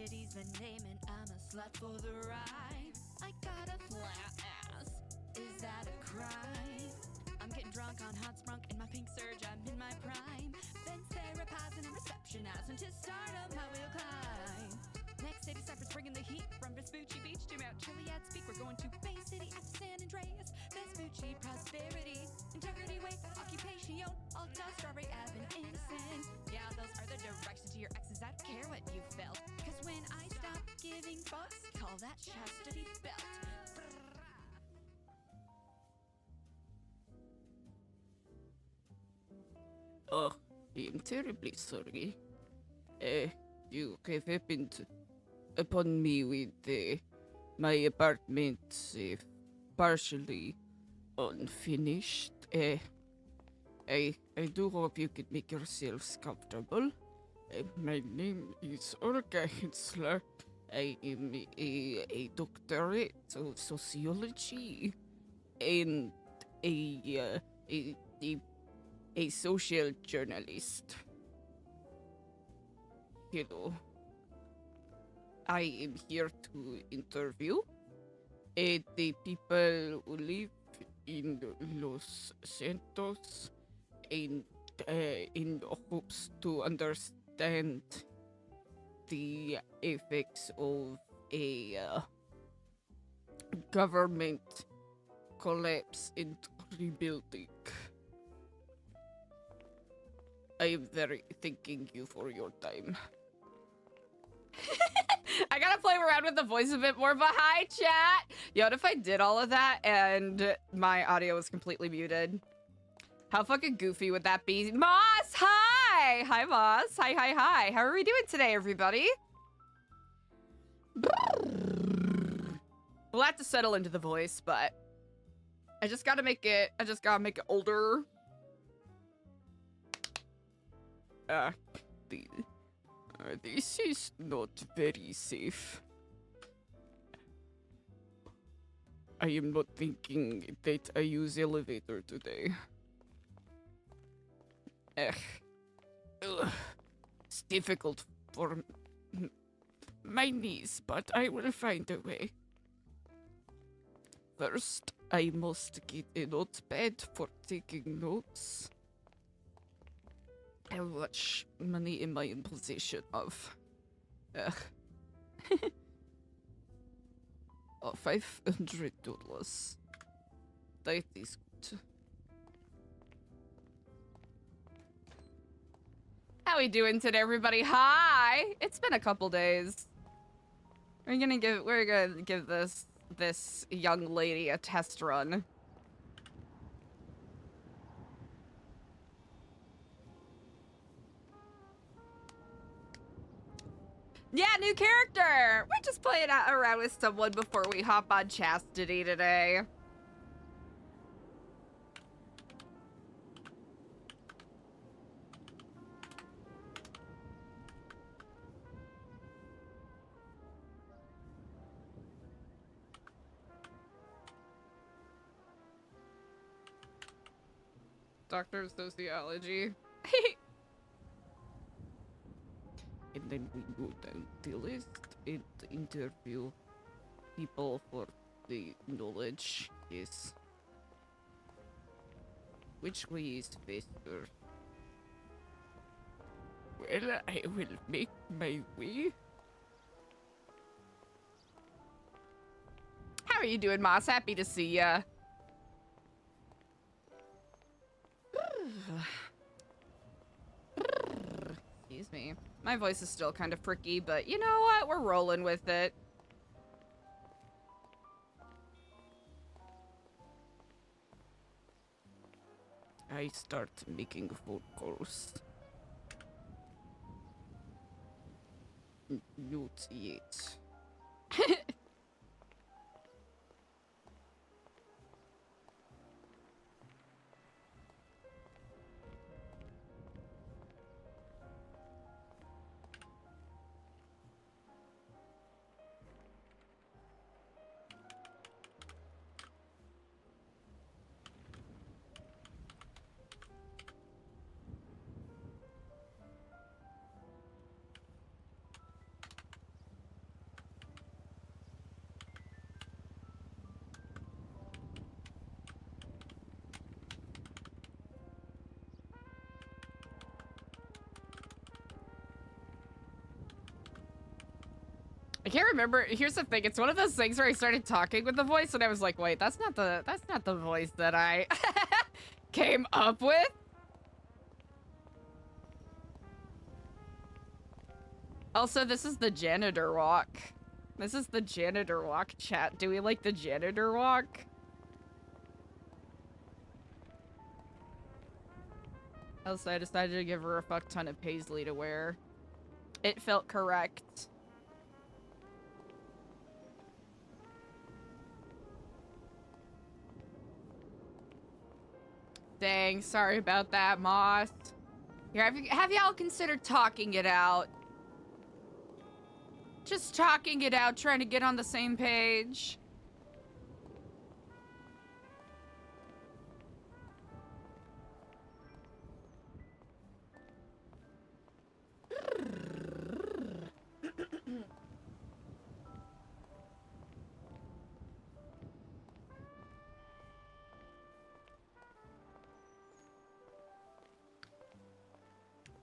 city's the name and I'm a slut for the ride. I got a flat ass, is that a crime? I'm getting drunk on hot sprunk in my pink surge, I'm in my prime. Then Sarah passing a reception house, and to stardom I will climb. Next city Cyprus bringing the heat from Vespucci Beach to Mount Chiliad Speak. We're going to Bay City at San Andreas. Vespucci, prosperity, integrity, weight, occupation, Alta, Strawberry Ave, and innocent. Yeah, those are the directions to your exes. I don't care what you felt, cause when I stop giving fucks, call that chastity belt. Oh, I'm terribly sorry. You have happened upon me with my apartment partially unfinished. I do hope you could make yourselves comfortable. My name is Olga Hensler. I am a doctorate of sociology and a social journalist. Hello. I am here to interview the people who live in Los Santos in hopes to understand the effects of a government collapse and rebuilding. I am very thanking you for your time. I gotta play around with the voice a bit more, but hi, chat! Yo, what if I did all of that and my audio was completely muted? How fucking goofy would that be? Moss, hi! Hi, Moss. Hi, hi, hi. How are we doing today, everybody? We'll have to settle into the voice, but I just gotta make it older. This is not very safe. I am not thinking that I use elevator today. It's difficult for my knees, but I will find a way. First, I must get a notepad for taking notes. How much money am I in possession of? Oh, $500. That is good. How we doing today, everybody? Hi! It's been a couple days. We're gonna give this young lady a test run. Yeah, new character! We're just playing around with someone before we hop on Chastity today. Doctor of Sociology. And then we go down the list and interview people for the knowledge. Yes. Which way is faster? Well, I will make my way. How are you doing, Moss? Happy to see ya. Excuse me. My voice is still kind of pricky, but you know what? We're rolling with it. I start making phone calls. Not yet. I can't remember. Here's the thing. It's one of those things where I started talking with the voice and I was like, wait, that's not the voice that I came up with. Also, this is the janitor walk. This is the janitor walk, chat. Do we like the janitor walk? Also, I decided to give her a fuck ton of paisley to wear. It felt correct. Dang, sorry about that, Moss. Here, have y'all considered talking it out? Just talking it out, trying to get on the same page.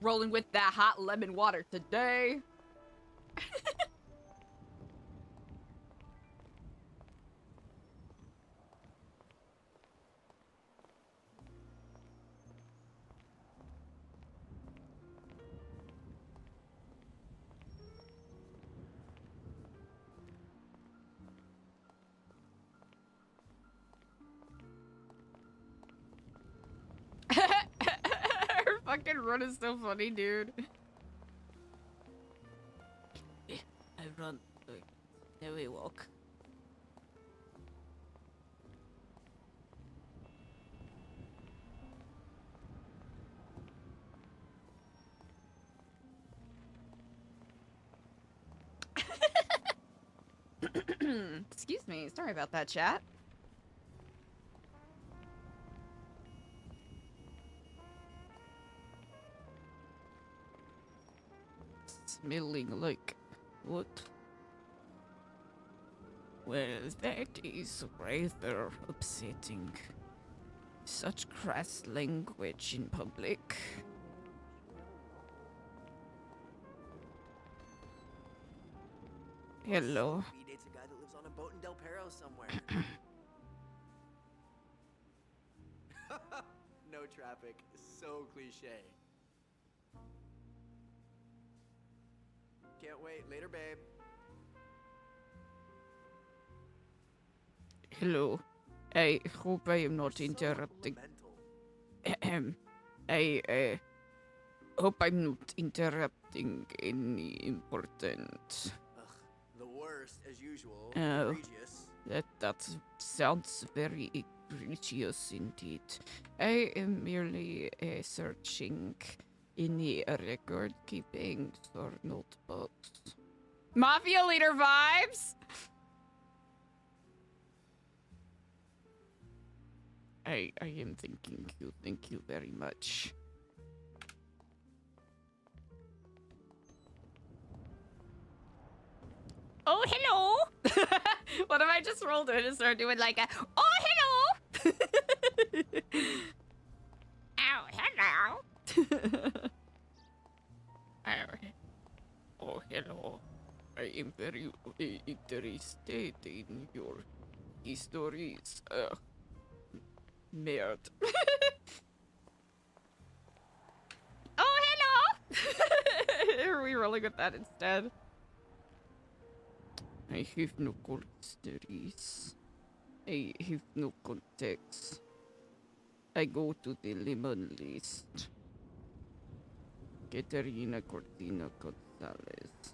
Rolling with that hot lemon water today. Her fucking run is so funny, dude. I run. Now we walk. Excuse me. Sorry about that, chat. Smelling like what? Well, that is rather upsetting. Such crass language in public. Hello. He dates a guy that lives on a boat in Del Perro somewhere. No traffic. So cliche. Can't wait. Later, babe. Hello. I hope I am not interrupting. I hope I'm not interrupting any important. Ugh, the worst, as usual. Oh. Egregious. That sounds very egregious indeed. I am merely searching any record keeping or notebooks. Mafia leader vibes. I am thanking you. Thank you very much. Oh, hello. What if I just rolled in and started doing like a, oh, hello. Oh, hello. Oh, hello. I am very interested in your histories. Merde. Oh, hello. Are we rolling with that instead? I have no histories. I have no context. I go to the lemon list. Caterina Cortina Gonzalez.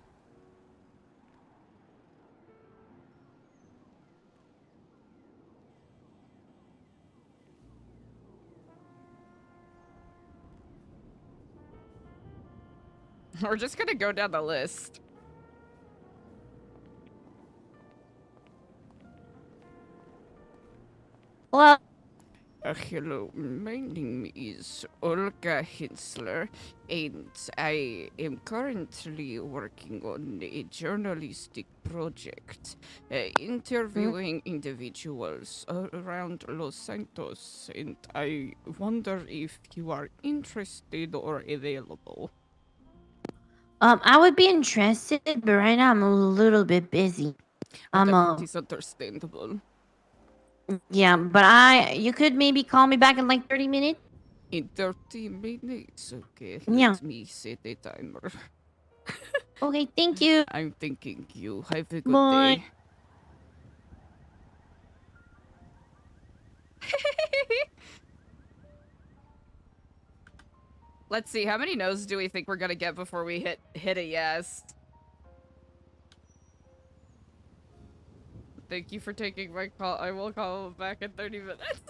We're just gonna go down the list. Well, Hello, my name is Olga Hensler, and I am currently working on a journalistic project, interviewing individuals around Los Santos, and I wonder if you are interested or available. I would be interested, but right now I'm a little bit busy. That is understandable. Yeah, but you could maybe call me back in like 30 minutes. In 30 minutes, okay. Yeah. Let me set a timer. Okay, thank you. I'm thanking you. Have a good Bye. day. Let's see, how many no's do we think we're gonna get before we hit a yes? Thank you for taking my call. I will call back in 30 minutes.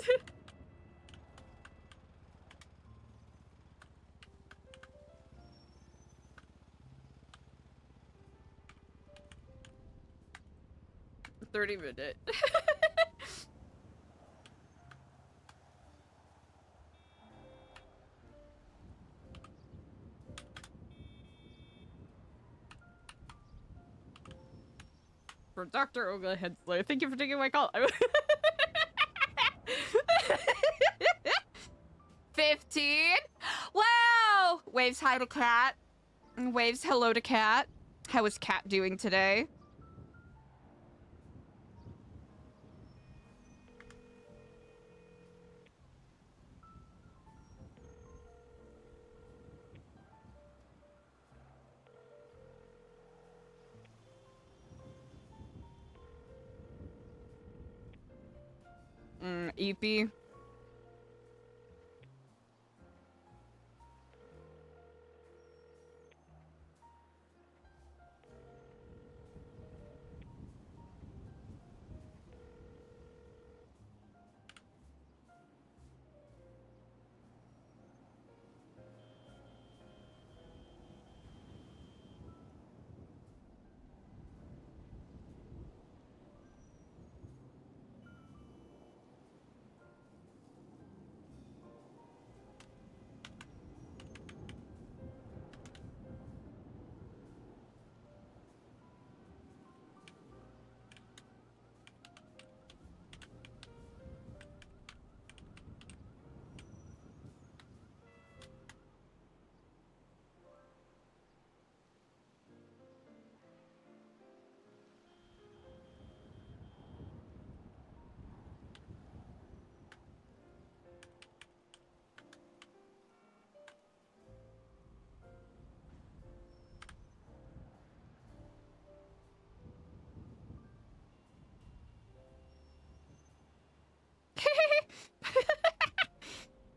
$30-minute. For Dr. Olga Hensler. Thank you for taking my call. 15. Wow! Waves hi to Cat. Waves hello to Cat. How is Cat doing today? EP.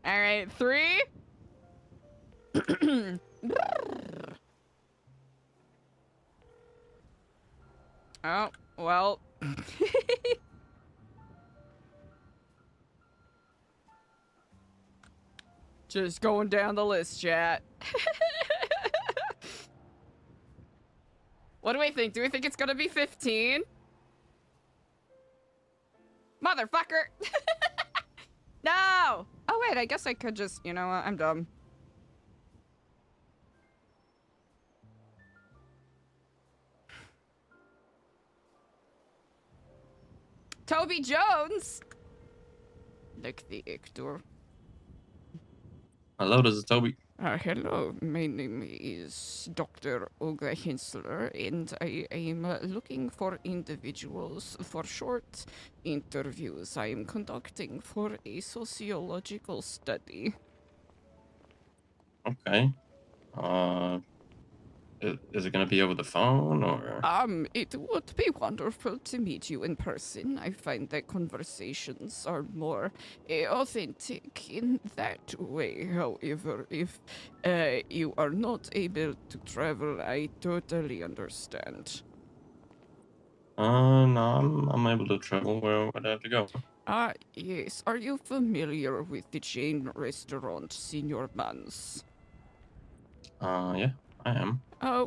All right, 3. Oh, well. Just going down the list, chat. What do we think? Do we think it's gonna be 15? Motherfucker! No! Oh wait, I guess I could just, you know what, I'm dumb. Toby Jones! Like the actor. Hello, this is Toby. Hello, my name is Dr. Olga Hensler, and I am looking for individuals for short interviews I am conducting for a sociological study. Okay. Is it gonna be over the phone or? It would be wonderful to meet you in person. I find that conversations are more authentic in that way. However, if you are not able to travel, I totally understand. No, I'm able to travel where would I have to go? Yes. Are you familiar with the chain restaurant Senior Mans? Yeah, I am.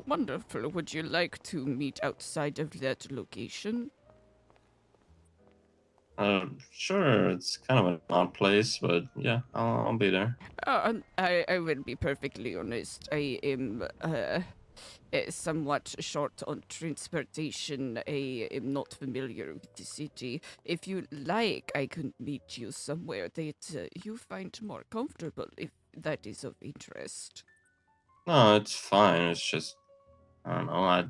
Wonderful. Would you like to meet outside of that location? Sure, it's kind of an odd place, but yeah, I'll be there. I will be perfectly honest. I am somewhat short on transportation. I am not familiar with the city. If you like, I could meet you somewhere that you find more comfortable, if that is of interest. No, it's fine. It's just I don't know. I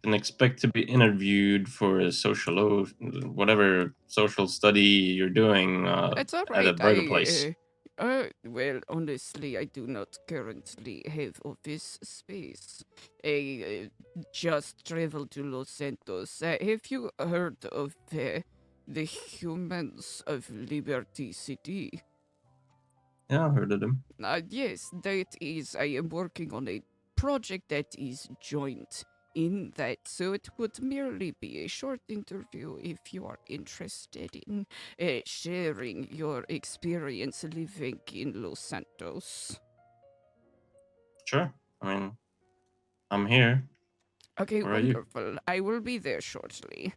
didn't expect to be interviewed for a whatever social study you're doing It's all at a right. burger place. Well, honestly, I do not currently have office space. I just traveled to Los Santos. Have you heard of the Humans of Liberty City? Yeah, I heard of them. Yes, that is. I am working on a project that is joint in that, so it would merely be a short interview if you are interested in sharing your experience living in Los Santos. Sure. I mean, I'm here. Okay, Where are you? wonderful. I will be there shortly.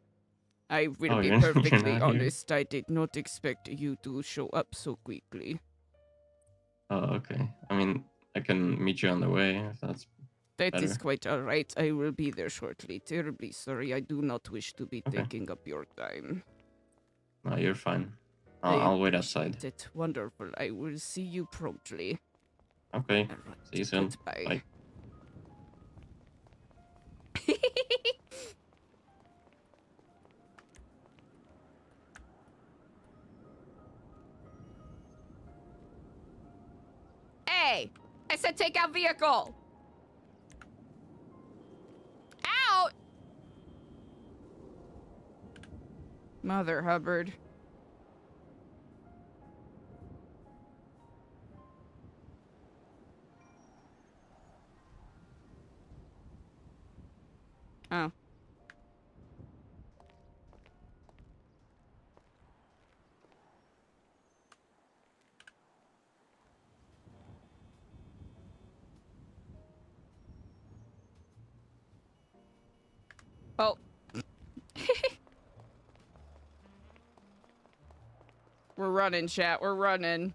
I will Oh, be you're, you're perfectly not here? honest. I did not expect you to show up so quickly. Oh, okay. I mean, I can meet you on the way if that's That is better. quite all right. I will be there shortly. Terribly sorry. I do not wish to be Okay. taking up your time. No, you're fine. I I'll wait appreciate outside. it. Wonderful. I will see you promptly. Okay. All right. See you soon. Goodbye. Bye. Hey! I said take out vehicle! Out! Mother Hubbard. Oh. Oh. We're running, chat. We're running.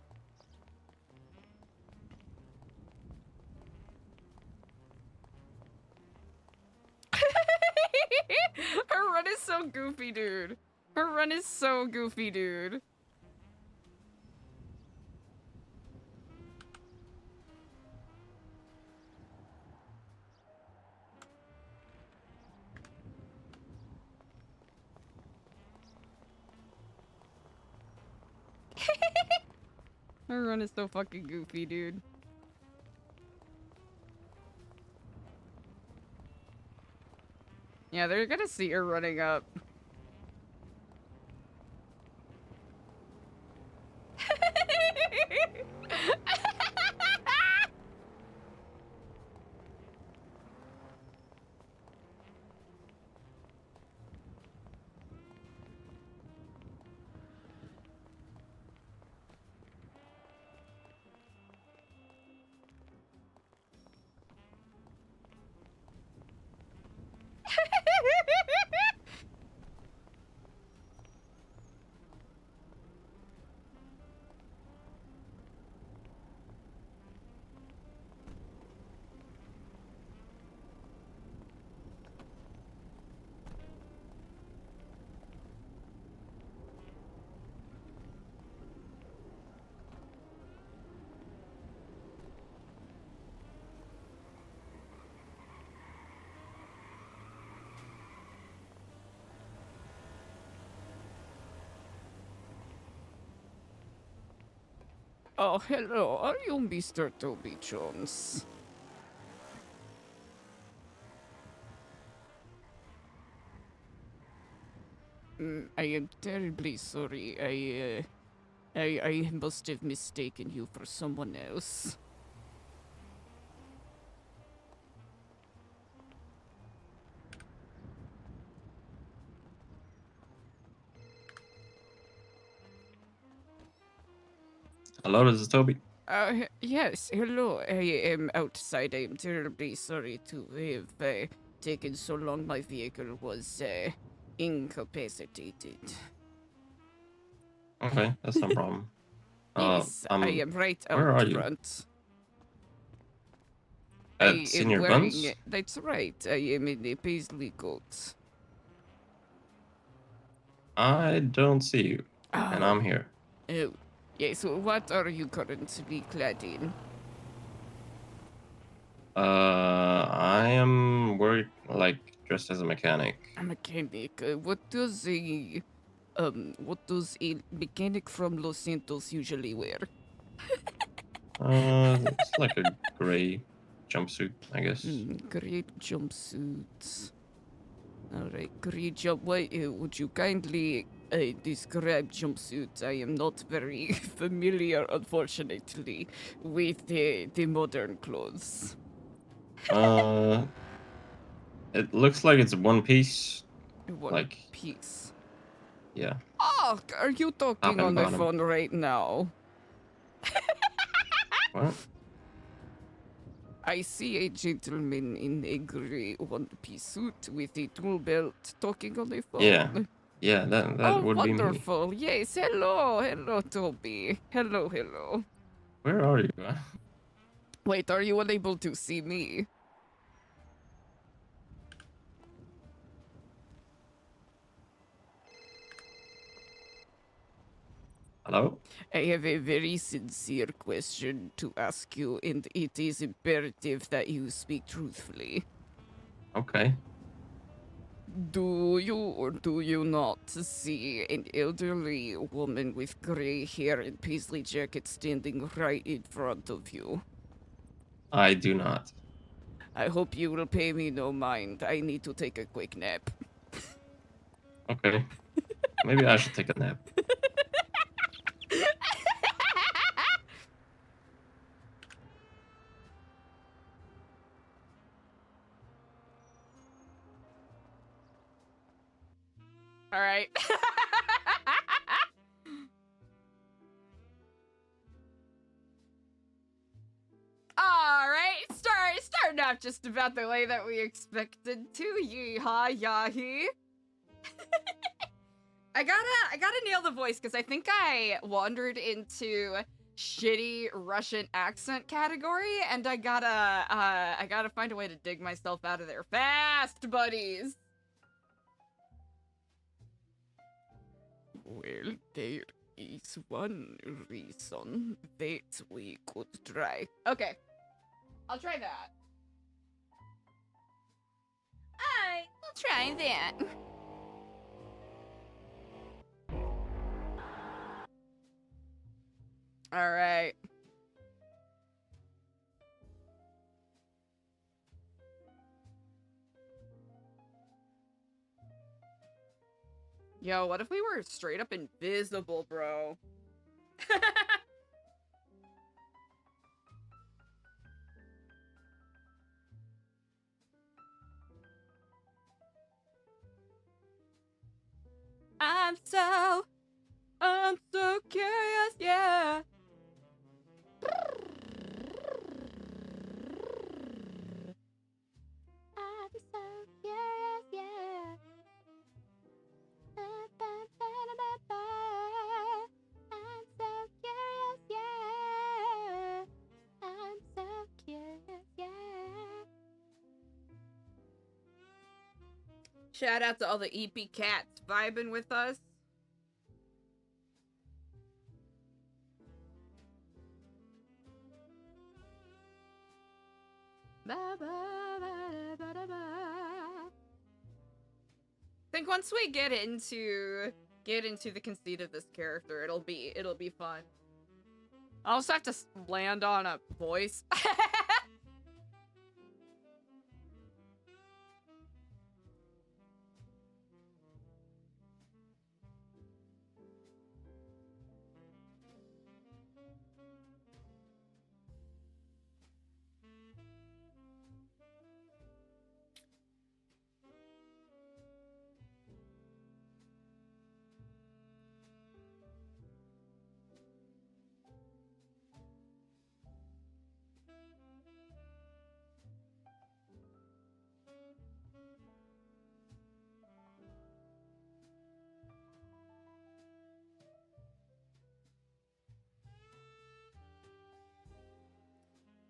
Her run is so goofy, dude. Her run is so goofy, dude. Her run is so fucking goofy, dude. Yeah, they're gonna see her running up. Oh, hello. Are you Mr. Toby Jones? I am terribly sorry. I must have mistaken you for someone else. Hello, this is Toby. Yes, hello. I am outside. I am terribly sorry to have taken so long. My vehicle was incapacitated. Okay, that's no problem. Yes, I am right where out are you? front. At I am Senior wearing. Guns? That's right. I am in a paisley coat. I don't see you, and I'm here. Oh, yes. What are you currently clad in? I am work like just as a mechanic? A mechanic. What does a mechanic from Los Santos usually wear? It's like a gray jumpsuit, I guess. Great jumpsuit. Alright, great jump. Would you kindly describe jumpsuit? I am not very familiar, unfortunately, with the modern clothes. It looks like it's one piece. One Like, piece. yeah. Oh, are you talking and on the bottom. phone right now? What? I see a gentleman in a grey one-piece suit with a tool belt talking on the phone. Yeah, that would be me. Wonderful. Yes, hello, Toby. Hello. Where are you? Wait, are you unable to see me? Hello? I have a very sincere question to ask you, and it is imperative that you speak truthfully. Okay. Do you or do you not see an elderly woman with gray hair and paisley jacket standing right in front of you? I do not. I hope you will pay me no mind. I need to take a quick nap. Okay. Maybe I should take a nap. All right. All right. Starting off just about the way that we expected to. Yeehaw, yahi. I gotta nail the voice because I think I wandered into shitty Russian accent category, and I gotta find a way to dig myself out of there fast, buddies. Well, there is one reason that we could try. Okay, I'll try that. Alright, we'll try that. Alright. Yo, what if we were straight up invisible, bro? I'm so curious, yeah. I'm so curious, yeah. I'm so curious, yeah. I'm so curious, yeah. Shout out to all the EP cats vibing with us. I think once we get into the conceit of this character, it'll be fun. I also have to land on a voice.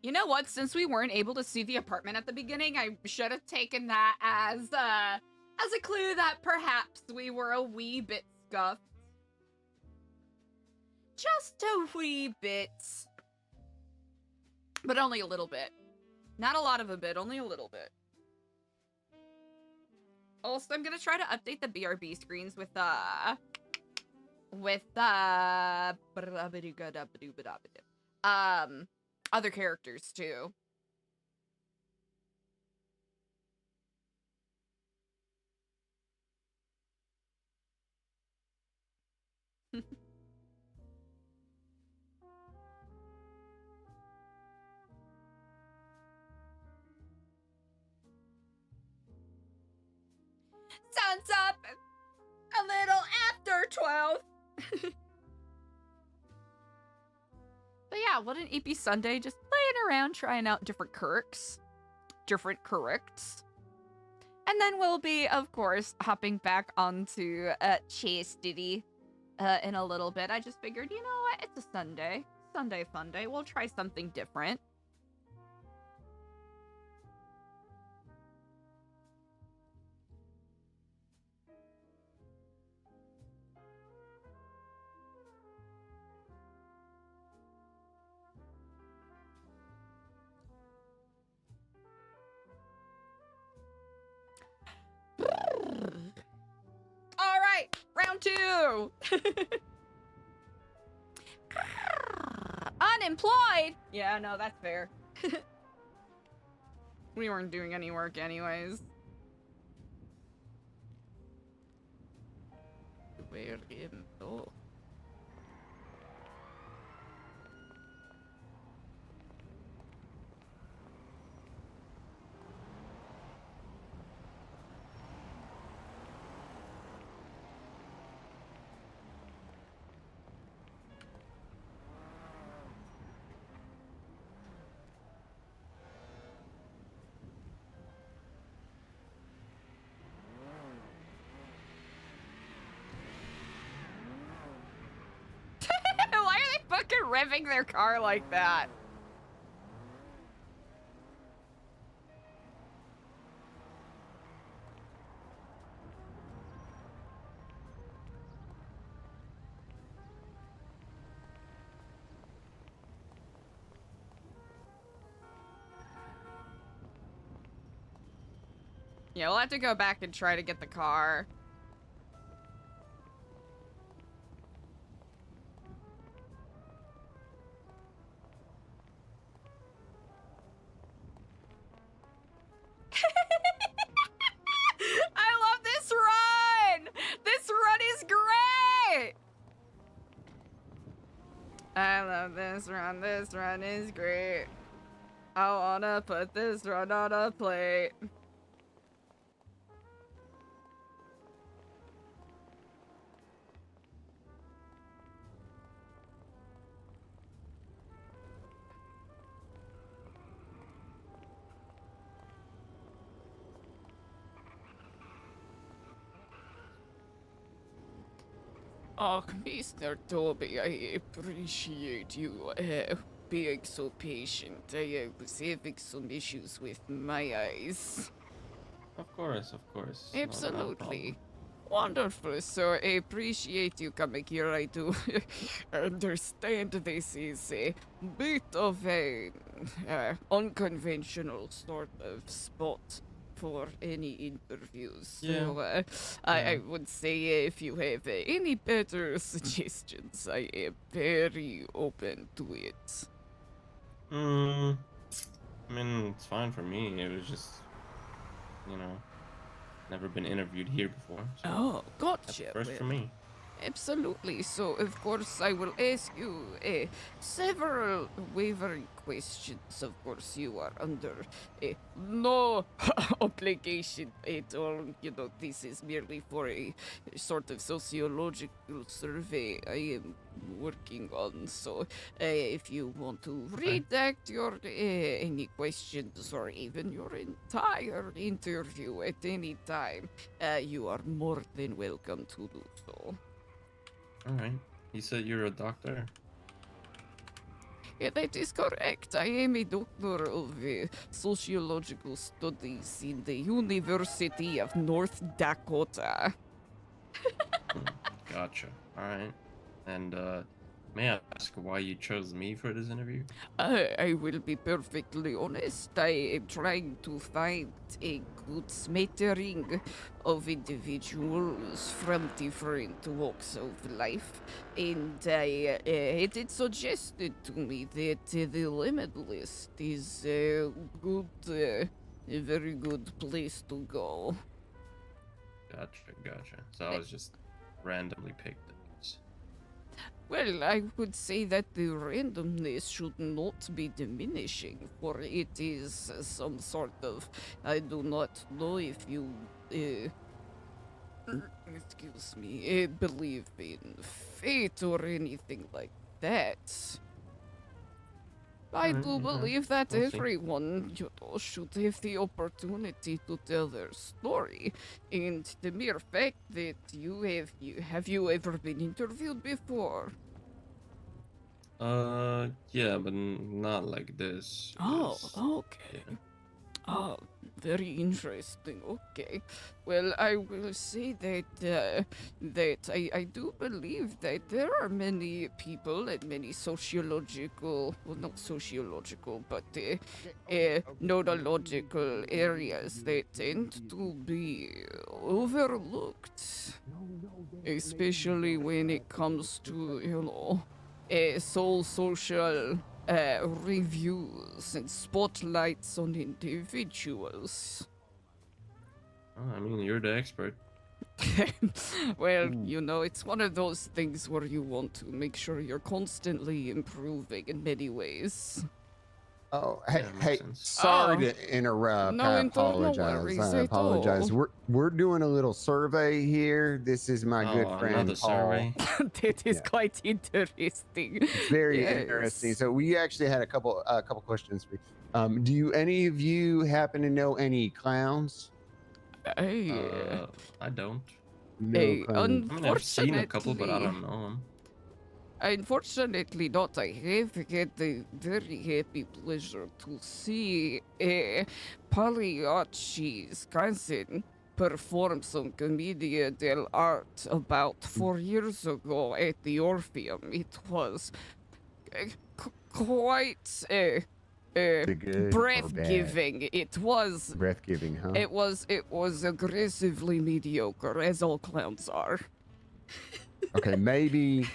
You know what? Since we weren't able to see the apartment at the beginning, I should have taken that as a clue that perhaps we were a wee bit scuffed. Just a wee bit. But only a little bit. Not a lot of a bit, only a little bit. Also, I'm gonna try to update the BRB screens with other characters too. Sun's up a little after 12. But yeah, what an EP Sunday, just playing around, trying out different quirks, different corrects. And then we'll be, of course, hopping back onto Chastity in a little bit. I just figured, you know what, it's a Sunday. Sunday fun day. We'll try something different. All right, round 2. Unemployed? Yeah, no, that's fair. We weren't doing any work anyways. Where in? Oh. Why are they fucking revving their car like that? Yeah, we'll have to go back and try to get the car. I love this run! This run is great! I love this run. This run is great. I wanna put this run on a plate. Oh, Mr. Toby, I appreciate you being so patient. I was having some issues with my eyes. Of course, of course. No Absolutely. Wonderful, so I appreciate you coming here. I do understand this is a bit of a unconventional sort of spot for any interviews. So I would say if you have any better suggestions, I am very open to it. I mean, it's fine for me. It was just, you know, never been interviewed here before. So Oh, that's gotcha. first for Well, me. absolutely. So, of course, I will ask you several wavering questions. Of course, you are under no obligation at all. You know, this is merely for a sort of sociological survey I am working on. So, if you want to redact your any questions or even your entire interview at any time, you are more than welcome to do so. All right. You said you're a doctor. Yeah, that is correct. I am a doctor of sociological studies in the University of North Dakota. Gotcha. All right. And May I ask why you chose me for this interview? I will be perfectly honest. I am trying to find a good smattering of individuals from different walks of life, and it is suggested to me that the limit list is a very good place to go. Gotcha. So I was just randomly picked. Well, I would say that the randomness should not be diminishing, for it is some sort of, I do not know if you, excuse me, believe in fate or anything like that. I do believe that We'll see. everyone, should have the opportunity to tell their story, and the mere fact that have you ever been interviewed before? Yeah, but not like this. Oh, It's- okay. yeah. Oh, very interesting. Okay. Well, I will say that I do believe that there are many people and many not sociological, but nodological areas that tend to be overlooked, especially when it comes to, social reviews and spotlights on individuals. Oh, I mean, you're the expert. Well, it's one of those things where you want to make sure you're constantly improving in many ways. Oh, Yeah, makes hey, sense. sorry Oh. to interrupt. No, I no apologize. worries I at apologize. all. We're doing a little survey here. This is my good Oh, friend another Paul. survey. That is Yeah. quite interesting. It's very Yes. interesting. So we actually had a couple questions for you. Do any of you happen to know any clowns? I don't. No Hey, clowns. I mean, I've seen a couple, but I Unfortunately- don't know them. Unfortunately not. I have had the very happy pleasure to see Pagliacci's cousin perform some commedia dell'arte about 4 years ago at the Orpheum. It was quite Is it good or bad? breath-giving. It was Breath-giving, huh? It was aggressively mediocre, as all clowns are. Okay, maybe.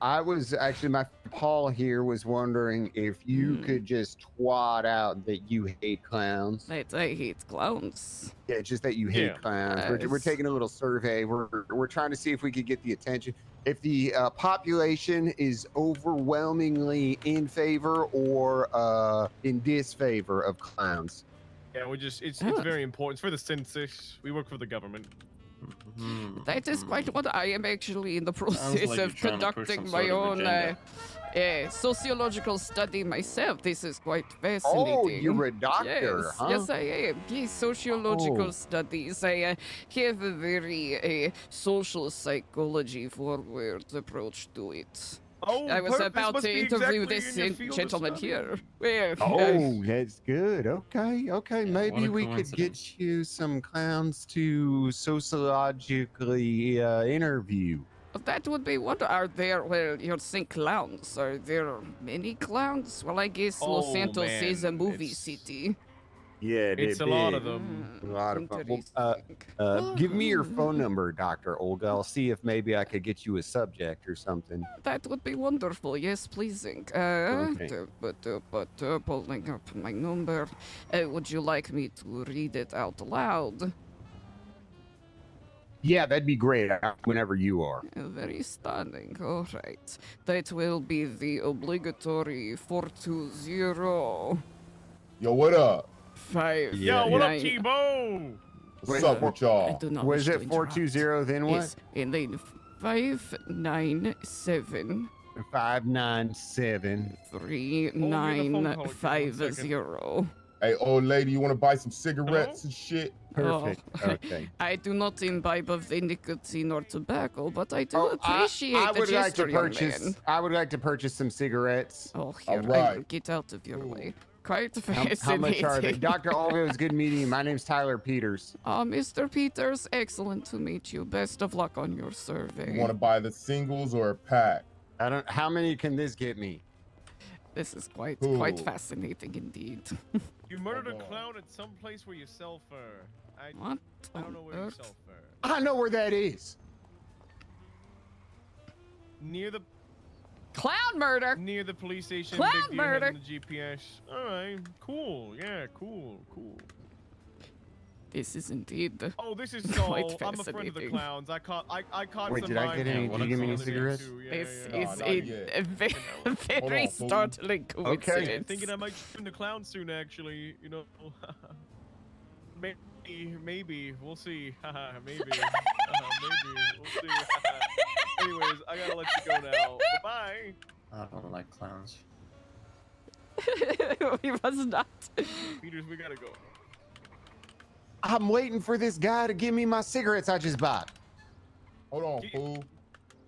I was actually, my Paul here was wondering if you could just twat out that you hate clowns. I hate clowns. Yeah, just that you hate Yeah. clowns. We're Yes. taking a little survey. We're trying to see if we could get the attention. If the population is overwhelmingly in favor or in disfavor of clowns. Yeah, it's Ah. very important. It's for the census. We work for the government. That is quite what I am actually in the process like you're of trying to push conducting some my sort of own agenda. sociological study myself. This is quite Oh, fascinating. you're a doctor, Yes, huh? yes, I am. Yes, sociological Oh. studies. I have a very social psychology forward approach to it. Oh, I was purpose about must to be interview exactly this in your field of gentleman study. here. Well, Oh, that's good. Okay. Yeah, Maybe what a we could coincidence. get you some clowns to sociologically interview. that would be what are there? Well, you're saying clowns. Are there many clowns? Well, I guess Los Oh, Santos is a man, movie it's- city. Yeah, It's a lot of them. A lot of fun. Well, Interesting. give me your phone number, Dr. Olga. I'll see if maybe I could get you a subject or something. That would be wonderful. Yes, pleasing. Okay. Pulling up my number. Would you like me to read it out loud? Yeah, that'd be great whenever you are. Very stunning. All right. That will be the obligatory 420 Yo, what up? 5. Yo, what up, 9. T-Bone? What's Wait, up with I y'all? do not Was wish it to 420 then what? Yes, and then 597 597. 3950. Hey, old lady, you want to buy some cigarettes and shit? Perfect. Oh. Okay. I do not imbibe of the nicotine or tobacco, but I do Oh, appreciate I the would like gesture, to young purchase. man. I would like to purchase some cigarettes. Oh, here, I will Alright. get out of your way. Quite How fascinating. much are they? Dr. Olga, it was good meeting you. My name's Tyler Peters. Mr. Peters, excellent to meet you. Best of luck on your survey. You want to buy the singles or a pack? I don't. How many can this get me? This is quite Ooh. fascinating indeed. You murdered a Hold on. clown at some place where you sell fur. What? I don't know on where you earth? sell fur. I know where that is. Near the Clown murder. police station. Clown Big Deer murder. heading to GPS. All right, cool. Yeah, cool. This is indeed the Oh, this is Quite Saul. I'm a friend of the fascinating. clouds. I caught Wait, some did I get mine any? there. Did you give me any What I'm cigarettes? too. Yeah, This yeah, is not a yet. very on, fool. startling coincidence. I'm thinking I might join the clown soon, actually. You know, maybe we'll see. maybe we'll see. Anyways, I gotta let you go now. Bye. I don't like clowns. We must not. Peters, we gotta go. I'm waiting for this guy to give me my cigarettes I just bought. Hold on, fool. I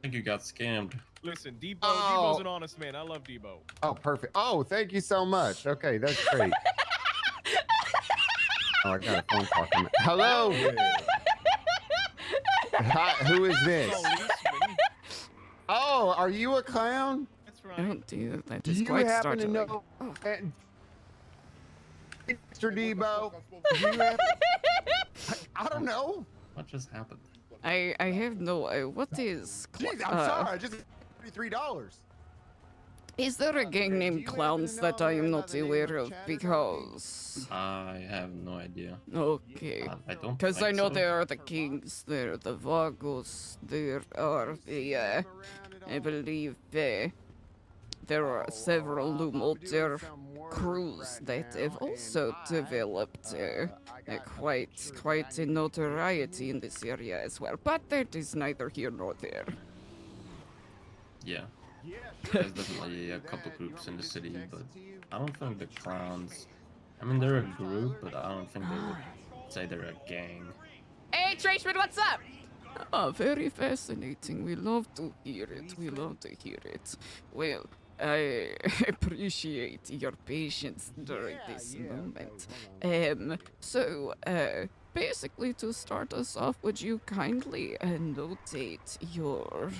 think you got scammed. Listen, Debo. Oh. Debo's an honest man. I love Debo. Oh, perfect. Oh, thank you so much. Okay, that's great. Oh, I got a phone call coming. Hello. Hi, who is this? Oh, Leesman. Oh, are you a clown? That's I right. don't do that. Do Is you quite happen to startling. know, Oh. Mr. Debo? Do you have, I don't know. What just happened? I have no. What is? Jeez, I'm sorry. I just $33. Is there a gang do named you happen to Clowns know that I am by not the name aware of of? Chatter Because I have no idea. okay. I don't. Because I think know so. there are the Kings, there are the Vagos, there are the, I believe, there are several Lumoter crews that have also developed quite a notoriety in this area as well. But that is neither here nor there. Yeah. There's definitely a couple groups in the city, but I don't think the clowns. I mean, they're a group, but I don't think they would say they're a gang. Hey, Trashman, what's up? Ah, very fascinating. We love to hear it. We love to hear it. Well, I appreciate your patience during this moment. So, basically, to start us off, would you kindly notate your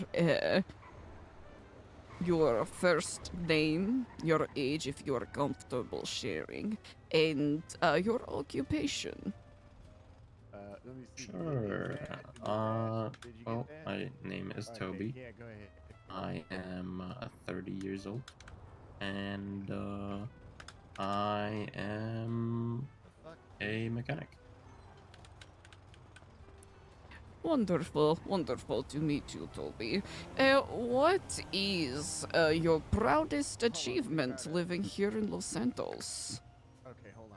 first name, your age, if you're comfortable sharing, and your occupation? Sure. Well, my name is Toby. Yeah, go ahead. I am 30 years old, and I am a mechanic. Wonderful, wonderful to meet you, Toby. What is your proudest achievement living here in Los Santos? Okay, hold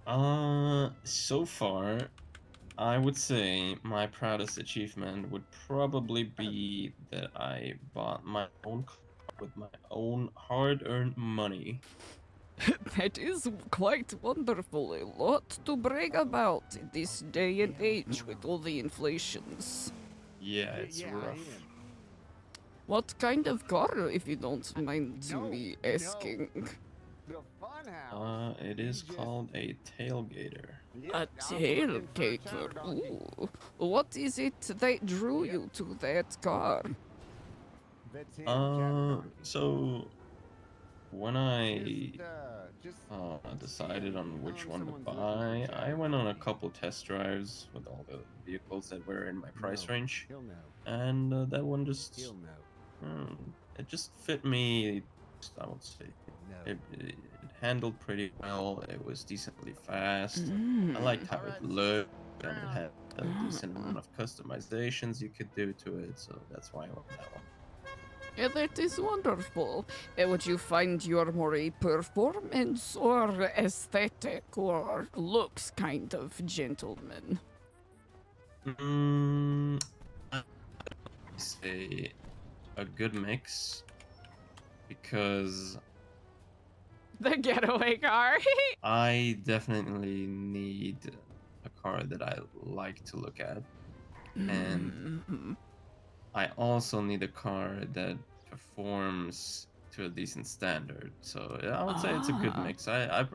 on. So far, I would say my proudest achievement would probably be that I bought my own car with my own hard-earned money. That is quite wonderful. A lot to brag about in this day and age with all the inflations. Yeah, it's Yeah, I rough. am. What kind of car, if you don't mind me asking? The funhouse. It is called a tailgater. A tailgater. Ooh. What is it that drew you to that car? So when I decided on which one to buy, I went on a couple test drives with all the vehicles that were in my price range, He'll know. and that one just He'll know. it just fit me. I would say No. it handled pretty well. It was decently fast. I Mm. liked how it looked, and it had a decent amount of customizations you could do to it. So that's why I went that one. Yeah, that is wonderful. Would you find you're more a performance or aesthetic or looks kind of gentleman? I'd say a good mix, because The getaway car. I definitely need a car that I like to look at, and Mhm. I also need a car that performs to a decent standard. So yeah, I would say it's a good mix. I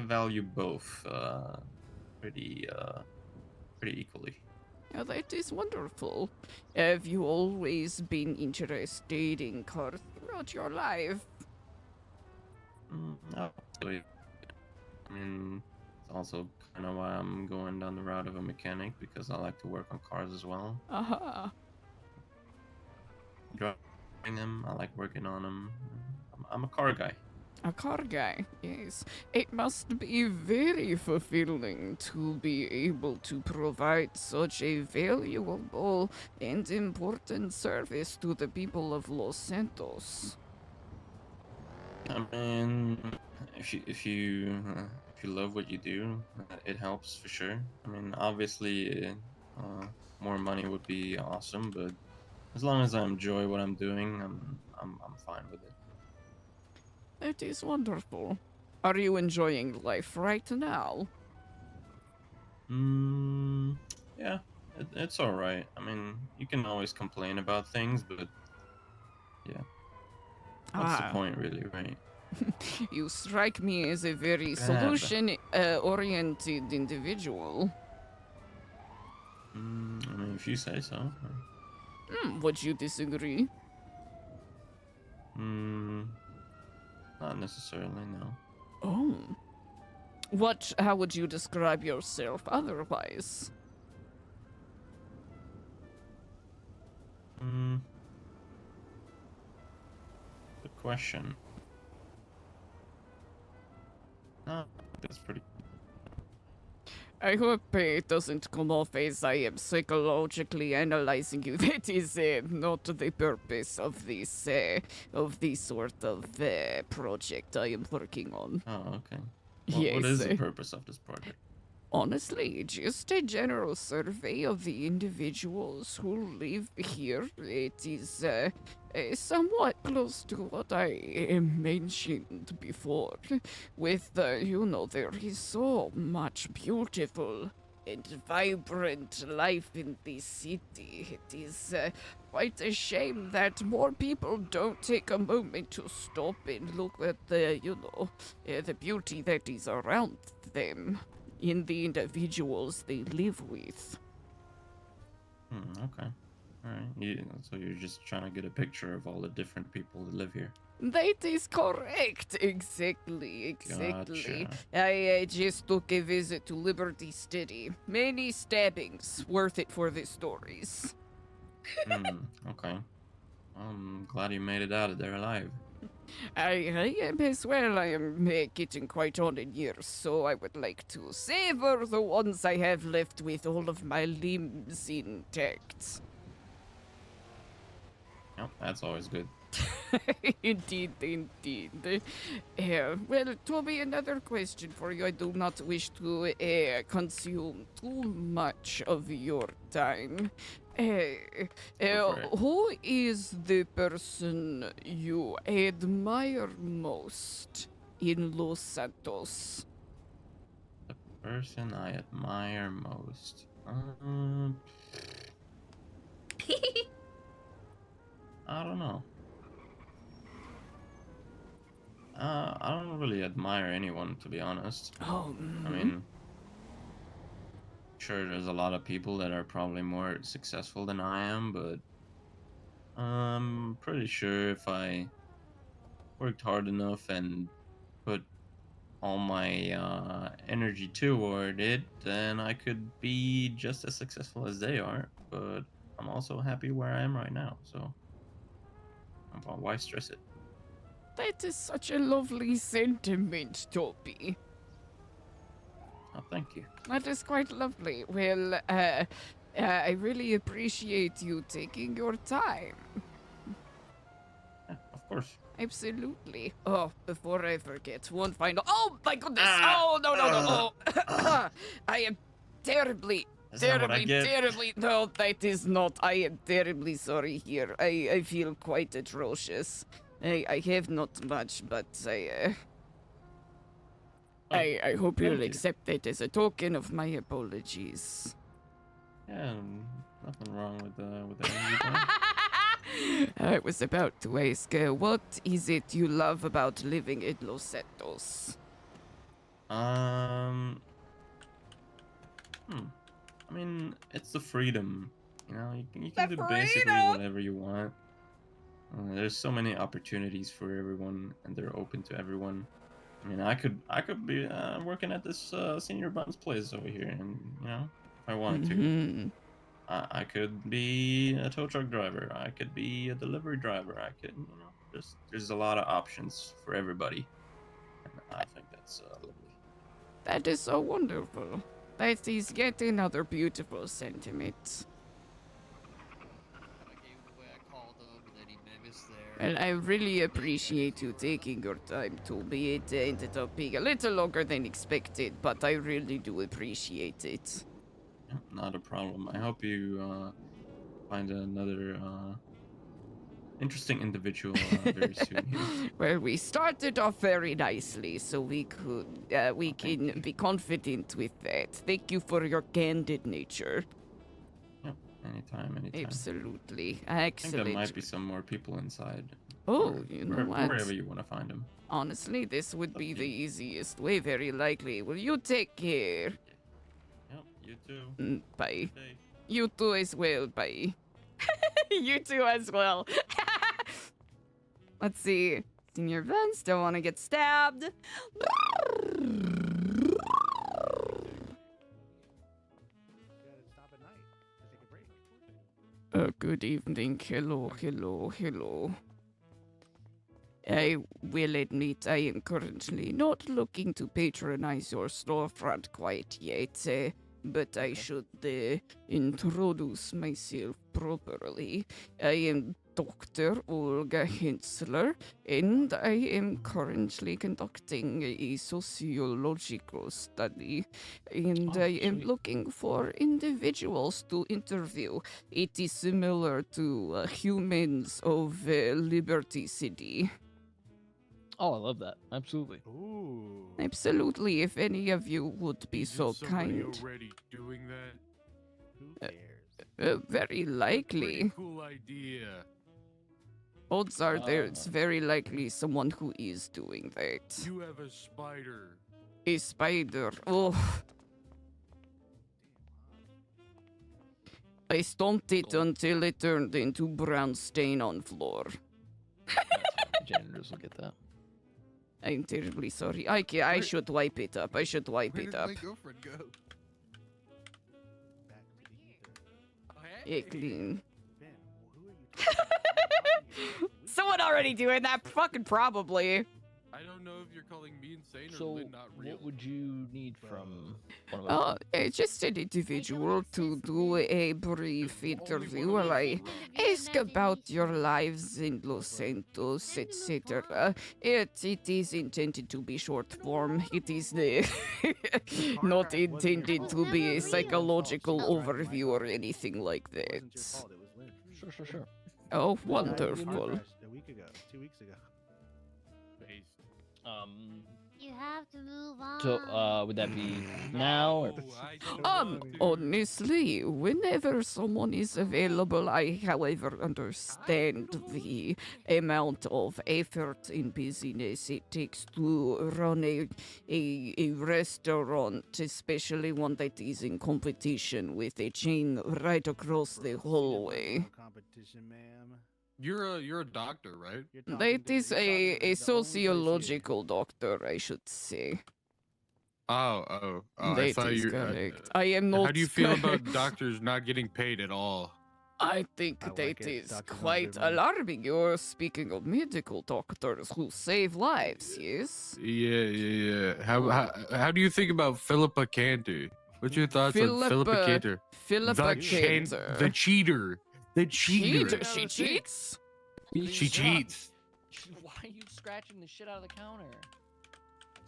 value both pretty equally. Yeah, that is wonderful. Have you always been interested in cars throughout your life? No, I mean, it's also kind of why I'm going down the route of a mechanic, because I like to work on cars as well. Aha. Driving them, I like working on them. I'm a car guy. A car guy, yes. It must be very fulfilling to be able to provide such a valuable and important service to the people of Los Santos. I mean, if you love what you do, it helps for sure. I mean, obviously, more money would be awesome, but as long as I enjoy what I'm doing, I'm fine with it. That is wonderful. Are you enjoying life right now? Yeah, it's all right. I mean, you can always complain about things, but yeah, what's the point, really, right? You strike me as a very solution-oriented individual. I mean, if you say so. Would you disagree? Not necessarily, no. Oh. How would you describe yourself otherwise? Good question. No, that's pretty. I hope it doesn't come off as I am psychologically analyzing you. That is not the purpose of this sort of project I am working on. Oh, okay. Well, Yes. what is the purpose of this project? Honestly, just a general survey of the individuals who live here. It is somewhat close to what I mentioned before. With, there is so much beautiful and vibrant life in this city. It is quite a shame that more people don't take a moment to stop and look at the beauty that is around them in the individuals they live with. Okay. Alright. So you're just trying to get a picture of all the different people that live here. That is correct. Exactly. Gotcha. I just took a visit to Liberty City. Many stabbings. Worth it for the stories. Okay. I'm glad you made it out of there alive. I am as well. I am getting quite on in years, so I would like to savor the ones I have left with all of my limbs intact. Yep, that's always good. Indeed. Well, Toby, another question for you. I do not wish to consume too much of your time. Who is the person you admire most in Los Santos? The person I admire most. I don't know. I don't really admire anyone, to be honest. Oh, I mean, sure, there's a lot of people that are probably more successful than I am, but I'm pretty sure if I worked hard enough and put all my energy toward it, then I could be just as successful as they are. But I'm also happy where I am right now, so why stress it? that is such a lovely sentiment, Toby. Oh, thank you. That is quite lovely. Well, I really appreciate you taking your time. Yeah, of course. Absolutely. Oh, before I forget, one final. Oh my goodness! Oh no! Oh, I am terribly. No, that is not. I am terribly sorry here. I feel quite atrocious. I have not much, but I hope you'll accept that as a token of my apologies. Yeah, nothing wrong with the energy I was about to ask, what is it you love about living in Los Santos? I mean, it's the freedom. You know, you can The do basically freedom! whatever you want. There's so many opportunities for everyone, and they're open to everyone. I mean, I could be working at this senior buns place over here, and you know, if I wanted to, Mhm. I could be a tow truck driver. I could be a delivery driver. I could, you know, there's a lot of options for everybody, and I think that's lovely. That is so wonderful. That is yet another beautiful sentiment. Well, I really appreciate you taking your time to be. It ended up being a little longer than expected, but I really do appreciate it. Yeah, not a problem. I hope you find another interesting individual very soon here. Well, we started off very nicely, so we can be confident with that. Thank you for your candid nature. Yep, anytime. Absolutely. I think Excellent. there might be some more people inside. Oh, you know what? Wherever you want to find them. Honestly, this would be the easiest way, very likely. Will you take care? Yep, you too. Bye. Good day. You too as well, bye. You too as well. Let's see. Senior Vince, don't want to get stabbed. Good evening. Hello. I will admit I am currently not looking to patronize your storefront quite yet, but I should introduce myself properly. I am Dr. Olga Hensler, and I am currently conducting a sociological study, and I am looking for individuals to interview. It is similar to Humans of Liberty City. Oh, I love that. Absolutely. Ooh. Absolutely, if any of you would be Is so somebody kind. already doing that? Who cares? Very likely. Pretty cool idea. Odds are there's very likely someone who is doing that. You have a spider. A spider. Oh. I stomped it until it turned into brown stain on floor. Janitors will get that. I'm terribly sorry. I should wipe it up. I should wipe it up. Where did my girlfriend go? Back to the ether. Yeah, clean. Ben, who are you talking to? Someone already doing that, fucking probably. I don't know if you're calling me insane or So, Lynn not real. what would you need from one of us? Just an individual to do a brief interview while I ask about your lives in Los Santos, etc. It is intended to be short form. It is not intended to be a psychological overview or anything like It wasn't your that. fault, it was Lynn. Sure. Oh, Car wonderful. crashed a week ago, 2 weeks ago. Based. You have to move on. So, would that be now or? Honestly, whenever someone is available, I, however, understand the amount of effort and busyness it takes to run a restaurant, especially one that is in competition with a chain right across the hallway. No competition, ma'am. You're a doctor, right? You're talking That to- is you're talking to the a only place sociological doctor, I should say. Oh. I That thought is you. correct. I am not. How do you feel about doctors not getting paid at all? I think I like that it. is Doctors quite deserve money. alarming. You're speaking of medical doctors who save lives, yes? Yeah. How do you think about Philippa Cantor? What's your thoughts on Philippa Cantor? Philippa The Cantor. cheater. The cheater. She cheats? She cheats. Why are you scratching the shit out of the counter?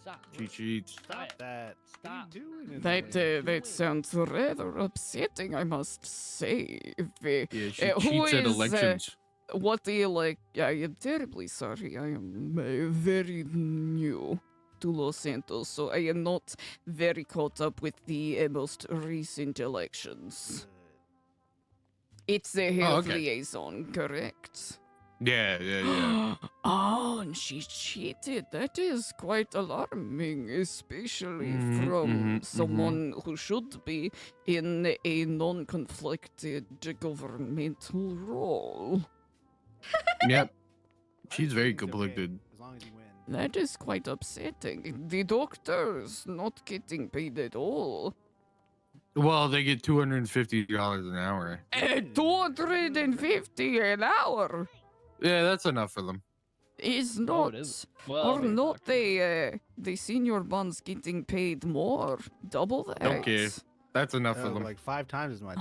Stop. She cheats. Stop it. That. Stop. What are you doing in That there? that sounds rather upsetting, I must say. Yeah, she who cheats at is, elections. What do you like? I am terribly sorry. I am very new to Los Santos, so I am not very caught up with the most recent elections. It's the health okay. liaison, correct? Yeah. Oh, and she cheated. That is quite alarming, especially Mhm, from mhm, someone who should be in a non-conflicted governmental role. Yep. She's very conflicted. As long as you win. That is quite upsetting. The doctors not getting paid at all. Well, they get $250 an hour. 250 an hour Yeah, that's enough for them. is Oh, not, it is. Well, or wait, not doctor. the senior bonds getting paid more, double that. Okay, that's enough for them. Like 5 times as much.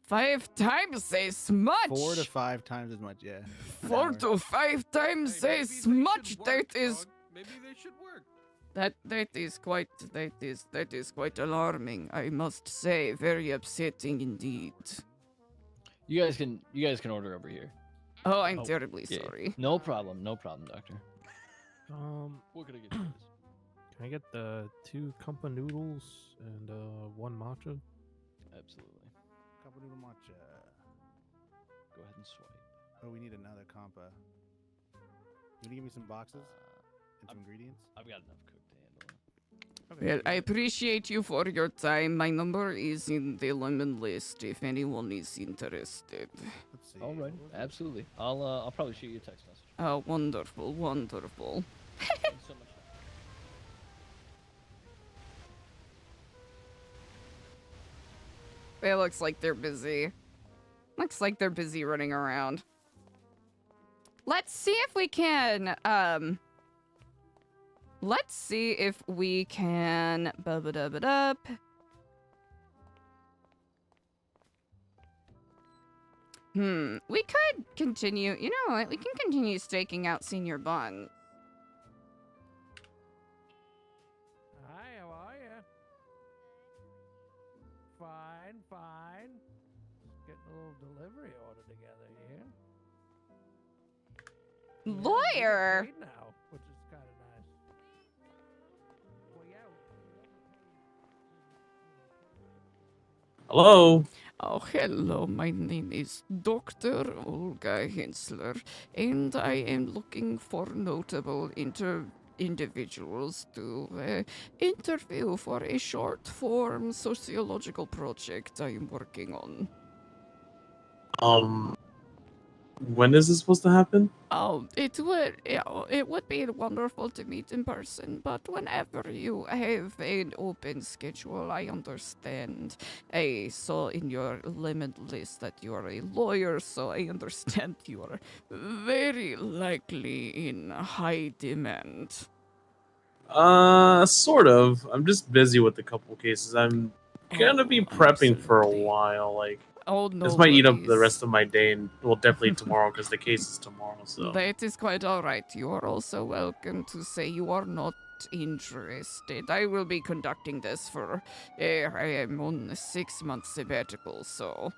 5 times as much. 4 to 5 times as much, yeah. 4 to 5 times as much. That is. Maybe they should work. That is quite alarming. I must say, very upsetting indeed. You guys can order over here. Oh, I'm terribly sorry. No problem, doctor. What could I get you guys? Can I get the 2 Kumpa noodles and 1 matcha? Absolutely. Compa noodle matcha. Go ahead and swipe. Oh, we need another compa. You gonna give me some boxes and some ingredients? I've got enough cooked to handle it. Well, I appreciate you for your time. My number is in the lemon list if anyone is interested. Let's see. All right, absolutely. I'll probably shoot you a text message. Oh, wonderful, wonderful. Thanks so much. It looks like they're busy. Looks like they're busy running around. Let's see if we can, let's see if we can bub-a-dub-a-dub. We could continue, you know what, we can continue staking out senior bond. Hi, how are you? Fine. Getting a little delivery order together here. Lawyer! Paid now, which is kind of nice. Well, yeah. Hello. Oh, hello. My name is Dr. Olga Hensler, and I am looking for notable individuals to interview for a short-form sociological project I am working on. When is this supposed to happen? Oh, it would be wonderful to meet in person, but whenever you have an open schedule, I understand. I saw in your limit list that you are a lawyer, so I understand you are very likely in high demand. Sort of. I'm just busy with a couple cases. I'm gonna be prepping for a while, like. Oh, no This might eat up worries. the rest of my day, and well, definitely tomorrow because the case is tomorrow. So That is quite alright. You are also welcome to say you are not interested. I will be conducting this for, I am on a 6-month sabbatical, so.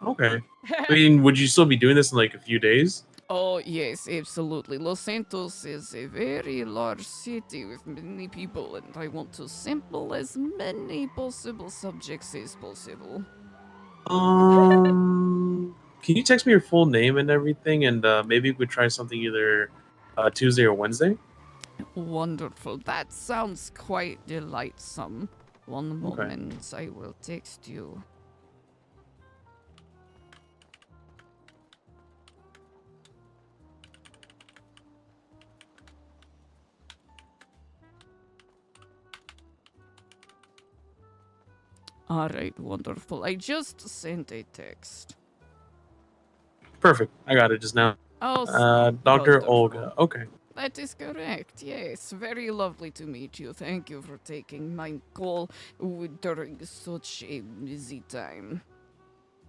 okay. I mean, would you still be doing this in like a few days? Oh, yes, absolutely. Los Santos is a very large city with many people, and I want to sample as many possible subjects as possible. Can you text me your full name and everything, and maybe we could try something either Tuesday or Wednesday? Wonderful. That sounds quite delightsome. One Okay. moment, I will text you. Alright, wonderful. I just sent a text. Perfect. I got it just now. Oh, Dr. wonderful. Olga. Okay. That is correct, yes. Very lovely to meet you. Thank you for taking my call during such a busy time.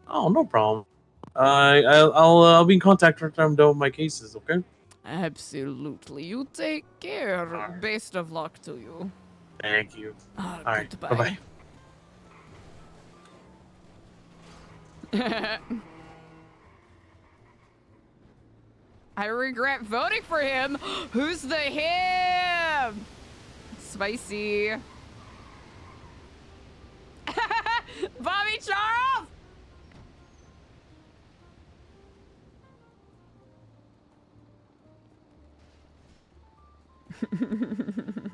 Oh, no problem. I'll be in contact after I'm done with my cases. Okay. Absolutely. You take care. Alright. Best of luck to you. Thank you. Ah, All right. goodbye. Bye-bye. I regret voting for him. Who's the him? Spicy. Bobby Charles?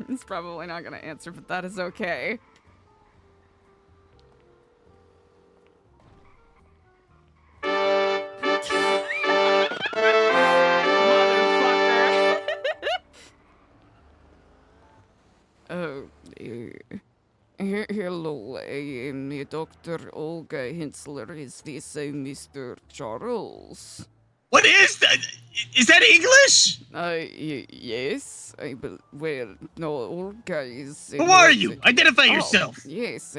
He's probably not gonna answer, but that is okay. Motherfucker. Oh, hello, Dr. Olga Hensler. Is this Mr. Charles? What is that? Is that English? Yes. Well, no, Olga is. Who are you? Identify yourself. Yes,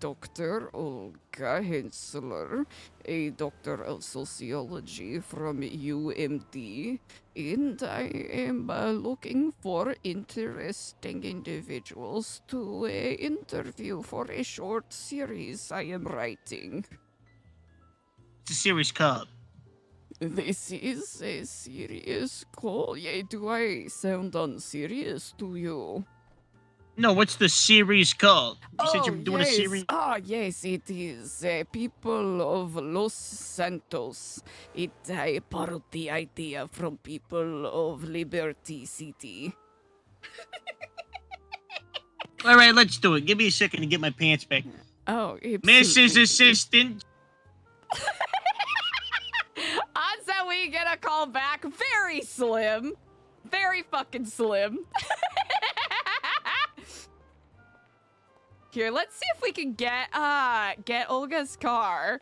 Dr. Olga Hensler, a doctor of sociology from UMD, and I am looking for interesting individuals to interview for a short series I am writing. It's a series called. This is a serious call. Yeah, do I sound unserious to you? No, what's the series called? You said you were doing yes. a series. Yes, it is People of Los Santos. I borrowed the idea from People of Liberty City. All right, let's do it. Give me a second to get my pants back. Oh, Mrs. Assistant. Odds that we get a call back, very slim. Very fucking slim. Here, let's see if we can get Olga's car.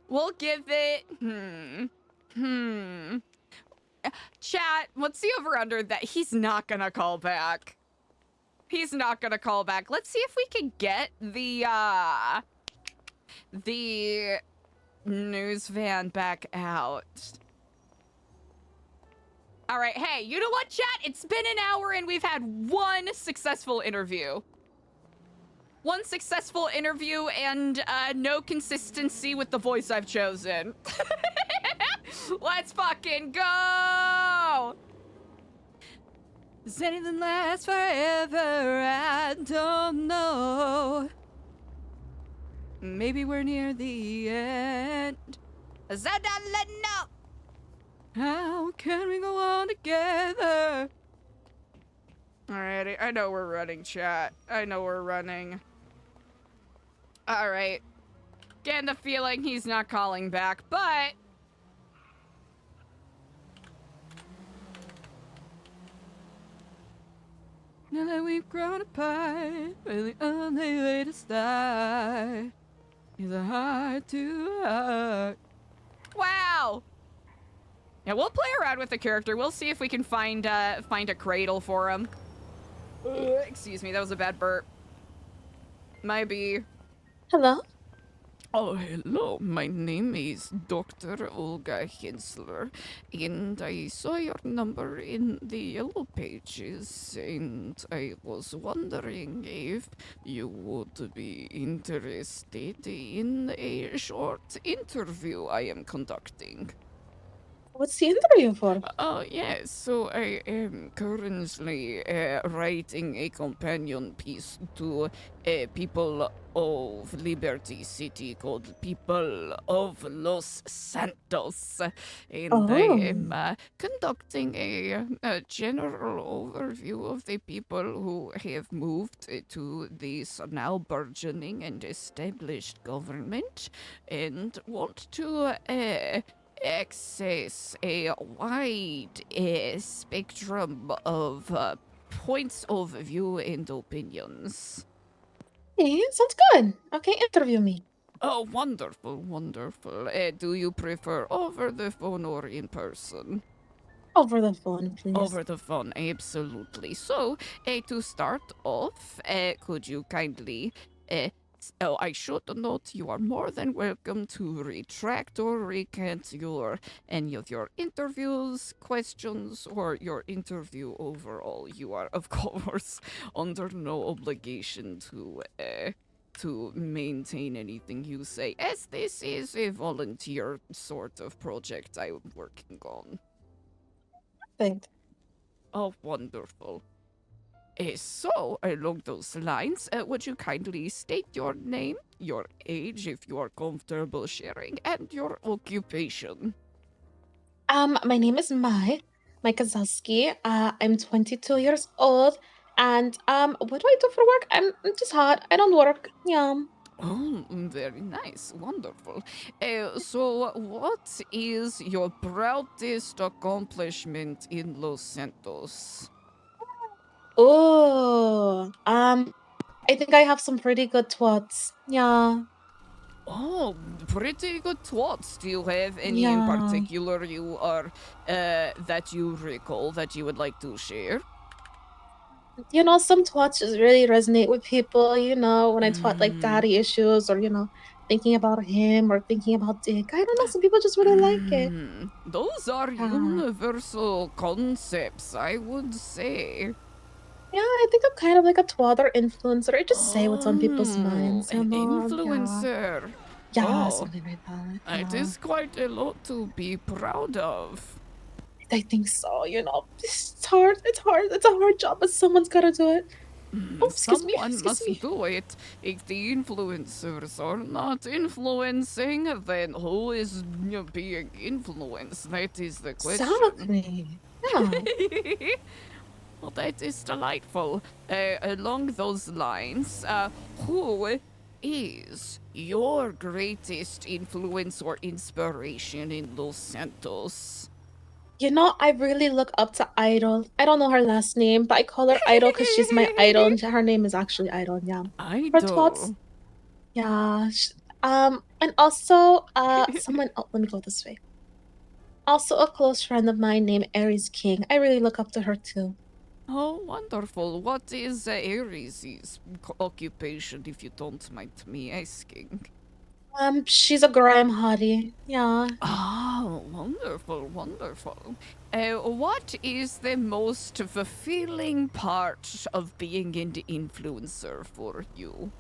We'll give it Chat, what's the over under that he's not gonna call back? He's not gonna call back. Let's see if we can get the news van back out. All right, hey, you know what, chat? It's been an hour and we've had one successful interview. One successful interview and no consistency with the voice I've chosen. Let's fucking go! Does anything last forever? I don't know. Maybe we're near the end. Is that not letting up? How can we go on together? Alrighty, I know we're running, chat. I know we're running. Alright. Getting the feeling he's not calling back, but... Now that we've grown apart, the only way to start is a heart to heart. Wow! Yeah, we'll play around with the character. We'll see if we can find a cradle for him. Excuse me, that was a bad burp. Might be. Hello? Oh, hello. My name is Dr. Olga Hensler, and I saw your number in the yellow pages, and I was wondering if you would be interested in a short interview I am conducting. What's the interview for? Yes, so I am currently writing a companion piece to People of Liberty City called People of Los Santos. And I am conducting a general overview of the people who have moved to this now burgeoning and established government and want to access a wide spectrum of points of view and opinions. Hey, sounds good. Okay, interview me. Oh, wonderful, wonderful. Do you prefer over the phone or in person? Over the phone, please. Over the phone, absolutely. So, to start off, could you kindly... Oh, I should note you are more than welcome to retract or recant any of your interviews, questions, or your interview overall. You are, of course, under no obligation to maintain anything you say, as this is a volunteer sort of project I'm working on. Perfect. Oh, wonderful. So, along those lines, would you kindly state your name, your age, if you are comfortable sharing, and your occupation? My name is Mai Kozowski. I'm 22 years old, and what do I do for work? I'm just hot. I don't work. Yeah. Oh, very nice. Wonderful. So, what is your proudest accomplishment in Los Santos? Oh, I think I have some pretty good twats. Yeah. Oh, pretty good twats. Do you have any in Yeah. particular you are that you recall that you would like to share? Some twats just really resonate with people, when I twat like daddy issues or, thinking about him or thinking about dick. I don't know, some people just really like it. Those are Yeah. universal concepts, I would say. Yeah, I think I'm kind of like a twatter influencer. I just say what's on people's Oh, minds, an Yeah. influencer. Yeah, Oh, something like that. it Yeah. is quite a lot to be proud of. I think so, It's hard. It's hard. It's a hard job, but someone's gotta do it. Oh, excuse me. Someone Excuse must me. do it. If the influencers are not influencing, then who is being influenced? That is the question. Exactly. Yeah. Well, that is delightful. Along those lines, who is your greatest influence or inspiration in Los Santos? I really look up to Idol. I don't know her last name, but I call her Idol because she's my idol, and her name is actually Idol. Yeah. Her twats. Idol. Yeah. And also, someone. Oh, let me go this way. Also, a close friend of mine named Aries King. I really look up to her too. Oh, wonderful. What is Aries' occupation, if you don't mind me asking? She's a grime hottie. Yeah. Oh, wonderful, wonderful. What is the most fulfilling part of being an influencer for you?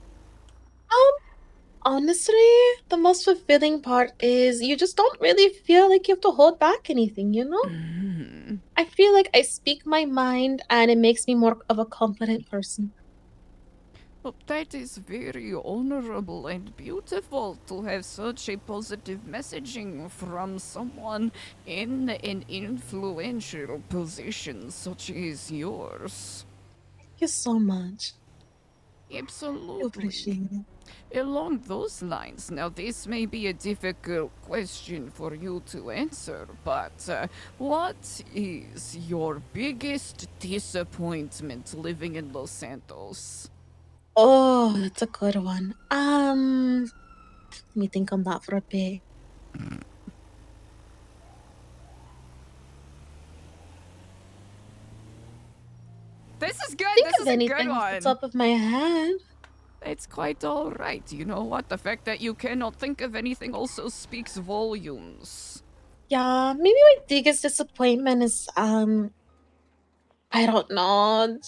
Honestly, the most fulfilling part is you just don't really feel like you have to hold back anything, I feel like I speak my mind and it makes me more of a confident person. Well, that is very honorable and beautiful to have such a positive messaging from someone in an influential position such as yours. Thank you so much. Absolutely. I appreciate it. Along those lines, now this may be a difficult question for you to answer, but what is your biggest disappointment living in Los Santos? Oh, that's a good one. Let me think on that for a bit. This is good. Think This of is a anything good off the one. top of my head. It's quite all right. You know what? The fact that you cannot think of anything also speaks volumes. Yeah, maybe my biggest disappointment is I don't know.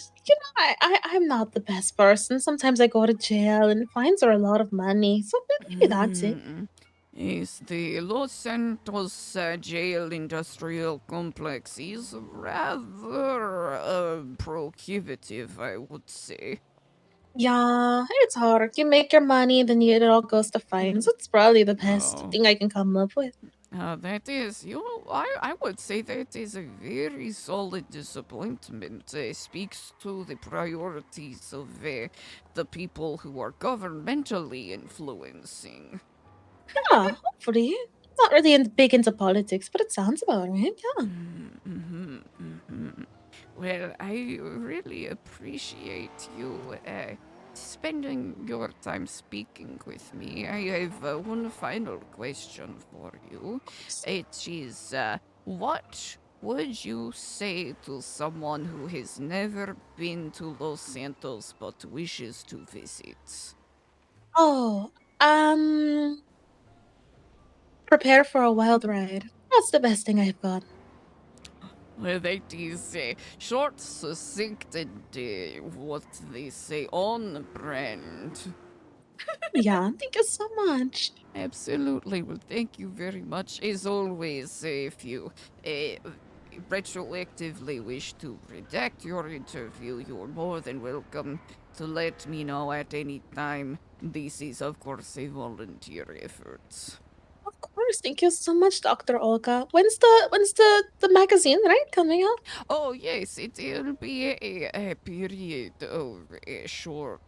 I'm not the best person. Sometimes I go to jail and fines are a lot of money. So maybe that's it. Yes, the Los Santos jail industrial complex is rather prohibitive, I would say. Yeah, it's hard. You make your money, then it all goes to fines. It's probably the best thing I can come up with. That is, I would say that is a very solid disappointment. Speaks to the priorities of the people who are governmentally influencing. Yeah, hopefully. Not really big into politics, but it sounds about right. Yeah. Well, I really appreciate you spending your time speaking with me. I have one final question for you. It is, what would you say to someone who has never been to Los Santos but wishes to visit? Oh, prepare for a wild ride. That's the best thing I've got. Well, that is short, succinct, and what they say, on brand. Yeah, thank you so much. Absolutely. Well, thank you very much. As always, if you retroactively wish to redact your interview, you're more than welcome to let me know at any time. This is, of course, a volunteer effort. Of course. Thank you so much, Dr. Olga. When's the magazine, right, coming out? Oh, yes, it'll be a period of short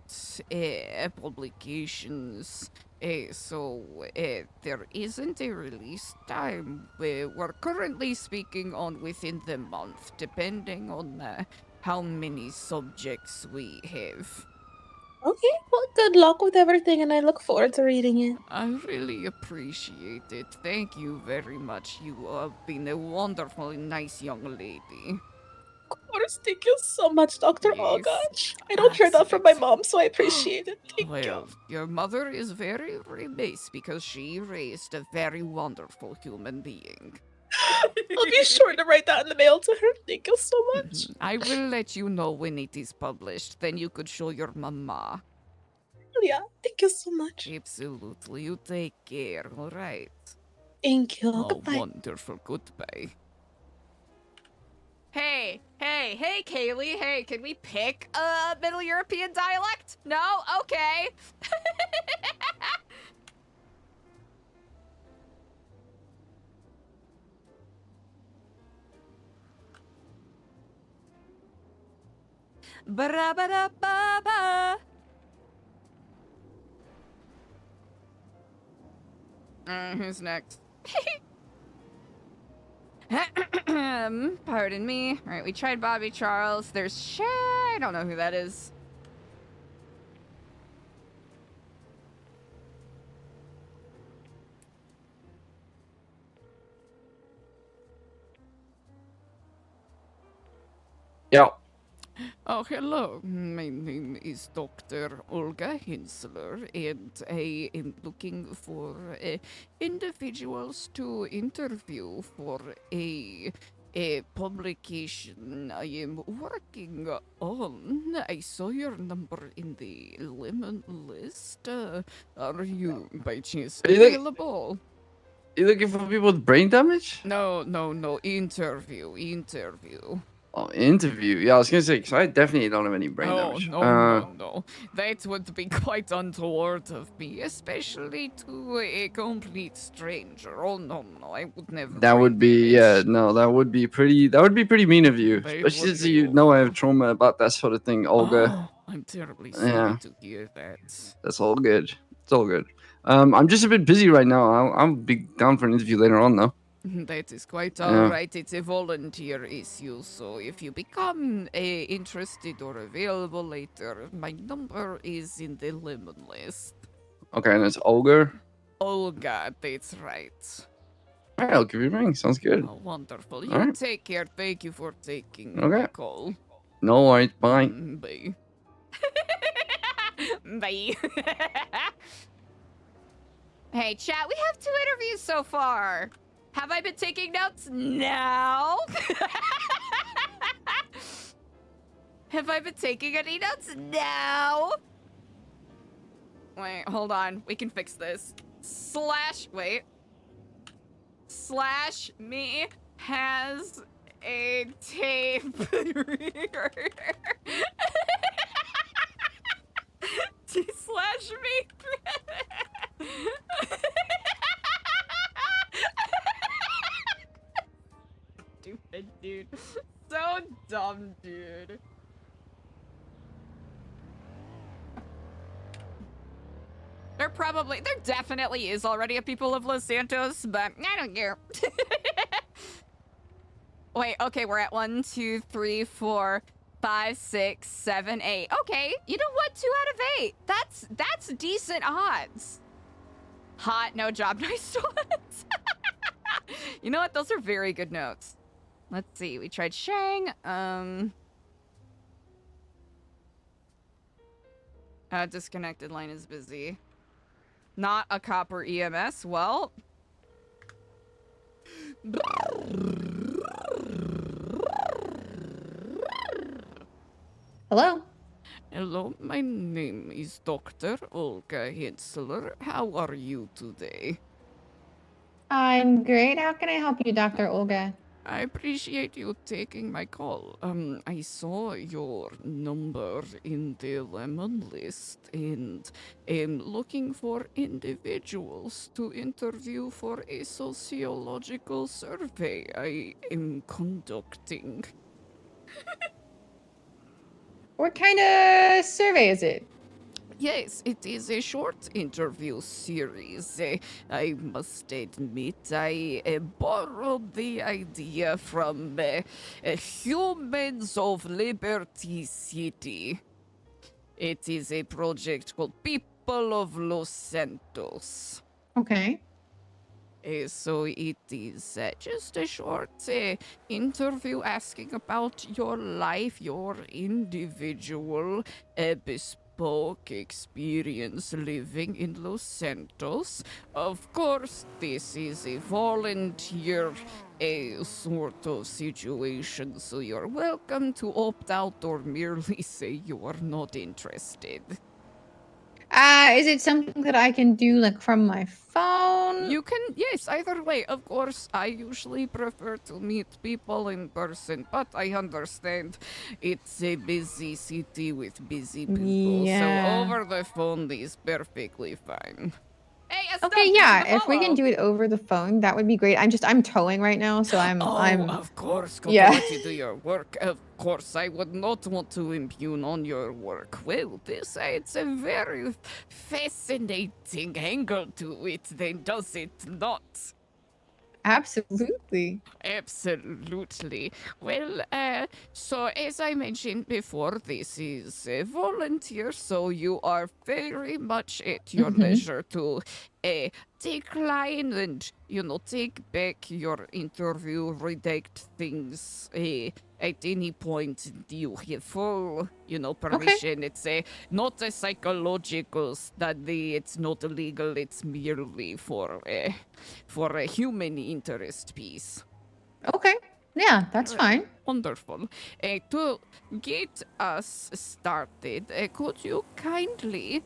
publications. So there isn't a release time. We're currently speaking on within the month, depending on how many subjects we have. Okay, well, good luck with everything, and I look forward to reading it. I really appreciate it. Thank you very much. You have been a wonderful and nice young lady. Of course, thank you so much, Dr. Olga. Yes. I don't hear that from my mom, so I appreciate it. Thank you. Well, your mother is very remiss because she raised a very wonderful human being. I'll be sure to write that in the mail to her. Thank you so much. I will let you know when it is published. Then you could show your mama. Yeah, thank you so much. Absolutely. You take care, all right? Thank you. Oh, Goodbye. wonderful. Goodbye. Hey, Kaelea, hey, can we pick a Middle European dialect? No? Okay. Ba-da-ba-da-ba-ba. Who's next? Pardon me. All right, we tried Bobby Charles. There's Shay. I don't know who that is. Yeah. Oh, hello. My name is Dr. Olga Hensler, and I am looking for individuals to interview for a publication I am working on. I saw your number in the lemon list. Are you by chance available? You looking for people with brain damage? No. Interview. Oh, interview. Yeah, I was gonna say, because I definitely don't have any brain damage. No. That would be quite untoward of me, especially to a complete stranger. Oh, no, I would never. That would be, that would be pretty mean of you. Especially since you know I have trauma about that sort of thing, Olga. Oh, I'm terribly sorry to hear that. That's all good. It's all good. I'm just a bit busy right now. I'll be down for an interview later on, though. That is quite alright. It's a volunteer issue, so if you become interested or available later, my number is in the lemon list. Okay, and it's Olga? Olga, that's right. Alright, I'll give you a ring. Sounds good. Oh, wonderful. You Alright. take care. Thank you for taking Okay. my call. No worries. Bye. Bye. Bye. Hey, chat, we have 2 interviews so far. Have I been taking notes? No. Have I been taking any notes? No. Wait, hold on. We can fix this. /me has a tape recorder. /me. Stupid dude. So dumb, dude. There definitely is already a people of Los Santos, but I don't care. Wait, okay, we're at 1, 2, 3, 4, 5, 6, 7, 8. Okay, you know what? 2 out of 8. That's decent odds. Hot, no job, nice ones. You know what? Those are very good notes. Let's see. We tried Shang. Disconnected line is busy. Not a copper EMS. Well. Hello. Hello, my name is Dr. Olga Hensler. How are you today? I'm great. How can I help you, Dr. Olga? I appreciate you taking my call. I saw your number in the lemon list and am looking for individuals to interview for a sociological survey I am conducting. What kind of survey is it? Yes, it is a short interview series. I must admit, I borrowed the idea from Humans of Liberty City. It is a project called People of Los Santos. Okay. So it is just a short interview asking about your life, your individual bespoke experience living in Los Santos. Of course, this is a volunteer sort of situation, so you're welcome to opt out or merely say you are not interested. Is it something that I can do like from my phone? You can, yes, either way. Of course, I usually prefer to meet people in person, but I understand it's a busy city with busy people, Yeah. so over the phone is perfectly fine. Hey, Okay, yeah. If we can do it over the phone, that would be great. I'm towing right now, so I'm. Of course, go Yeah. let you do your work. Of course, I would not want to impugn on your work. Well, it's a very fascinating angle to it, then, does it not? Absolutely. Absolutely. Well, so as I mentioned before, this is a volunteer, so you are very much at your leisure to decline and, take back your interview, redact things at any point. You have full, permission. It's not a psychological study. It's not illegal. It's merely for a human interest piece. Okay. Yeah, that's fine. Wonderful. To get us started, could you kindly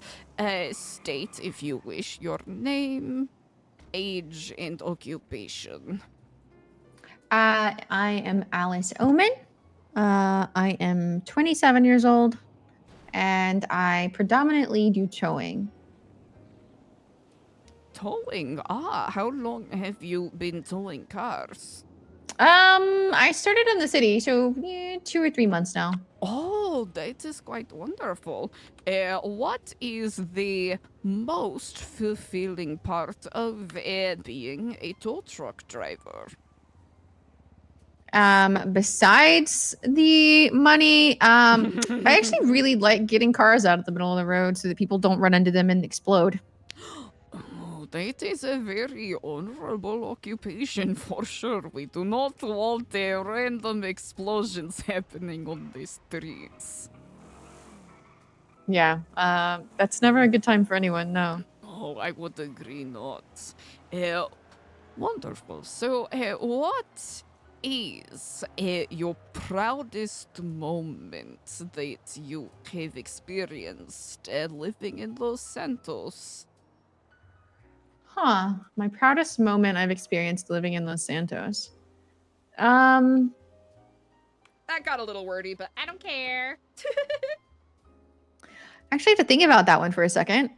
state, if you wish, your name, age, and occupation? I am Alice Oman. I am 27 years old, and I predominantly do towing. Towing? How long have you been towing cars? I started in the city, so 2 or 3 months now. Oh, that is quite wonderful. What is the most fulfilling part of being a tow truck driver? Besides the money, I actually really like getting cars out of the middle of the road so that people don't run into them and explode. Oh, that is a very honorable occupation for sure. We do not want random explosions happening on the streets. Yeah, that's never a good time for anyone, no. Oh, I would agree not. Wonderful. So, what is your proudest moment that you have experienced living in Los Santos? Huh. My proudest moment I've experienced living in Los Santos. That got a little wordy, but I don't care. Actually, I have to think about that one for a second.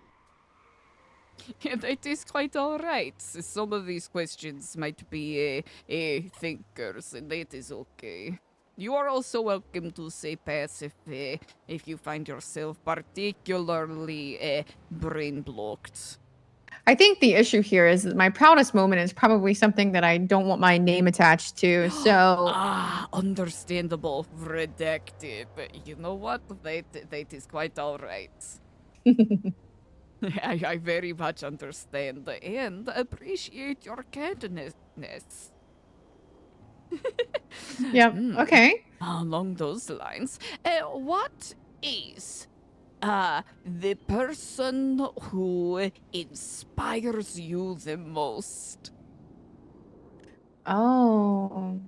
Yeah, that is quite all right. Some of these questions might be thinkers, and that is okay. You are also welcome to say pass if you find yourself particularly brain blocked. I think the issue here is that my proudest moment is probably something that I don't want my name attached to, so... Understandable. Redacted. But you know what? That is quite all right. I very much understand and appreciate your candidness. Yep, okay. Along those lines, what is the person who inspires you the most? Oh,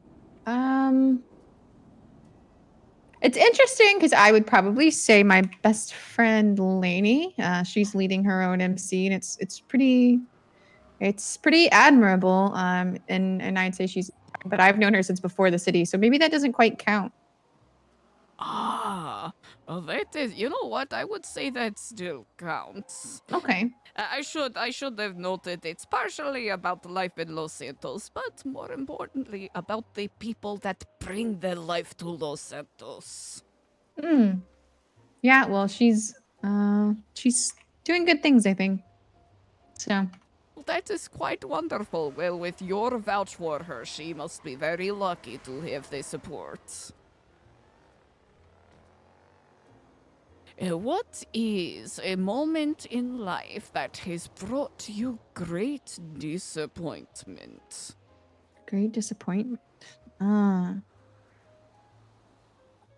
it's interesting because I would probably say my best friend Lainey. She's leading her own MC, and it's pretty admirable. And I'd say she's but I've known her since before the city, so maybe that doesn't quite count. Ah, well, that is. You know what? I would say that still counts. Okay. I should have noted it's partially about life in Los Santos, but more importantly about the people that bring their life to Los Santos. Hmm. Yeah, well, she's doing good things, I think. So. That is quite wonderful. Well, with your vouch for her, she must be very lucky to have the support. What is a moment in life that has brought you great disappointment? Great disappointment.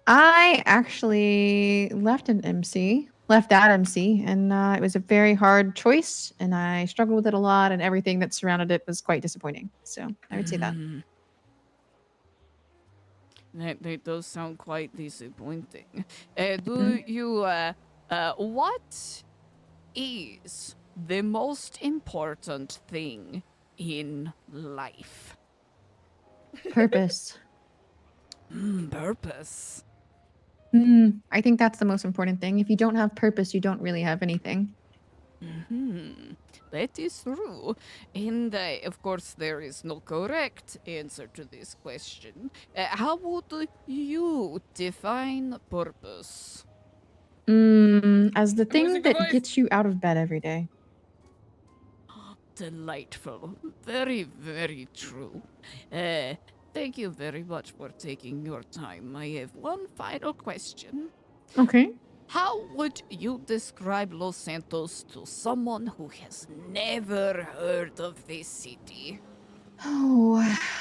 I actually left at MC, and it was a very hard choice, and I struggled with it a lot, and everything that surrounded it was quite disappointing. So I would say that. That does sound quite disappointing. Do you, what is the most important thing in life? Purpose. Purpose. I think that's the most important thing. If you don't have purpose, you don't really have anything. That is true. And of course, there is no correct answer to this question. How would you define purpose? As the thing that gets you out of bed every day. Delightful. Very, very true. Thank you very much for taking your time. I have one final question. Okay. How would you describe Los Santos to someone who has never heard of this city? Oh,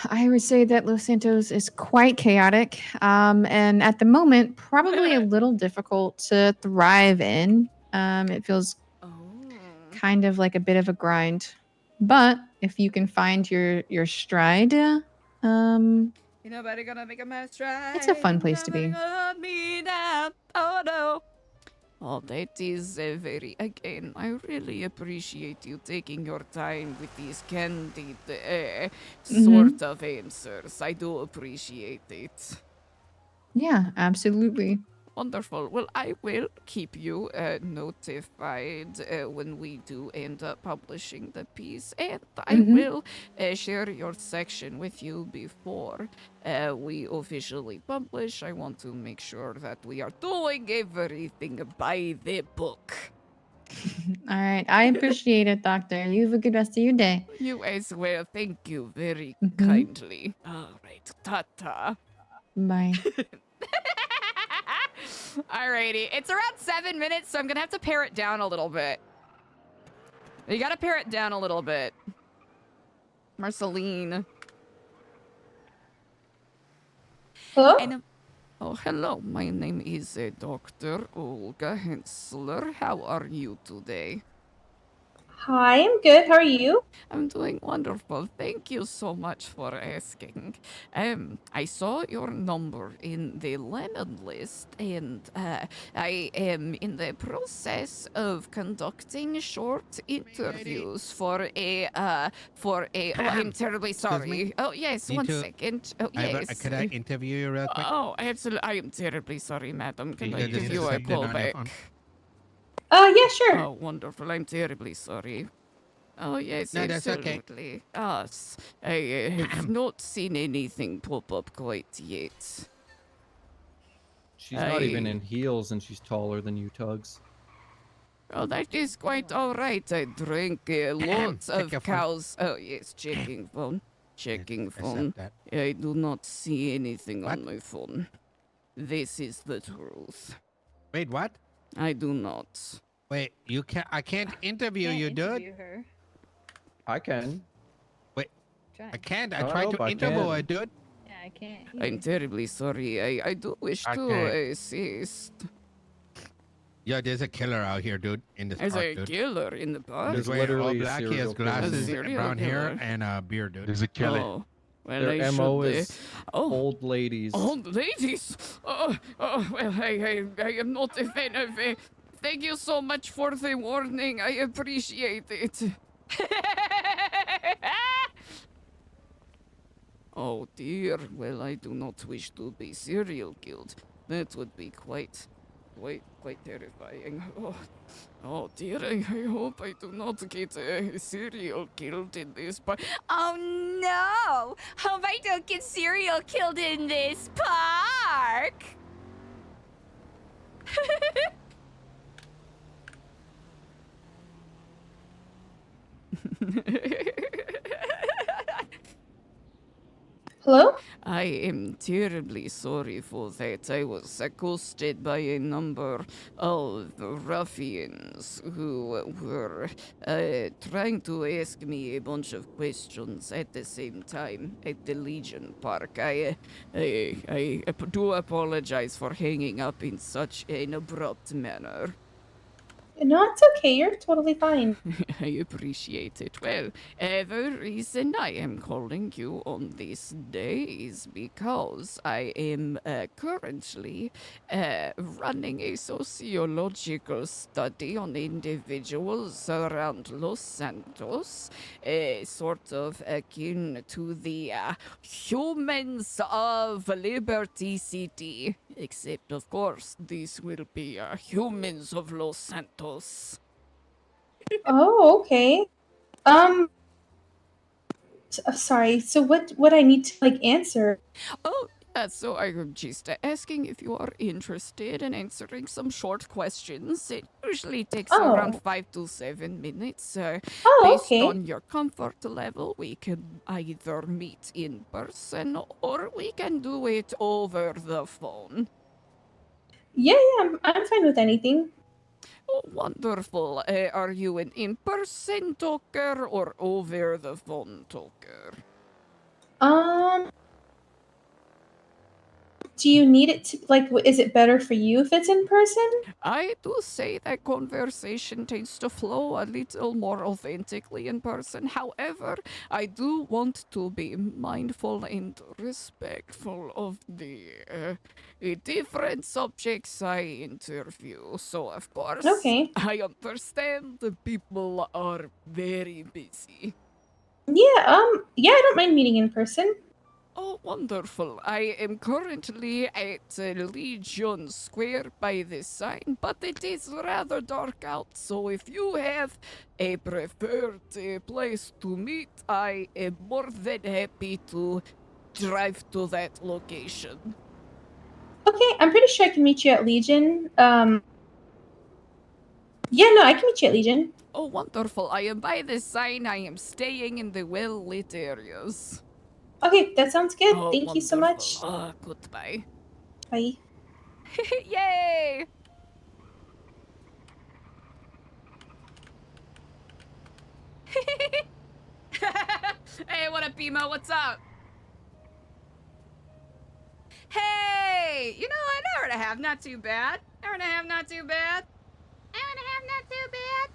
I would say that Los Santos is quite chaotic, and at the moment, probably a little difficult to thrive in. It feels kind of like a bit of a grind, but if you can find your stride, Ain't nobody gonna make a mess, right? it's a fun place to be. Me now. Oh no. Oh, that is again, I really appreciate you taking your time with these candid sort of answers. I do appreciate it. Yeah, absolutely. Wonderful. Well, I will keep you notified when we do end up publishing the piece, and I will share your section with you before we officially publish. I want to make sure that we are doing everything by the book. All right. I appreciate it, Doctor. You have a good rest of your day. You as well. Thank you very kindly. All right. Ta-ta. Bye. Alrighty, it's around 7 minutes, so I'm gonna have to pare it down a little bit. You gotta pare it down a little bit. Marceline. Hello? Oh, hello. My name is Dr. Olga Hensler. How are you today? Hi, I'm good. How are you? I'm doing wonderful. Thank you so much for asking. I saw your number in the lemon list, and I am in the process of conducting short interviews for a. Oh, I'm terribly sorry. me? Oh yes, Need one to- second. Oh yes. Could I interview you real quick? Oh, absolutely. I am terribly sorry, madam. Can I You just give you a accept it call on your back? phone? Yeah, sure. Oh, wonderful. I'm terribly sorry. Oh, yes, No, that's okay. absolutely. I have not seen anything pop up quite yet. She's not even in heels and she's taller than you, Tugs. Oh, that is quite all right. I drank lots Check of your phone. cows. Oh, yes, checking phone. Checking phone. that. I do not see anything on my phone. This is the truth. Wait, what? I do not. Wait, you can't. I can't interview you, dude. I can. Wait, I can't. I I tried hope to I interview can. her, dude. Yeah, I can't. I'm terribly sorry. I do wish to Okay. assist. Yo, there's a killer out here, dude. In this There's park, a dude. killer in the park. He's There's wearing all literally a black. He serial has killer. glasses, Serial brown hair, killer. and a beard, dude. There's a killer. Oh, well, Their I MO should, is oh, old ladies. old ladies. Well, I am not a fan of. Thank you so much for the warning. I appreciate it. Oh dear, well, I do not wish to be serial killed. That would be quite terrifying. Oh dear, I hope I do not get serial killed in this part. Oh no! Hope I don't get serial killed in this park! Hello? I am terribly sorry for that. I was accosted by a number of ruffians who were trying to ask me a bunch of questions at the same time at the Legion Park. I do apologize for hanging up in such an abrupt manner. No, it's okay. You're totally fine. I appreciate it. Well, the reason I am calling you on this day is because I am currently running a sociological study on individuals around Los Santos, sort of akin to the Humans of Liberty City. Except, of course, this will be Humans of Los Santos. Oh, okay. Sorry. So what I need to like answer? Oh, yeah, so I'm just asking if you are interested in answering some short questions. It usually takes around Oh. 5 to 7 minutes. Oh, Based okay. on your comfort level, we can either meet in person or we can do it over the phone. Yeah, I'm fine with anything. Oh, wonderful. Are you an in-person talker or over the phone talker? Do you need it to like? Is it better for you if it's in person? I do say that conversation tends to flow a little more authentically in person. However, I do want to be mindful and respectful of the different subjects I interview. So, of course, Okay. I understand the people are very busy. Yeah. Yeah, I don't mind meeting in person. Oh, wonderful. I am currently at Legion Square by the sign, but it is rather dark out, so if you have a preferred place to meet, I am more than happy to drive to that location. Okay, I'm pretty sure I can meet you at Legion. Yeah, no, I can meet you at Legion. Oh, wonderful. I am by the sign. I am staying in the well-lit areas. Okay, that sounds good. Oh, Thank you so much. Goodbye. Bye. Yay! Hey, what up, BMO? What's up? Hey! You know, an hour and a half, not too bad. Hour and a half, not too bad. Hour and a half, not too bad.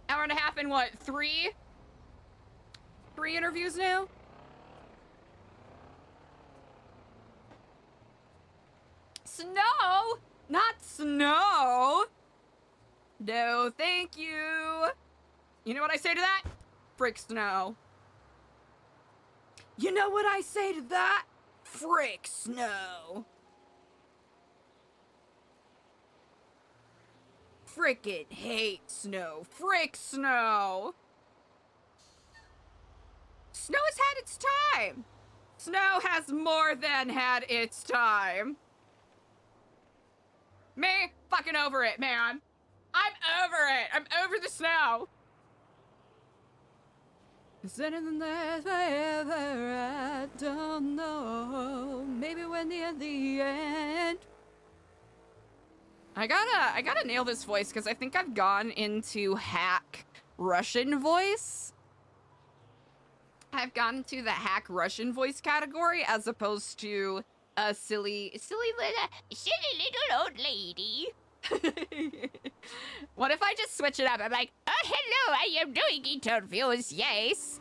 Hour and a half and what, 3? 3 interviews now? Snow? Not snow! No, thank you. You know what I say to that? Frick snow. You know what I say to that? Frick snow. Frickin' hate snow. Frick snow. Snow has had its time. Snow has more than had its time. Me? Fucking over it, man. I'm over it. I'm over the snow. Is anything that's forever? I don't know. Maybe when near the end. I gotta nail this voice because I think I've gone into hack Russian voice. I've gone into the hack Russian voice category as opposed to a silly little old lady. What if I just switch it up? I'm like, oh, hello, I am doing interviews, yes.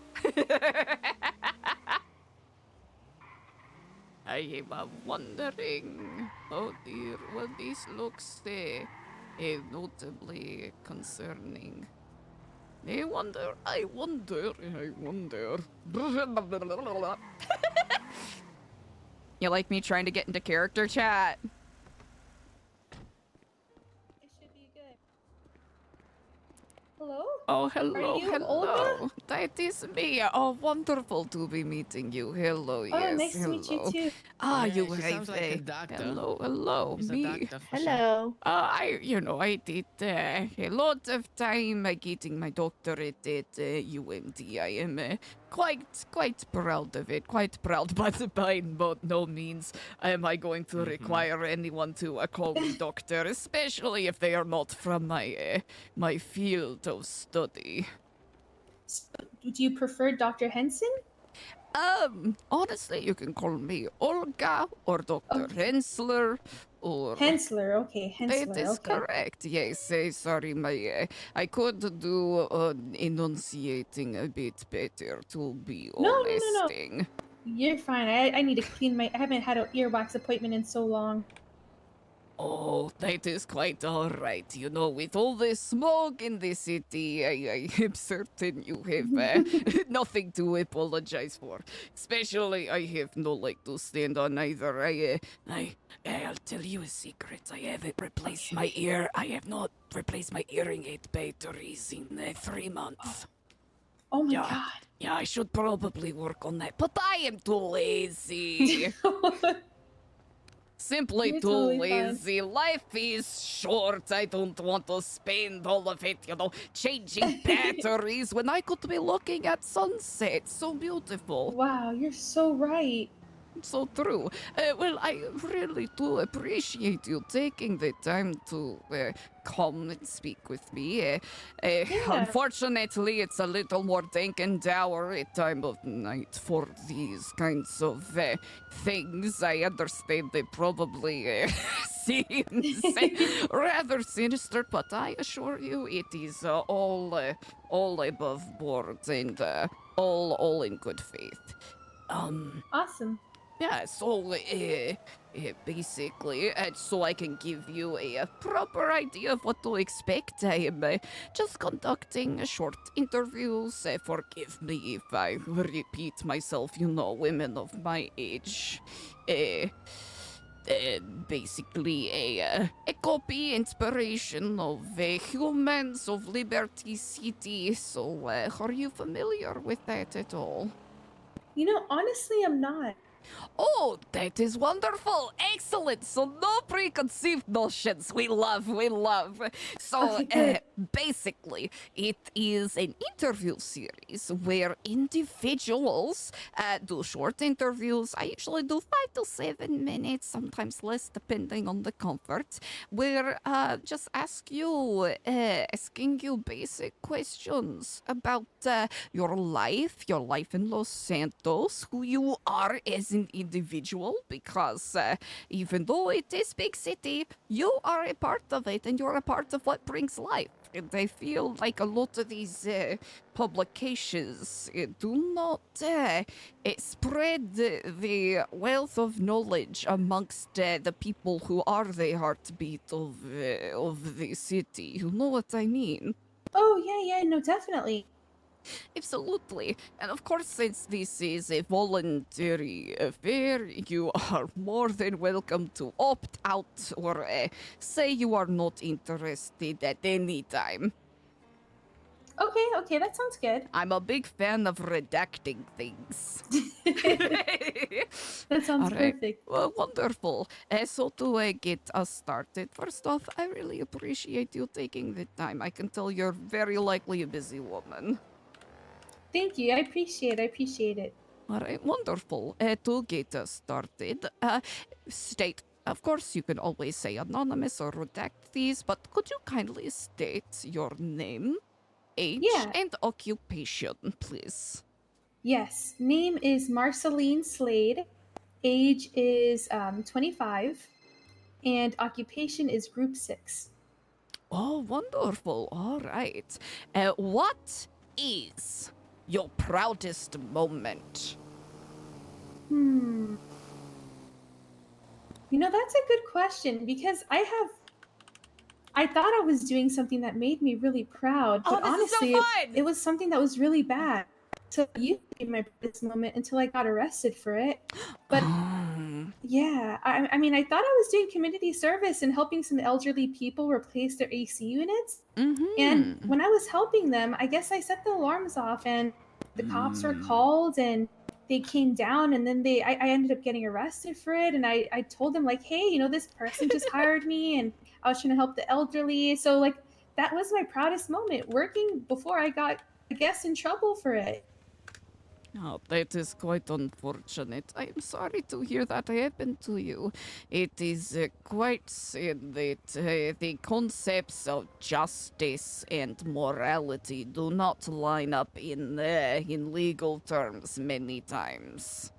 I am wondering, oh dear, well this looks notably concerning. I wonder. You like me trying to get into character, chat? It should be good. Hello? Oh, hello, Are you hello. Olga? That is me. Oh, wonderful to be meeting you. Hello, yes, nice to hello. meet you too. Ah, Yeah, you she have sounds like a doctor. hello, She's a me. doctor for sure. Hello. I did a lot of time getting my doctorate at UMD. I am quite proud of it. Quite proud, but by no means am I going to require anyone to call me doctor, especially if they are not from my field of study. So, do you prefer Dr. Henson? Honestly, you can call me Olga or Dr. Hensler or... Hensler, okay, Hensler, That is okay. correct, yes. Sorry, I could do enunciating a bit better, to be No. honest. You're fine. I need to clean my. I haven't had an earwax appointment in so long. Oh, that is quite all right. You know, with all the smoke in the city, I am certain you have nothing to apologize for. Especially, I have no leg to stand on either. I'll tell you a secret. I haven't replaced my ear. I have not replaced my hearing aid batteries in 3 months. Oh my god. Yeah, I should probably work on that, but I am too lazy. Simply You're too totally fine. lazy. Life is short. I don't want to spend all of it, changing batteries when I could be looking at sunsets. So beautiful. Wow, you're so right. So true. Well, I really do appreciate you taking the time to come and speak with me. Unfortunately, it's a little more dank and dour at time of night for these kinds of things. I understand they probably seems rather sinister, but I assure you it is all above board and all in good faith. Awesome. Yeah, so basically, so I can give you a proper idea of what to expect, I am just conducting short interviews. Forgive me if I repeat myself, women of my age. Basically a copy inspiration of Humans of Liberty City. So, are you familiar with that at all? Honestly, I'm not. Oh, that is wonderful. Excellent. So no preconceived notions. We love. So basically, it is an interview series where individuals do short interviews. I usually do 5 to 7 minutes, sometimes less depending on the comfort, where just asking you basic questions about your life in Los Santos, who you are as an individual, because even though it is big city, you are a part of it and you're a part of what brings life. And I feel like a lot of these publications do not spread the wealth of knowledge amongst the people who are the heartbeat of the city. You know what I mean? Oh, yeah, no, definitely. Absolutely. And of course, since this is a voluntary affair, you are more than welcome to opt out or say you are not interested at any time. Okay, that sounds good. I'm a big fan of redacting things. That sounds perfect. Well, wonderful. So to get us started, first off, I really appreciate you taking the time. I can tell you're very likely a busy woman. Thank you. I appreciate it. All right, wonderful. To get us started, state, of course, you can always say anonymous or redact these, but could you kindly state your name, age, and occupation, please? Yes. Name is Marceline Slade. Age is 25. And occupation is group 6. Oh, wonderful. All right. What is your proudest moment? That's a good question because I I thought I was doing something that made me really proud, Oh, but this is so honestly, fun! it was something that was really bad. So you gave my this moment until I got arrested for it. But yeah, I mean, I thought I was doing community service and helping some elderly people replace their AC units. And when I was helping them, I guess I set the alarms off, and the cops were called, and they came down, and then I ended up getting arrested for it. And I told them like, hey, you know, this person just hired me, and I was trying to help the elderly. So like that was my proudest moment, working before I got, I guess, in trouble for it. Oh, that is quite unfortunate. I am sorry to hear that happened to you. It is quite sad that the concepts of justice and morality do not line up in legal terms many times.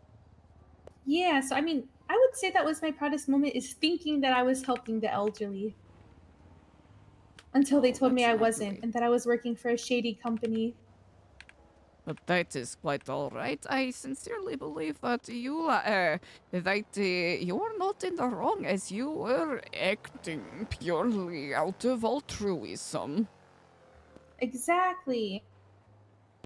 Yeah, so I mean, I would say that was my proudest moment, is thinking that I was helping the elderly. Until they told me I wasn't, and that I was working for a shady company. But that is quite all right. I sincerely believe that you are not in the wrong, as you were acting purely out of altruism. Exactly.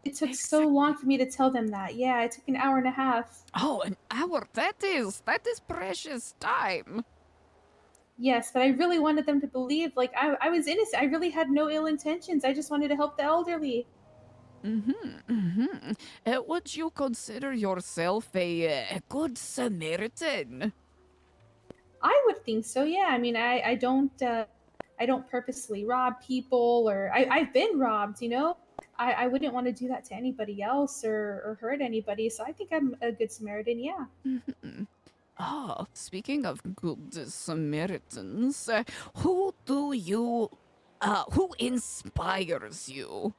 It took so long for me to tell them that. Yeah, it took an hour and a half. Oh, an hour. That is precious time. Yes, but I really wanted them to believe, like, I was innocent. I really had no ill intentions. I just wanted to help the elderly. Would you consider yourself a good Samaritan? I would think so. Yeah. I mean, I don't purposely rob people, or I've been robbed. You know, I wouldn't want to do that to anybody else, or hurt anybody. So I think I'm a good Samaritan. Yeah. Ah, speaking of good Samaritans, who inspires you?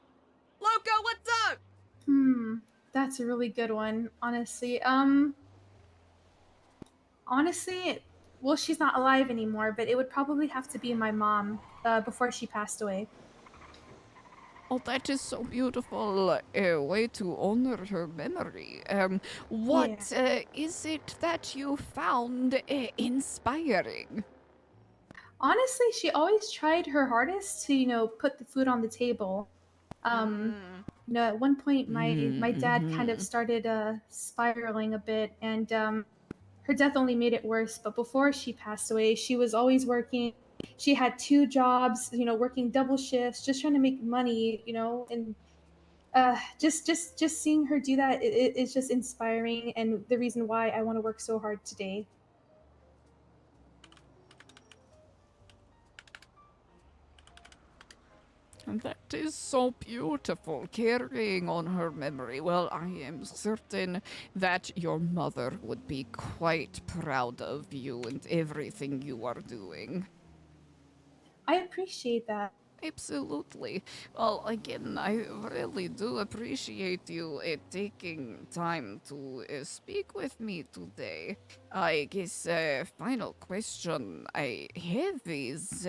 Loco, what's up? That's a really good one, honestly. Honestly, well, she's not alive anymore, but it would probably have to be my mom, before she passed away. Oh, that is so beautiful. A way to honor her memory. What is it that you found inspiring? Honestly, she always tried her hardest to, you know, put the food on the table. You know, at one point, my dad kind of started spiraling a bit, and her death only made it worse. But before she passed away, she was always working. She had 2 jobs, you know, working double shifts, just trying to make money, you know, and just seeing her do that, it's just inspiring, and the reason why I want to work so hard today. And that is so beautiful, carrying on her memory. Well, I am certain that your mother would be quite proud of you and everything you are doing. I appreciate that. Absolutely. Well, again, I really do appreciate you taking time to speak with me today. I guess final question I have is,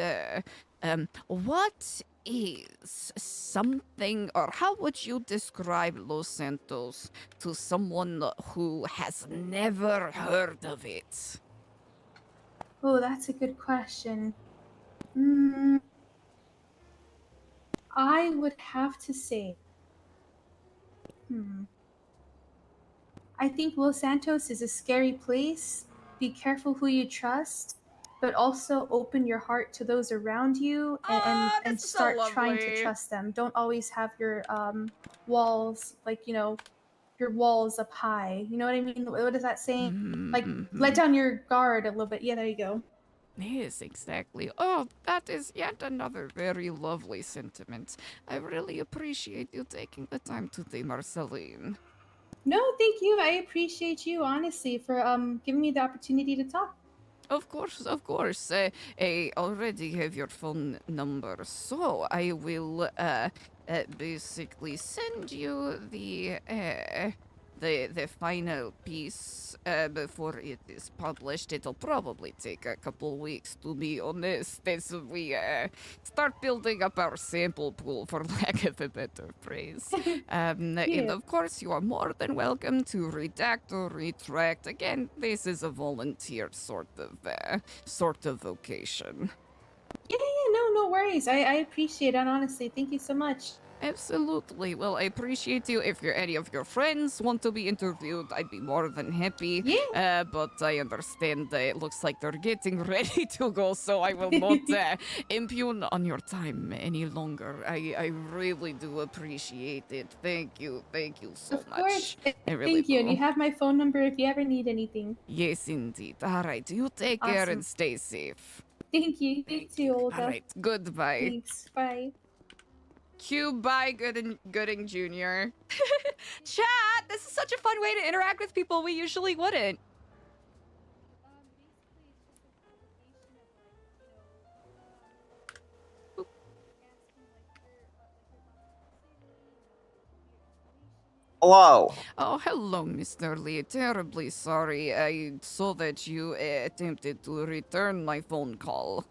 what is something, or how would you describe Los Santos to someone who has never heard of it? Oh, that's a good question. I would have to say, I think Los Santos is a scary place. Be careful who you trust, but also open your heart to those around you, and start trying to trust them. Don't always have your walls, like, you know, your walls up high. You know what I mean? What is that saying? Like, let down your guard a little bit. Yeah, there you go. Yes, exactly. Oh, that is yet another very lovely sentiment. I really appreciate you taking the time today, Marceline. No, thank you. I appreciate you, honestly, for giving me the opportunity to talk. Of course, of course. I already have your phone number, so I will basically send you the final piece before it is published. It'll probably take a couple weeks, to be honest, as we start building up our sample pool, for lack of a better phrase. And of course, you are more than welcome to redact or retract. Again, this is a volunteer sort of vocation. Yeah, no worries. I appreciate it, honestly. Thank you so much. Absolutely. Well, I appreciate you. If any of your friends want to be interviewed, I'd be more than happy. Yeah. But I understand it looks like they're getting ready to go, so I will not impugn on your time any longer. I really do appreciate it. Thank you so Of much. course. I really Thank you. And do. you have my phone number if you ever need anything. Yes, indeed. All right, you take care Awesome. and stay safe. Thank you. You too, Olga. All right, goodbye. Thanks. Bye. Q, bye, Gooding Jr. Chat, this is such a fun way to interact with people we usually wouldn't. Hello. Oh, hello, Mr. Lee. Terribly sorry. I saw that you attempted to return my phone call.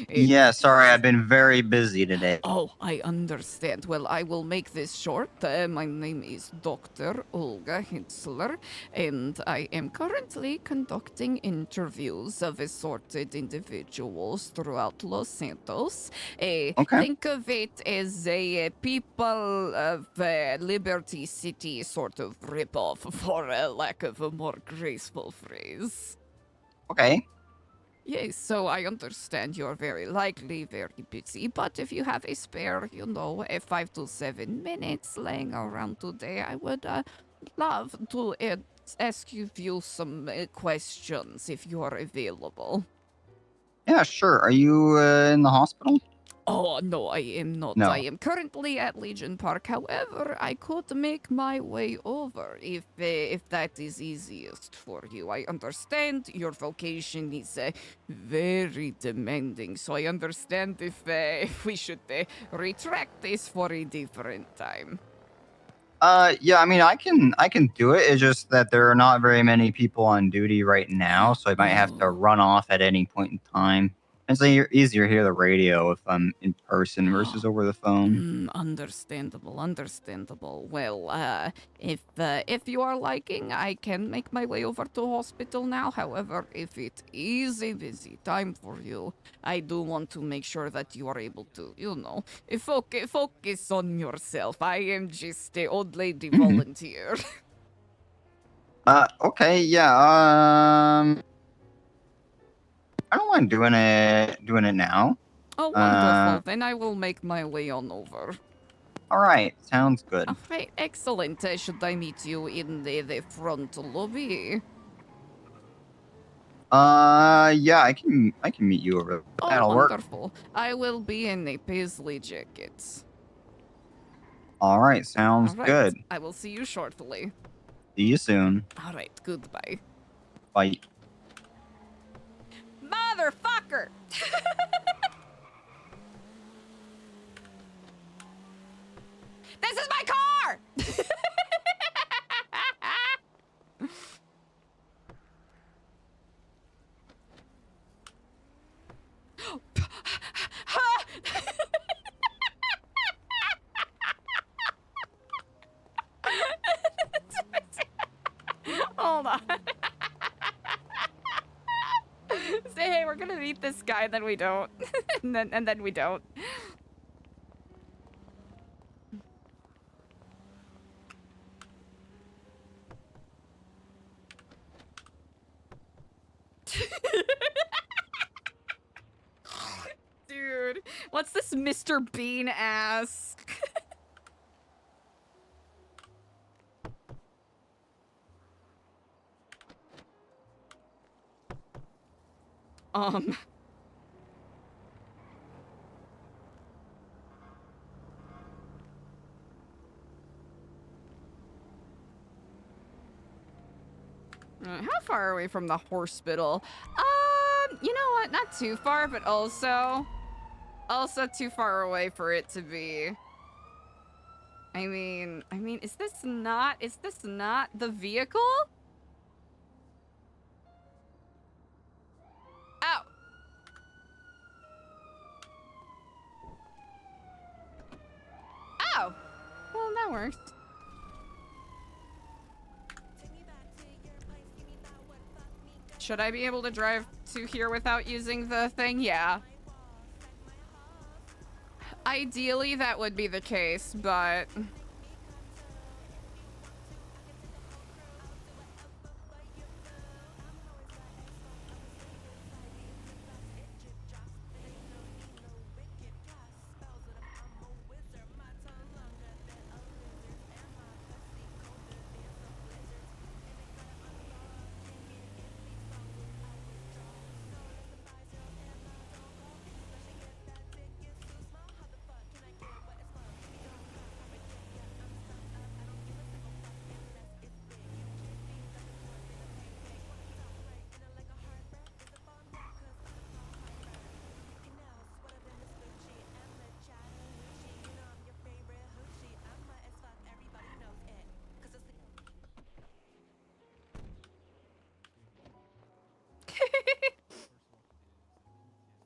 Yeah, sorry, I've been very busy today. Oh, I understand. Well, I will make this short. My name is Dr. Olga Hensler, and I am currently conducting interviews of assorted individuals throughout Los Santos. Think of it as a people of Liberty City sort of ripoff, for lack of a more graceful phrase. Okay. Yes, so I understand you're very likely very busy, but if you have a spare, 5 to 7 minutes laying around today, I would love to ask you some questions if you are available. Yeah, sure. Are you in the hospital? Oh, no, I am not. No. I am currently at Legion Park. However, I could make my way over if that is easiest for you. I understand your vocation is very demanding, so I understand if we should retract this for a different time. Yeah, I mean, I can do it. It's just that there are not very many people on duty right now, so I might have to run off at any point in time. It's easier to hear the radio if I'm in person versus over the phone. Understandable. Well, if you are liking, I can make my way over to hospital now. However, if it is a busy time for you, I do want to make sure that you are able to, focus on yourself. I am just an old lady volunteer. Okay, yeah, I don't mind doing it now. Oh, wonderful. Then I will make my way on over. All right, sounds good. All right, excellent. Should I meet you in the front lobby? Yeah, I can meet you over there. Oh, That'll work. wonderful. I will be in a paisley jacket. All right, sounds All right, good. I will see you shortly. See you soon. All right, goodbye. Bye. Motherfucker! This is my car! Hold on. Say, hey, we're gonna meet this guy, and then we don't. and then we don't. Dude, what's this Mr. Bean ass? How far away from the hospital? You know what? Not too far, but also too far away for it to be. I mean, is this not the vehicle? Ow. Oh. Well, that works. Should I be able to drive to here without using the thing? Yeah. ideally that would be the case, but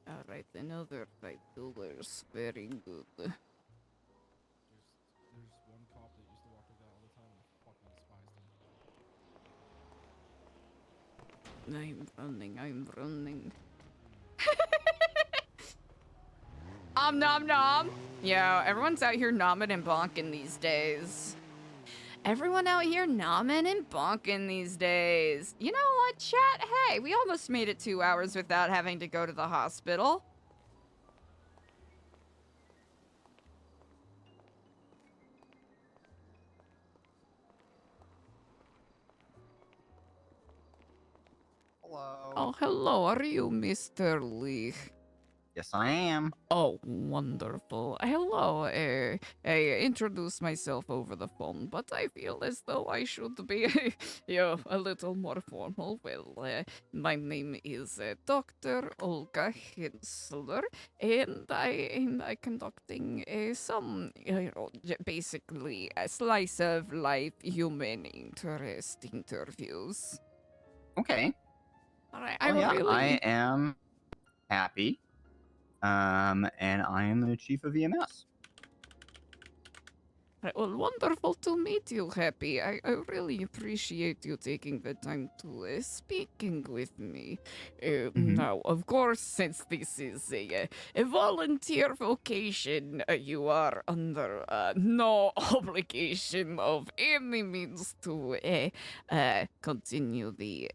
alright, another $5. Very good. There's one cop that used to walk with that all the time, and I fucking despised him. I'm running. Nom nom. Yo, everyone's out here nomming and bonking these days. Everyone out here nomming and bonking these days. You know what, chat? Hey, we almost made it 2 hours without having to go to the hospital. Hello. Oh, hello. Are you Mr. Lee? Yes, I am. Oh, wonderful. Hello. I introduced myself over the phone, but I feel as though I should be a little more formal. Well, my name is Dr. Olga Hensler, and I am conducting some, basically a slice of life human interest interviews. Okay. All right, Oh, yeah, I am happy. And I am the chief of EMS. Right, well, wonderful to meet you, Happy. I really appreciate you taking the time to speaking with me. Now, of course, since this is a volunteer vocation, you are under no obligation of any means to continue the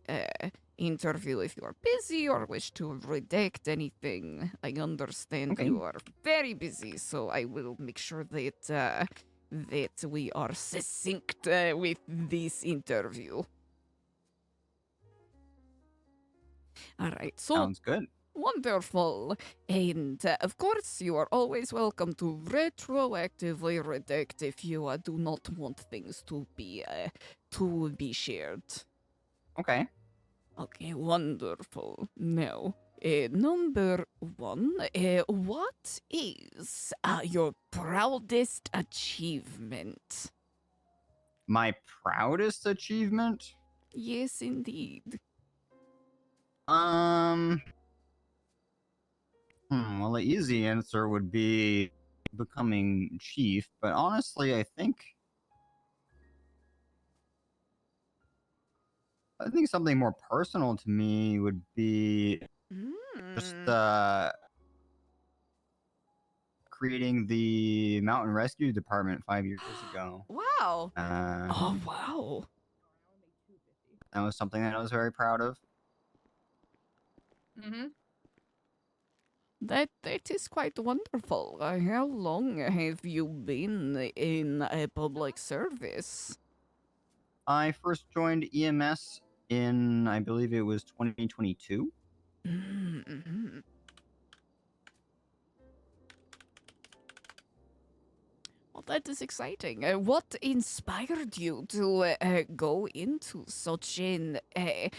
interview if you are busy or wish to redact anything. I understand you are very busy, so I will make sure that that we are succinct with this interview. All right, so sounds good. Wonderful. And of course, you are always welcome to retroactively redact if you do not want things to be shared. Okay. Okay, wonderful. Now, number one, what is your proudest achievement? My proudest achievement? Yes, indeed. Well, the easy answer would be becoming chief, but honestly, I think something more personal to me would be just creating the mountain rescue department 5 years ago. Wow. Oh, wow. That was something that I was very proud of. Mm-hmm. That is quite wonderful. How long have you been in a public service? I first joined EMS in, I believe it was 2022. Mm-hmm. Well, that is exciting. What inspired you to go into such a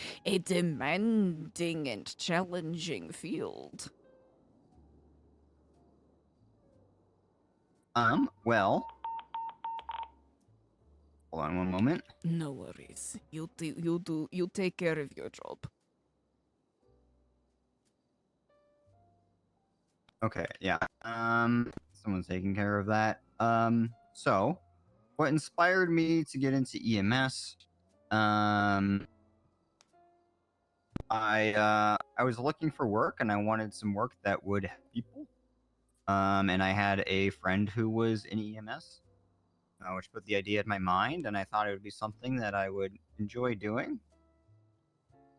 demanding and challenging field? Well, hold on one moment. No worries. You take care of your job. Okay, yeah. Someone's taking care of that. So what inspired me to get into EMS? I was looking for work and I wanted some work that would help people. And I had a friend who was in EMS, which put the idea in my mind, and I thought it would be something that I would enjoy doing.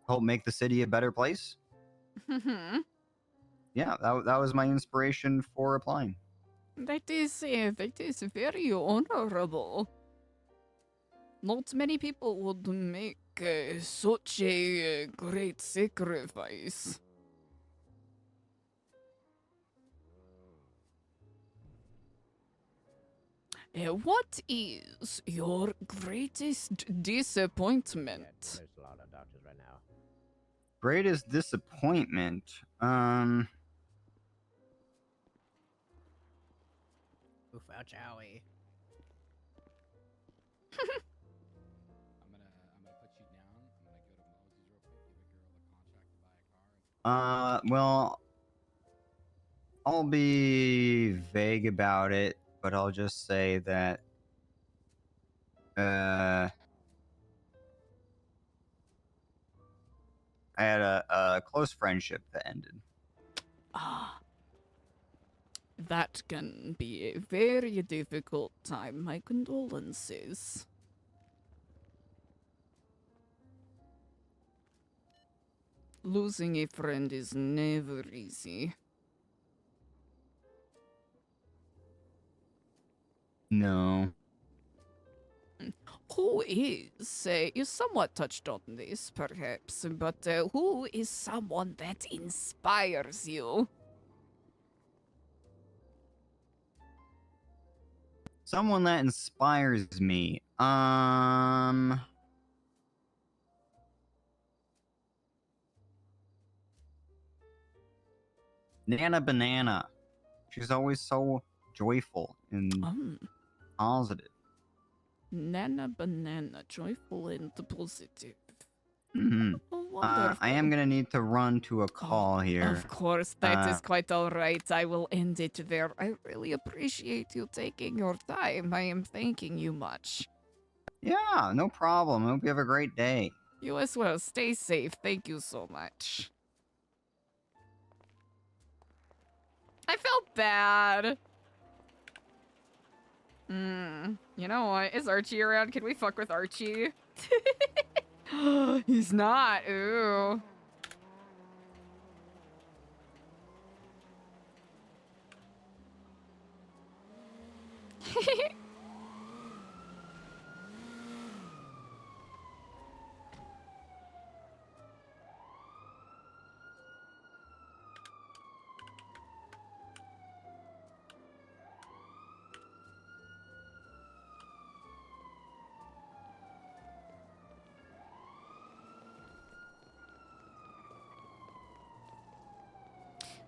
Help make the city a better place. Yeah, that was my inspiration for applying. That is very honorable. Not many people would make such a great sacrifice. What is your greatest disappointment? There's a lot of doctors right now. Greatest disappointment. Oof, ouch, owie. Well, I'll be vague about it, but I'll just say that I had a close friendship that ended. Ah. That can be a very difficult time. My condolences. Losing a friend is never easy. No. Who is, you somewhat touched on this perhaps, but who is someone that inspires you? Someone that inspires me. Nana Banana. She's always so joyful and positive. Nana Banana, joyful and positive. Mm-hmm. I am gonna need to run to a call here. Of course, that is quite all right. I will end it there. I really appreciate you taking your time. I am thanking you much. Yeah, no problem. I hope you have a great day. You as well. Stay safe. Thank you so much. I felt bad. You know what? Is Archie around? Can we fuck with Archie? He's not. Ooh.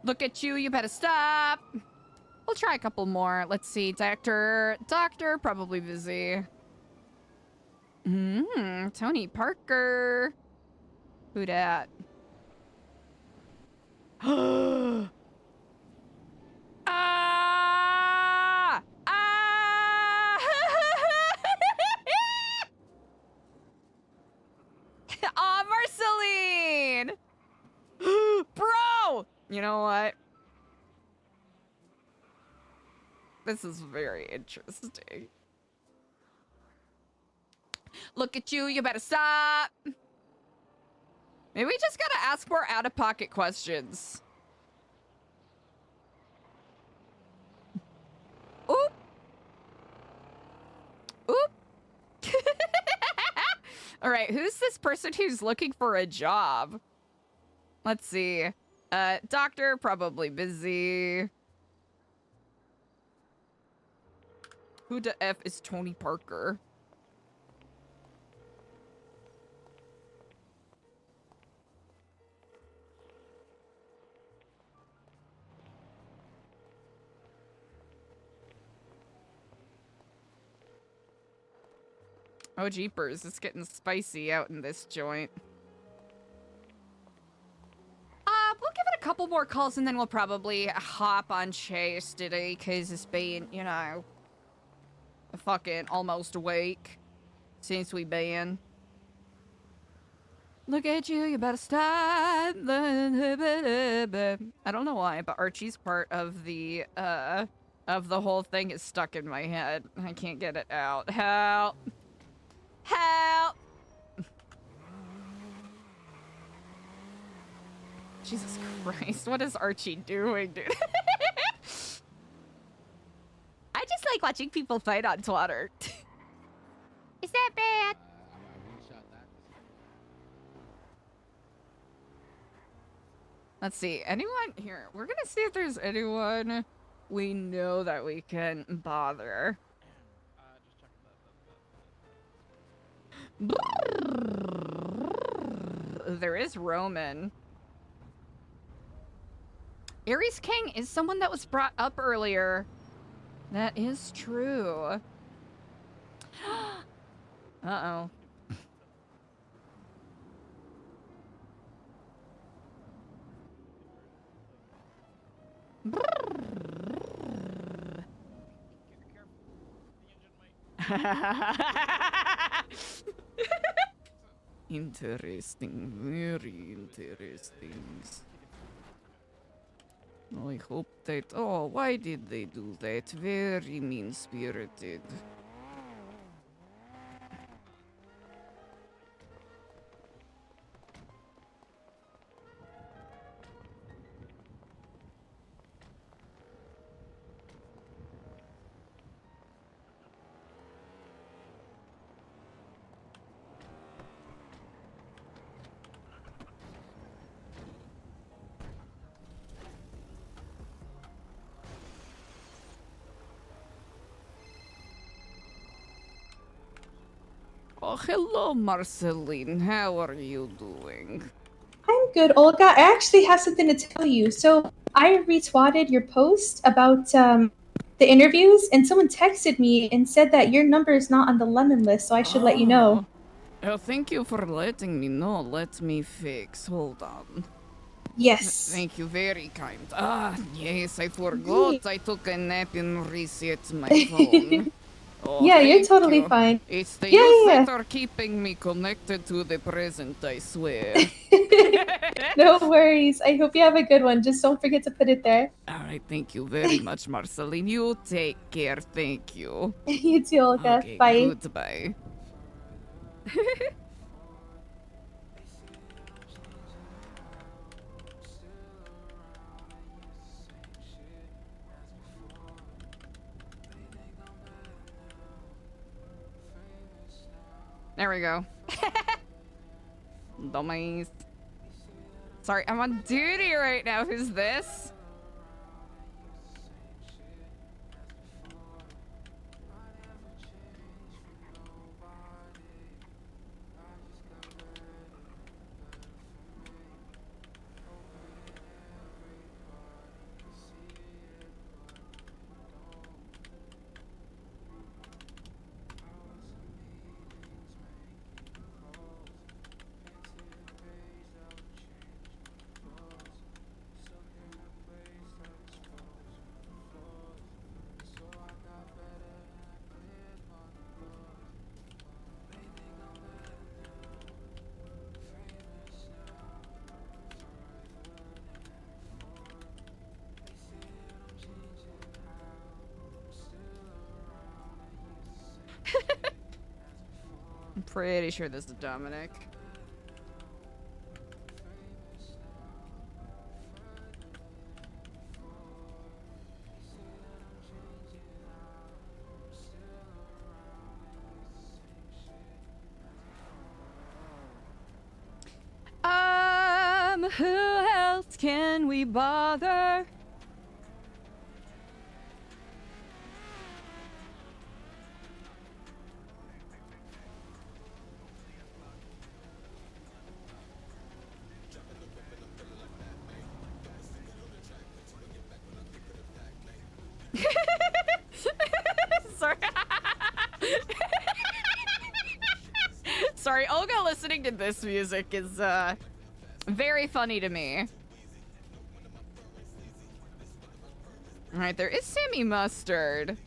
Look at you, you better stop. We'll try a couple more. Let's see, Doctor, probably busy. Tony Parker. Who dat? Ah! Ah! Aw, Marceline! Bro! You know what? This is very interesting. Look at you, you better stop. Maybe we just gotta ask more out-of-pocket questions. Oop. Oop. All right, who's this person who's looking for a job? Let's see. Doctor, probably busy. Who the F is Tony Parker? Oh, jeepers, it's getting spicy out in this joint. We'll give it a couple more calls and then we'll probably hop on Chase today, because it's been, you know, a fucking almost a week since we been. Look at you, you better stop. I don't know why, but Archie's part of the whole thing is stuck in my head. I can't get it out. Help! Help! Jesus Christ, what is Archie doing, dude? I just like watching people fight on Twitter. Is that bad? Let's see, anyone here? We're gonna see if there's anyone we know that we can bother. There is Roman. Aries King is someone that was brought up earlier. That is true. Uh-oh. Interesting, very interesting. I hope that. Oh, why did they do that? Very mean-spirited. Oh, hello, Marceline. How are you doing? I'm good, Olga. I actually have something to tell you. So I retweeted your post about the interviews, and someone texted me and said that your number is not on the lemon list, so I should let you know. Oh, thank you for letting me know. Let me fix. Hold on. Yes. Thank you, very kind. Ah, yes, I forgot. I took a nap and reset my phone. Oh, Yeah, you're thank totally you. fine. It's the Yeah, youth yeah, that are keeping me connected to the present, I swear. No worries. I hope you have a good one. Just don't forget to put it there. All right, thank you very much, Marceline. You take care. Thank you. You too, Olga. Okay, Bye. goodbye. There we go. Dummies. Sorry, I'm on duty right now. Who's this? I'm pretty sure this is Dominic. Who else can we bother? Sorry. Sorry, Olga listening to this music is very funny to me. Alright, there is Sammy Mustard.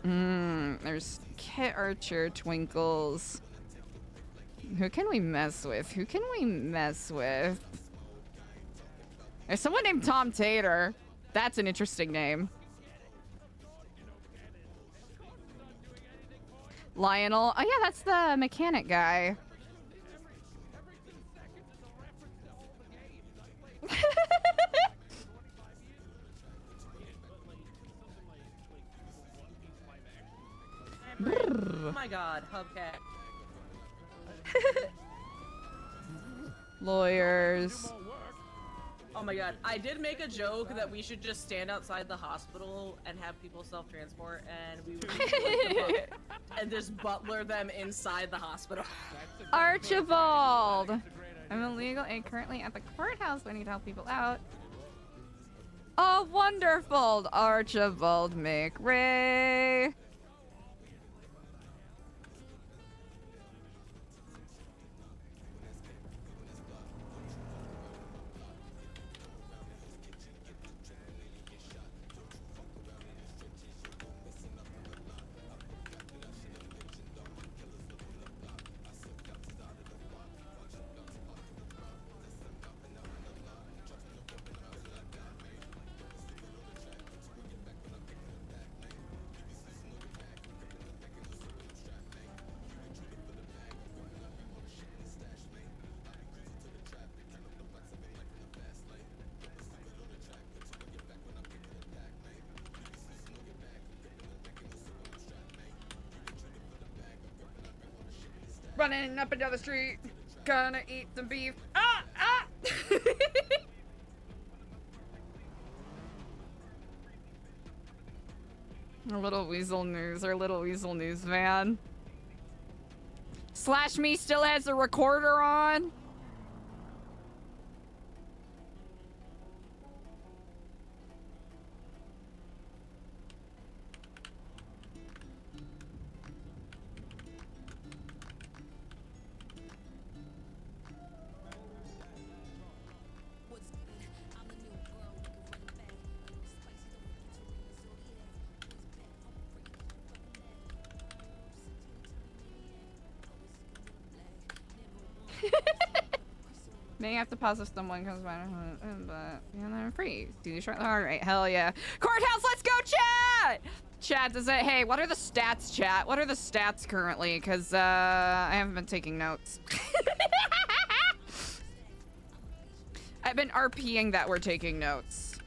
There's Kit Archer, Twinkles. Who can we mess with? Who can we mess with? There's someone named Tom Tater. That's an interesting name. Lionel. Oh, yeah, that's the mechanic guy. Oh my god, hubcap. Lawyers. Oh my god, I did make a joke that we should just stand outside the hospital and have people self-transport, and we would and just butler them inside the hospital. Archibald! I'm illegal and currently at the courthouse. I need to help people out. Oh, wonderful! Archibald McRae. Running up and down the street, gonna eat some beef. Ah! Ah! Our little weasel news van. Slash Me still has the recorder on. May have to pause if someone comes by, but I'm free. Do you short the heart rate? Hell yeah. Courthouse, let's go, chat! Chat, does it? Hey, what are the stats, chat? What are the stats currently? Because I haven't been taking notes. I've been RPing that we're taking notes.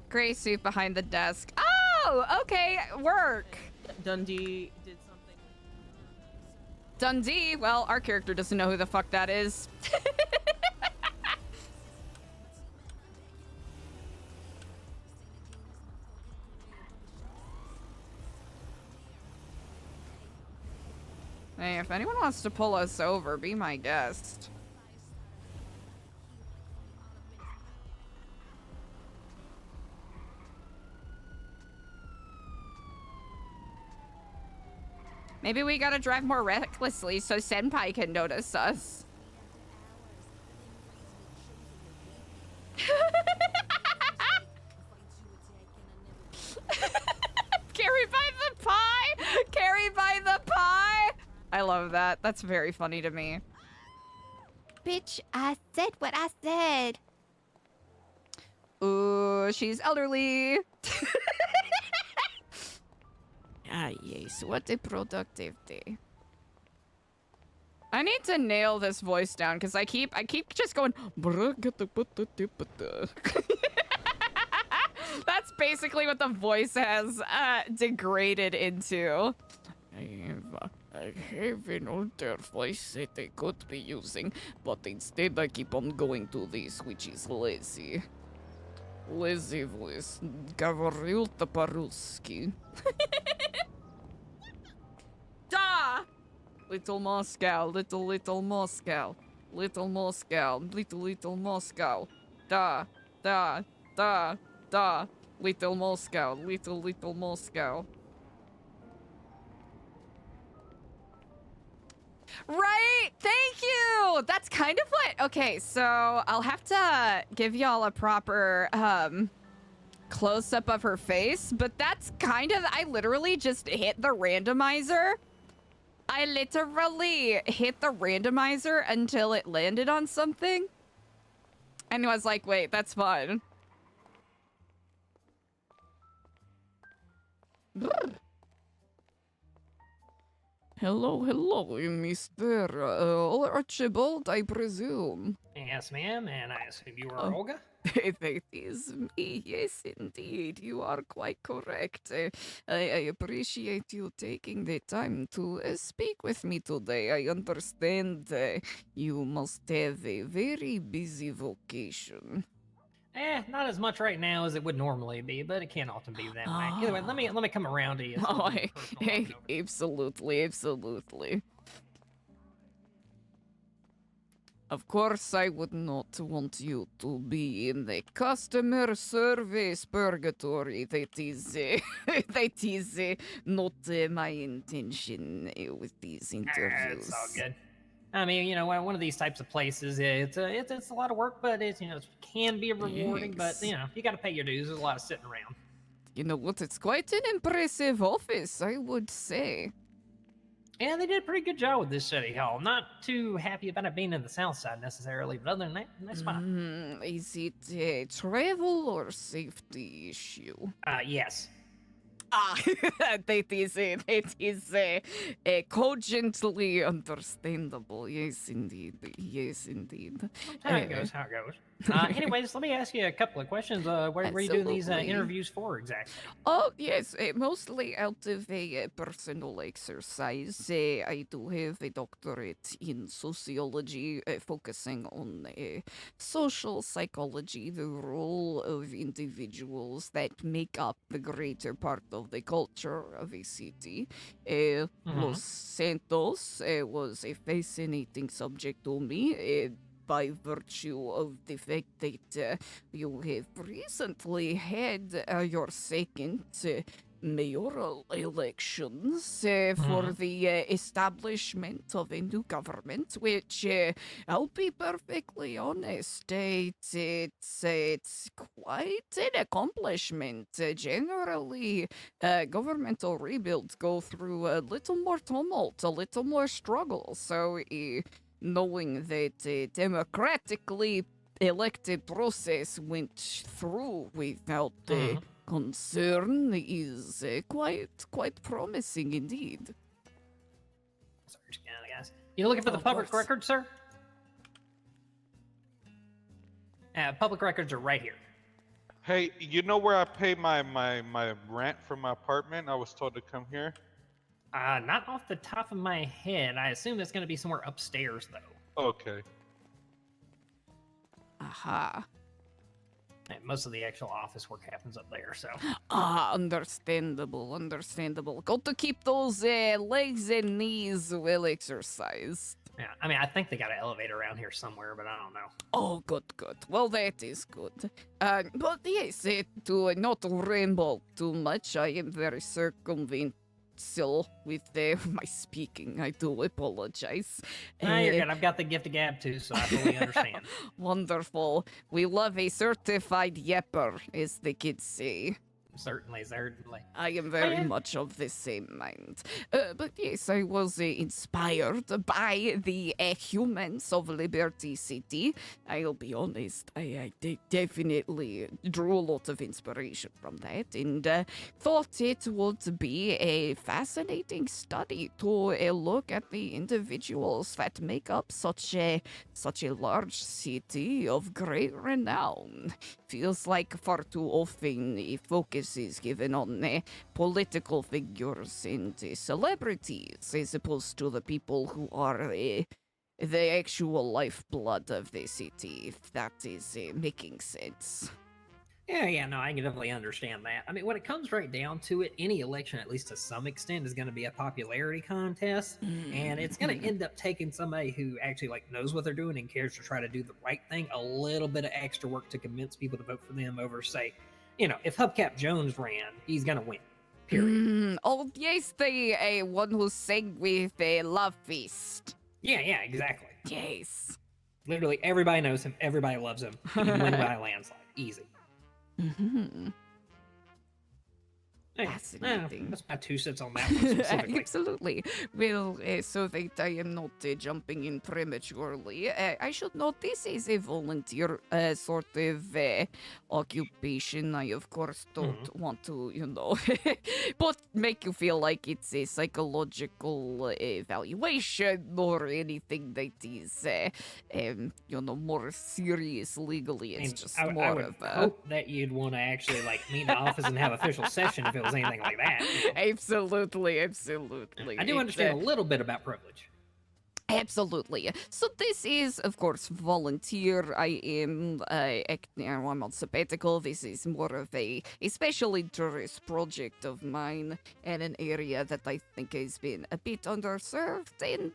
Gray suit behind the desk. Oh, okay, work. Dundee did something. Dundee? Well, our character doesn't know who the fuck that is. Hey, if anyone wants to pull us over, be my guest. Maybe we gotta drive more recklessly so Senpai can notice us. Carry by the pie! Carry by the pie! I love that. That's very funny to me. Bitch, I said what I said. Ooh, she's elderly. Ah, yes, what a productive day. I need to nail this voice down because I keep just going. That's basically what the voice has degraded into. I have an older voice that I could be using, but instead I keep on going to this, which is lazy. Lazy voice. Gavrilta Paruski. Da! Little Moscow, little Moscow. Little Moscow, little Moscow. Da, da, da, da. Little Moscow, little Moscow. Right? Thank you! That's kind of what... Okay, so I'll have to give y'all a proper close up of her face, but that's kind of, I literally just hit the randomizer. I literally hit the randomizer until it landed on something. And I was like, wait, that's fun. Hello, Mr. Archibald, I presume. Yes, ma'am, and I assume you are Oh. Olga? That is me, yes, indeed. You are quite correct. I appreciate you taking the time to speak with me today. I understand you must have a very busy vocation. Not as much right now as it would normally be, but it can often be that way. Either way, let me come around to you. Oh, absolutely. Of course, I would not want you to be in the customer service purgatory. That is, not my intention with these interviews. It's all good. I mean, you know, one of these types of places, it's a lot of work, but it can be rewarding. But you know, you got to pay your dues. There's a lot of sitting around. You know what? It's quite an impressive office, I would say. Yeah, they did a pretty good job with this city hall. Not too happy about it being in the south side necessarily, but other than that, that's fine. Is it a travel or safety issue? Yes. That is cogently understandable. Yes, indeed. How it goes. Anyways, let me ask you a couple of questions. What are you doing these Absolutely. interviews for exactly? Oh, yes, mostly out of a personal exercise. I do have a doctorate in sociology, focusing on social psychology, the role of individuals that make up the greater part of the culture of a city. Los Santos was a fascinating subject to me. By virtue of the fact that you have recently had your second mayoral elections for the establishment of a new government, which, I'll be perfectly honest, it's quite an accomplishment. Generally, governmental rebuilds go through a little more tumult, a little more struggle, so knowing that a democratically elected process went through without concern is quite promising indeed. Sorry, guys. You looking for the public records, sir? Public records are right here. Hey, you know where I pay my rent for my apartment? I was told to come here. Not off the top of my head. I assume that's going to be somewhere upstairs, though. Okay. Aha. And most of the actual office work happens up there, so. Understandable. Got to keep those legs and knees well exercised. Yeah, I mean, I think they got an elevator around here somewhere, but I don't know. Oh, good. Well, that is good. But yes, to not ramble too much, I am very circumvented with my speaking. I do apologize. You're good. I've got the gift of gab too, so I fully understand. Wonderful. We love a certified yapper, as the kids say. Certainly. I am very much of the same mind. But yes, I was inspired by the humans of Liberty City. I'll be honest, I definitely drew a lot of inspiration from that, and thought it would be a fascinating study to look at the individuals that make up such a large city of great renown. Feels like far too often the focus is given on political figures and celebrities, as opposed to the people who are the actual lifeblood of the city, if that is making sense. Yeah, no, I can definitely understand that. I mean, when it comes right down to it, any election, at least to some extent, is going to be a popularity contest, and it's going to end up taking somebody who actually knows what they're doing and cares to try to do the right thing, a little bit of extra work to convince people to vote for them over, say, if Hubcap Jones ran, he's going to win. Period. Oh, yes, the one who sang with Love Feast. Yeah, exactly. Yes. Literally, everybody knows him. Everybody loves him. He can win by a landslide. Easy. Fascinating. That's my 2 cents on that one specifically. Absolutely. Well, so that I am not jumping in prematurely, I should note this is a volunteer sort of occupation. I, of course, don't want to, but make you feel like it's a psychological evaluation or anything that is, more serious legally. It's just I more would of a... hope that you'd want to actually meet in the office and have official session if it was anything like that. Absolutely, absolutely. I do understand a little bit about privilege. Absolutely. So this is, of course, volunteer. I am I'm on sabbatical. This is more of a special interest project of mine in an area that I think has been a bit underserved, and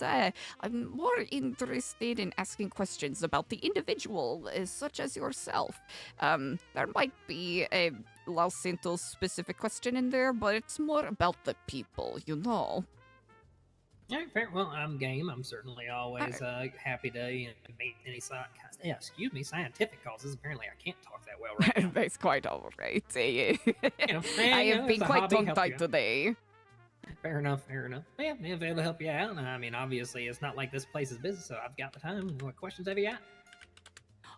I'm more interested in asking questions about the individual, such as yourself. There might be a Los Santos specific question in there, but it's more about the people, All right, fair. Well, I'm game. I'm certainly always happy to meet any scientific causes. Apparently, I can't talk that well right now. That's quite all right. I have been it's a quite hobby, help tongue-tied you out. today. Fair enough, fair enough. Yeah, if it'll help you out. I mean, obviously, it's not like this place is busy, so I've got the time. What questions have you got?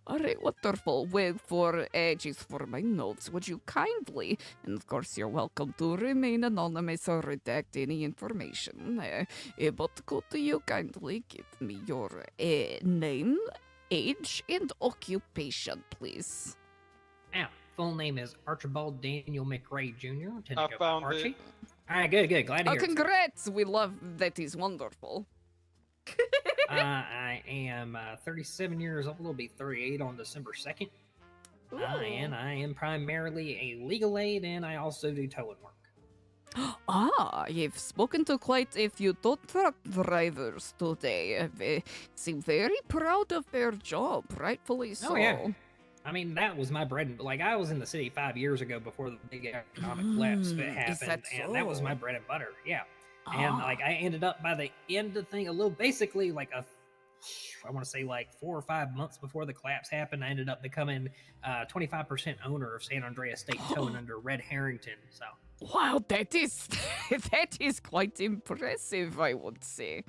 All right, wonderful. Well, just for my notes, would you kindly, and of course you're welcome to remain anonymous or redact any information, but could you kindly give me your name, age, and occupation, please? Full name is Archibald Daniel McRae Jr. I found Archie. it. All right, good. Glad to hear it. Congrats! We love that. Is wonderful. I am 37 years old. I'll be 38 on December 2nd. And I am primarily a legal aid, and I also do towing work. You've spoken to quite a few tow truck drivers today. They seem very proud of their job, rightfully so. Oh, yeah. I mean, that was my bread and I was in the city 5 years ago before the big economic collapse happened, and that was my bread and butter. Yeah. And I ended up by the end of the thing, I want to say 4 or 5 months before the collapse happened, I ended up becoming 25% owner of San Andreas State Towing under Red Harrington. So. Wow, that is quite impressive, I would say.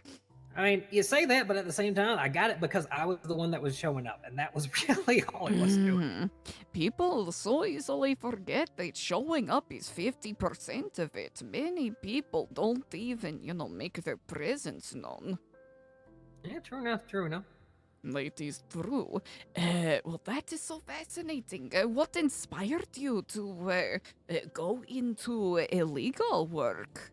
I mean, you say that, but at the same time, I got it because I was the one that was showing up, and that was really all it was doing. People so easily forget that showing up is 50% of it. Many people don't even, make their presence known. Yeah, true enough. That is true. Well, that is so fascinating. What inspired you to go into illegal work?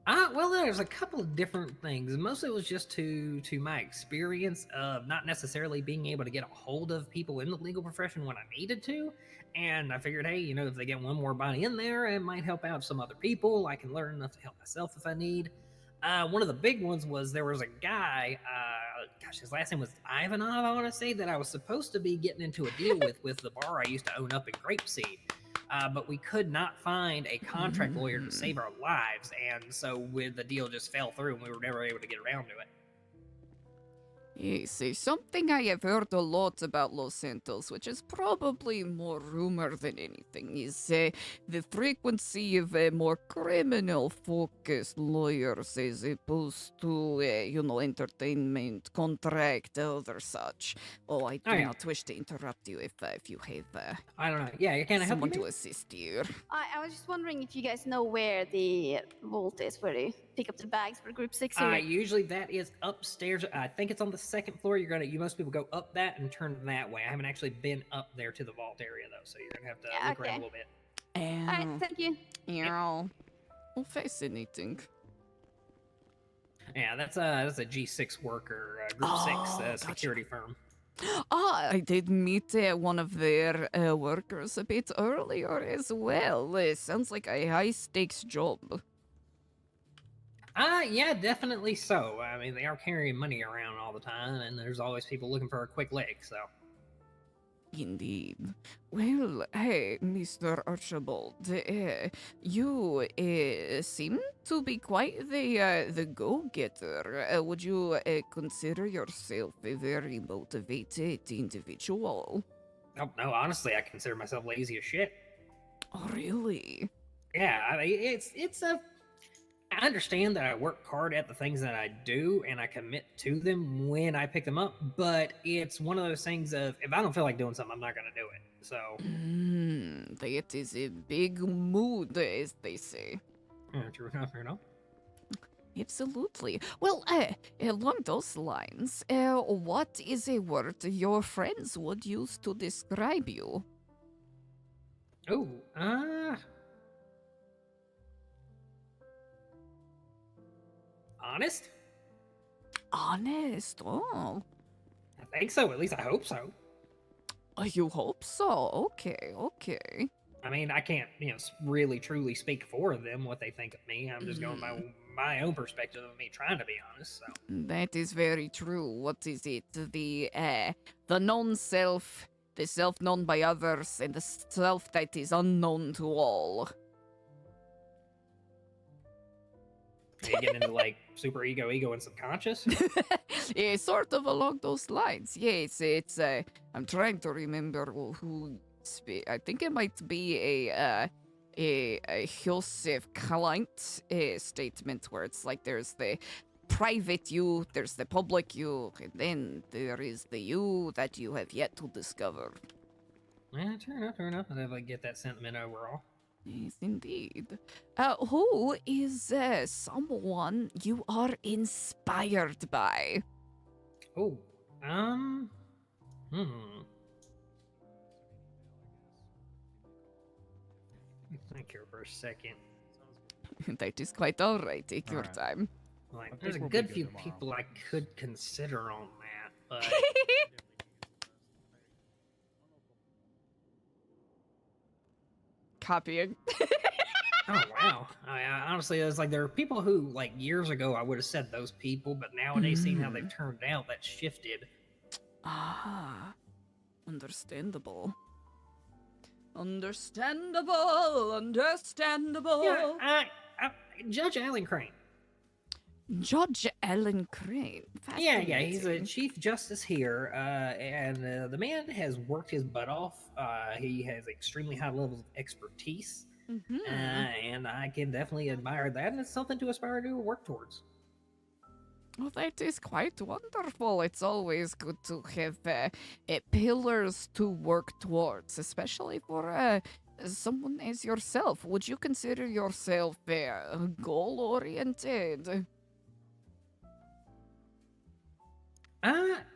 Well, there's a couple of different things. Mostly it was just to my experience of not necessarily being able to get a hold of people in the legal profession when I needed to. And I figured, hey, if they get one more body in there, it might help out some other people. I can learn enough to help myself if I need. One of the big ones was there was a guy, his last name was Ivanov, I want to say, that I was supposed to be getting into a deal with the bar I used to own up in Grapeseed. But we could not find a contract lawyer to save our lives, and so the deal just fell through, and we were never able to get around to it. Yes, something I have heard a lot about Los Santos, which is probably more rumor than anything, is the frequency of more criminal-focused lawyers as opposed to, entertainment, contract, other such. Oh, I do not wish to interrupt you if you have I don't know. Yeah, can I help someone you? to assist you. I was just wondering if you guys know where the vault is, where they pick up the bags for Group 6 here. Usually that is upstairs. I think it's on the second floor. Most people go up that and turn that way. I haven't actually been up there to the vault area though, so you're gonna have to look around a little bit. Alright, thank you. Oh, fascinating. Yeah, that's a G6 worker, Group 6 security firm. I did meet one of their workers a bit earlier as well. Sounds like a high-stakes job. Yeah, definitely so. I mean, they are carrying money around all the time, and there's always people looking for a quick leg, so. Indeed. Well, hey, Mr. Archibald, you seem to be quite the go-getter. Would you consider yourself a very motivated individual? Oh, no, honestly, I consider myself lazy as shit. Oh, really? Yeah, I mean, it's a. I understand that I work hard at the things that I do and I commit to them when I pick them up, but it's one of those things of if I don't feel like doing something, I'm not going to do it. So. That is a big mood, as they say. True enough, you know. Absolutely. Well, along those lines, what is a word your friends would use to describe you? Oh, honest? Honest, oh. I think so, at least I hope so. You hope so? Okay. I mean, I can't, really truly speak for them what they think of me. I'm just going by my own perspective of me trying to be honest. So that is very true. What is it? The known self, the self known by others, and the self that is unknown to all. you get into like super ego, and subconscious. Yeah, sort of along those lines. Yes, it's. I'm trying to remember who. I think it might be a Joseph Kleint statement where it's like there's the private you, there's the public you, and then there is the you that you have yet to discover. Yeah, fair enough. I definitely get that sentiment overall. Yes, indeed. Who is someone you are inspired by? Oh, Think here for a second. That is quite all right. Take your time. Like, there's a good few people I could consider on that, but copying. oh wow! Honestly, it's like there are people who, like years ago, I would have said those people, but nowadays, seeing how they've turned out, that's shifted. Ah, understandable. Understandable. Yeah, Judge Alan Crane. Judge Alan Crane. Yeah, he's a chief justice here, and the man has worked his butt off. He has extremely high levels of expertise, and I can definitely admire that, and it's something to aspire to or work towards. Well, that is quite wonderful. It's always good to have pillars to work towards, especially for someone as yourself. Would you consider yourself goal-oriented?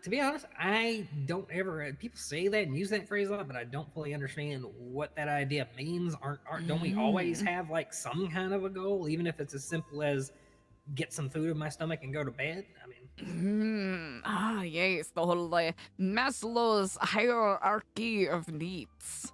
To be honest, I don't ever. People say that and use that phrase a lot, but I don't fully understand what that idea means. Don't we always have like some kind of a goal, even if it's as simple as get some food in my stomach and go to bed? I mean, yes, the whole Maslow's hierarchy of needs.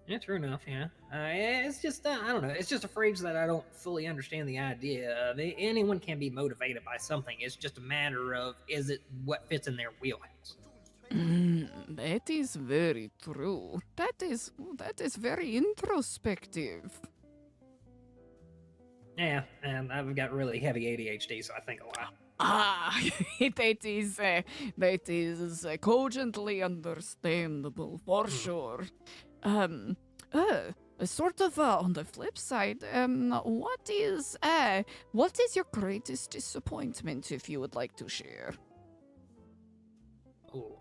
Yeah, true enough. Yeah, it's just I don't know. It's just a phrase that I don't fully understand the idea of. Anyone can be motivated by something. It's just a matter of is it what fits in their wheelhouse. That is very true. That is very introspective. Yeah, and I've got really heavy ADHD, so I think a lot. That is cogently understandable for sure. Sort of on the flip side, what is your greatest disappointment, if you would like to share? Oh,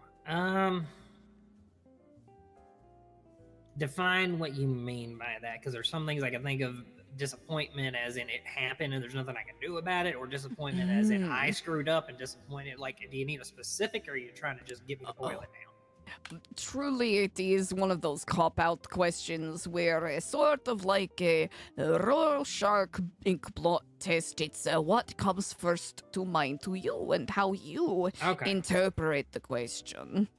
define what you mean by that, because there's some things I can think of. Disappointment as in it happened and there's nothing I can do about it, or disappointment as in I screwed up and disappointed. Like, do you need a specific, or are you trying to just get me to boil it down? Truly, it is one of those cop-out questions where sort of like a Rorschach ink blot test. It's what comes first to mind to you and how you interpret the question.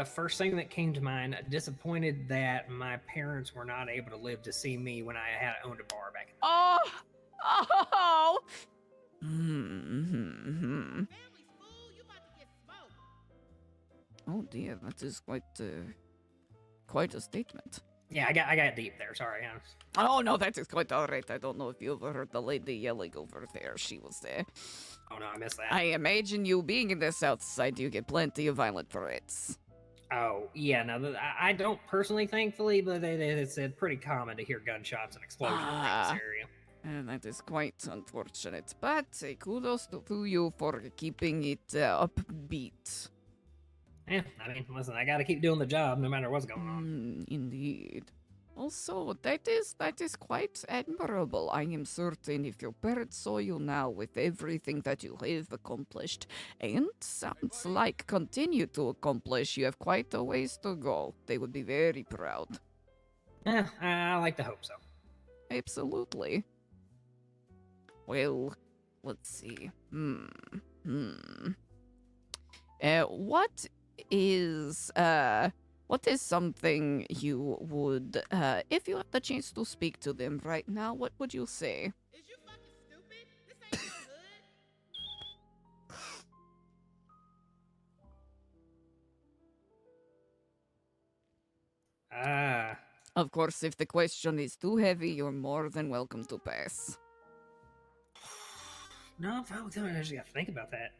First thing that came to mind, disappointed that my parents were not able to live to see me when I had owned a bar back in the Oh dear, that is quite a statement. Yeah, I got deep there. Sorry. Oh no, that is quite all right. I don't know if you ever heard the lady yelling over there. She was there. Oh no, I missed that. I imagine you being in the South Side, you get plenty of violent threats. Oh, yeah, no, I don't personally, thankfully, but it's pretty common to hear gunshots and explosions around this area. And that is quite unfortunate, but kudos to you for keeping it upbeat. Yeah, I mean, listen, I gotta keep doing the job no matter what's going on. Indeed. Also, that is quite admirable. I am certain if your parents saw you now with everything that you have accomplished, and sounds like continue to accomplish, you have quite a ways to go. They would be very proud. Yeah, I like to hope so. Absolutely. Well, let's see. What is something you would, if you had the chance to speak to them right now, what would you say? Is you fucking stupid? This ain't the hood. Of course, if the question is too heavy, you're more than welcome to pass. No, I just gotta think about that.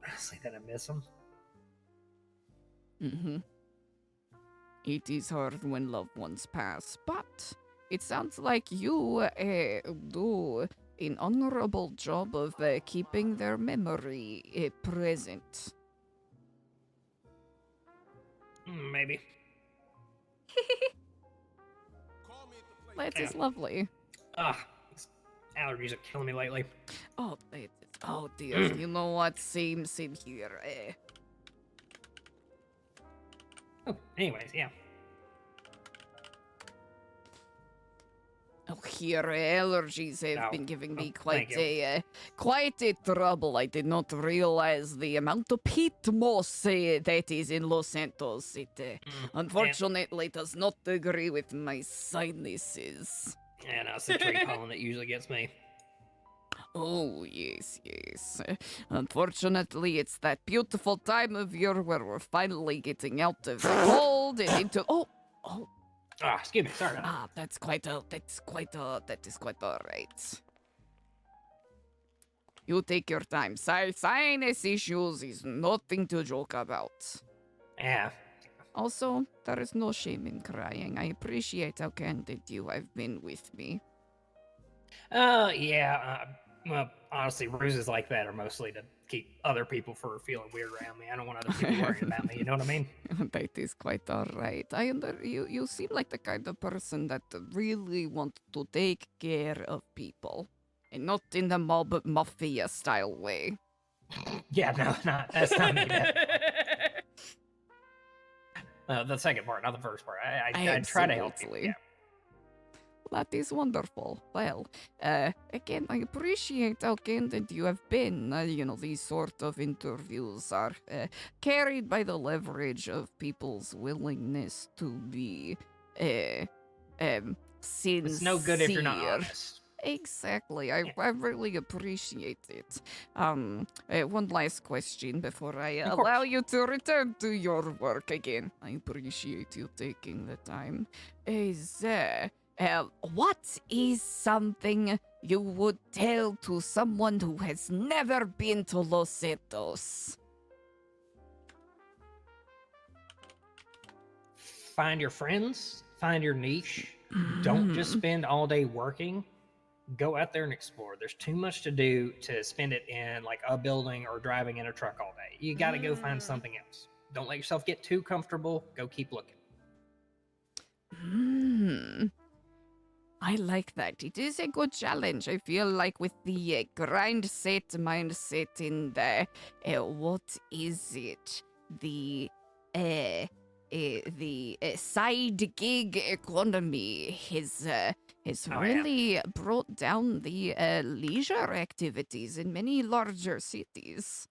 Honestly, that I miss them. It is hard when loved ones pass, but it sounds like you do an honorable job of keeping their memory present. Maybe. That is lovely. These allergies are killing me lately. Oh, oh dear. You know what? Same here. Oh, anyways, yeah. Oh, here, allergies have been giving me quite a trouble. I did not realize the amount of peat moss that is in Los Santos. It unfortunately does not agree with my sinuses. Yeah, no, it's the tree pollen that usually gets me. Oh, yes. Unfortunately, it's that beautiful time of year where we're finally getting out of the cold and into... Oh! Excuse me, sorry. That is quite all right. You take your time. Sinus issues is nothing to joke about. Yeah. Also, there is no shame in crying. I appreciate how candid you have been with me. Yeah. Well, honestly, ruses like that are mostly to keep other people from feeling weird around me. I don't want other people worrying about me, you know what I mean? That is quite all right. You seem like the kind of person that really wants to take care of people. And not in the mob mafia style way. Yeah, no, that's not me. The second part, not the first part. I try to help you. Yeah. That is wonderful. Well, again, I appreciate how candid you have been. These sort of interviews are carried by the leverage of people's willingness to be sincere. It's no good if you're not honest. Exactly. I really appreciate it. One last question before I allow you to return to your work again. I appreciate you taking the time. What is something you would tell to someone who has never been to Los Santos? Find your friends, find your niche. Don't just spend all day working. Go out there and explore. There's too much to do to spend it in like a building or driving in a truck all day. You got to go find something else. Don't let yourself get too comfortable. Go keep looking. I like that. It is a good challenge. I feel like with the grind set mindset in the what is it? The side gig economy has really brought down the leisure activities in many larger cities.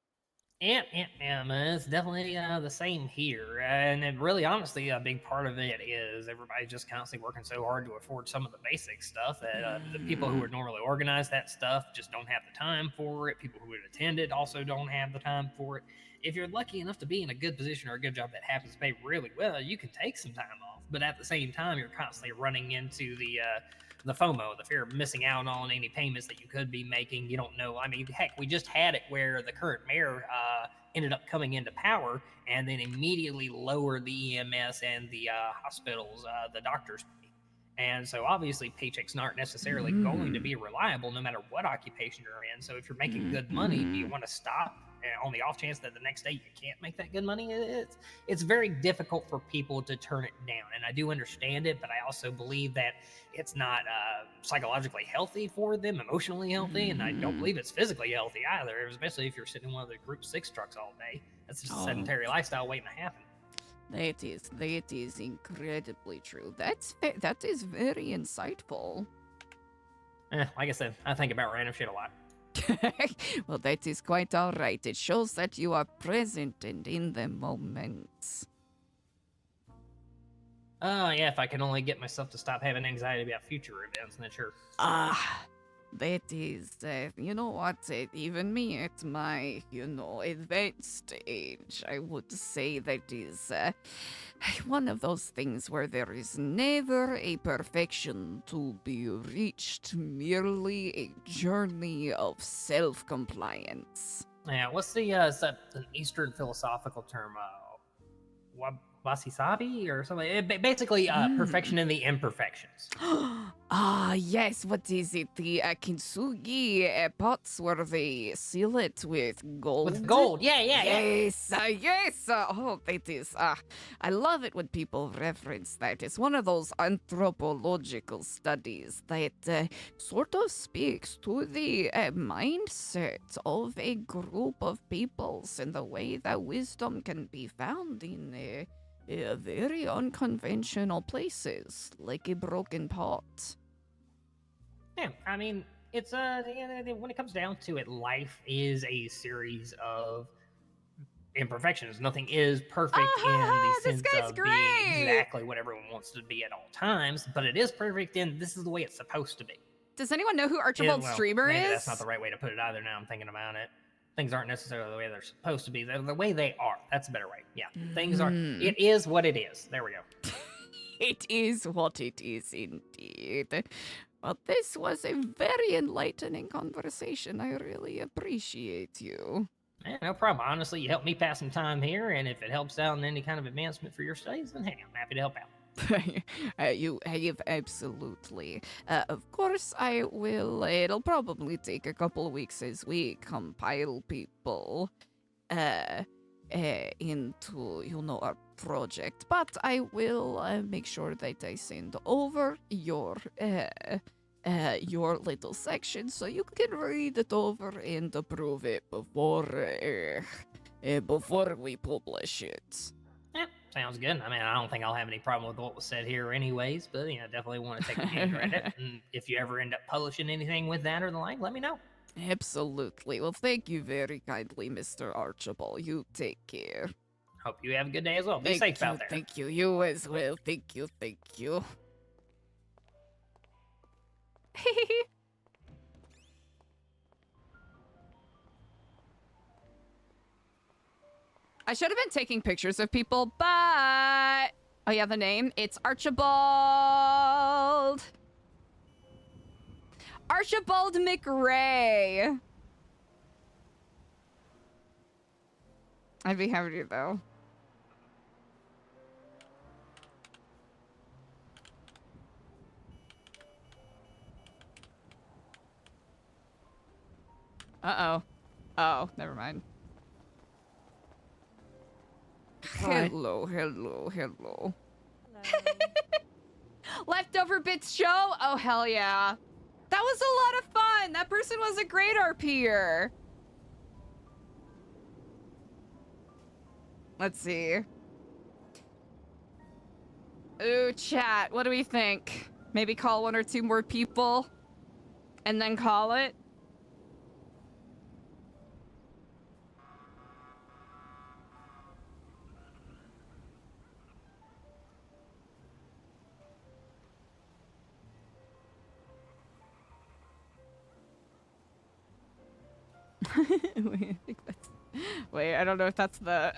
Yeah, it's definitely the same here. And then really, honestly, a big part of it is everybody's just constantly working so hard to afford some of the basic stuff that the people who would normally organize that stuff just don't have the time for it. People who would attend it also don't have the time for it. If you're lucky enough to be in a good position or a good job that happens to pay really well, you can take some time off. But at the same time, you're constantly running into the FOMO, the fear of missing out on any payments that you could be making. You don't know. I mean, heck, we just had it where the current mayor ended up coming into power and then immediately lowered the EMS and the hospitals, the doctors' pay. And so obviously paychecks aren't necessarily going to be reliable no matter what occupation you're in. So if you're making good money, do you want to stop on the off chance that the next day you can't make that good money? It's very difficult for people to turn it down. And I do understand it, but I also believe that it's not psychologically healthy for them, emotionally healthy, and I don't believe it's physically healthy either, especially if you're sitting in one of the Group 6 trucks all day. That's just a sedentary lifestyle waiting to happen. That is incredibly true. That is very insightful. Like I said, I think about random shit a lot. Well, that is quite all right. It shows that you are present and in the moment. Yeah, if I can only get myself to stop having anxiety about future events, then sure. That is, you know what, even me at my, advanced age, I would say that is one of those things where there is never a perfection to be reached, merely a journey of self-compliance. Yeah, what's is that an Eastern philosophical term? Wasisabi or something? Basically, perfection in the imperfections. Yes, what is it? The kintsugi pots where they seal it with gold? With gold, yeah. Yes. Oh, that is, I love it when people reference that. It's one of those anthropological studies that sort of speaks to the mindset of a group of peoples and the way that wisdom can be found in very unconventional places, like a broken pot. Yeah, I mean, it's when it comes down to it, life is a series of imperfections. Nothing is perfect in the sense of being exactly what everyone wants to be at all times, but it is perfect in this is the way it's supposed to be. Does anyone know who Archibald Streamer maybe is? That's not the right way to put it either. Now I'm thinking about it. Things aren't necessarily the way they're supposed to be. They're the way they are. That's a better way. Yeah, things are. It is what it is. There we go. It is what it is indeed. Well, this was a very enlightening conversation. I really appreciate you. Yeah, no problem. Honestly, you helped me pass some time here, and if it helps out in any kind of advancement for your studies, then hey, I'm happy to help out. You have absolutely. Of course, I will. It'll probably take a couple of weeks as we compile people into, our project. But I will make sure that I send over your little section so you can read it over and approve it before we publish it. Yeah, sounds good. I mean, I don't think I'll have any problem with what was said here anyways, but definitely want to take a gander at it. And if you ever end up publishing anything with that or the like, let me know. Absolutely. Well, thank you very kindly, Mr. Archibald. You take care. Hope you have a good day as well. Be safe out there. Thank you. You as well. Thank you. I should have been taking pictures of people, but... Oh yeah, the name. It's Archibald. Archibald McRae. I'd be happy to, though. Uh-oh. Oh, never mind. Hi. Hello. Leftover Bits show? Oh, hell yeah. That was a lot of fun. That person was a great RPer. Let's see. Ooh, chat. What do we think? Maybe call 1 or 2 more people and then call it? Wait, I don't know if that's the...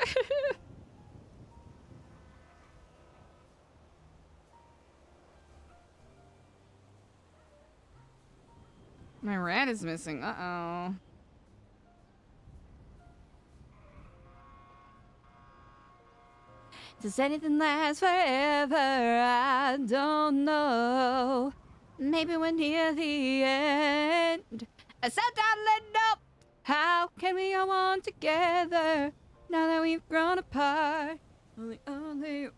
My rat is missing. Uh-oh. Does anything last forever? I don't know. Maybe we're near the end. I sat down and let up. How can we go on together now that we've grown apart? Only.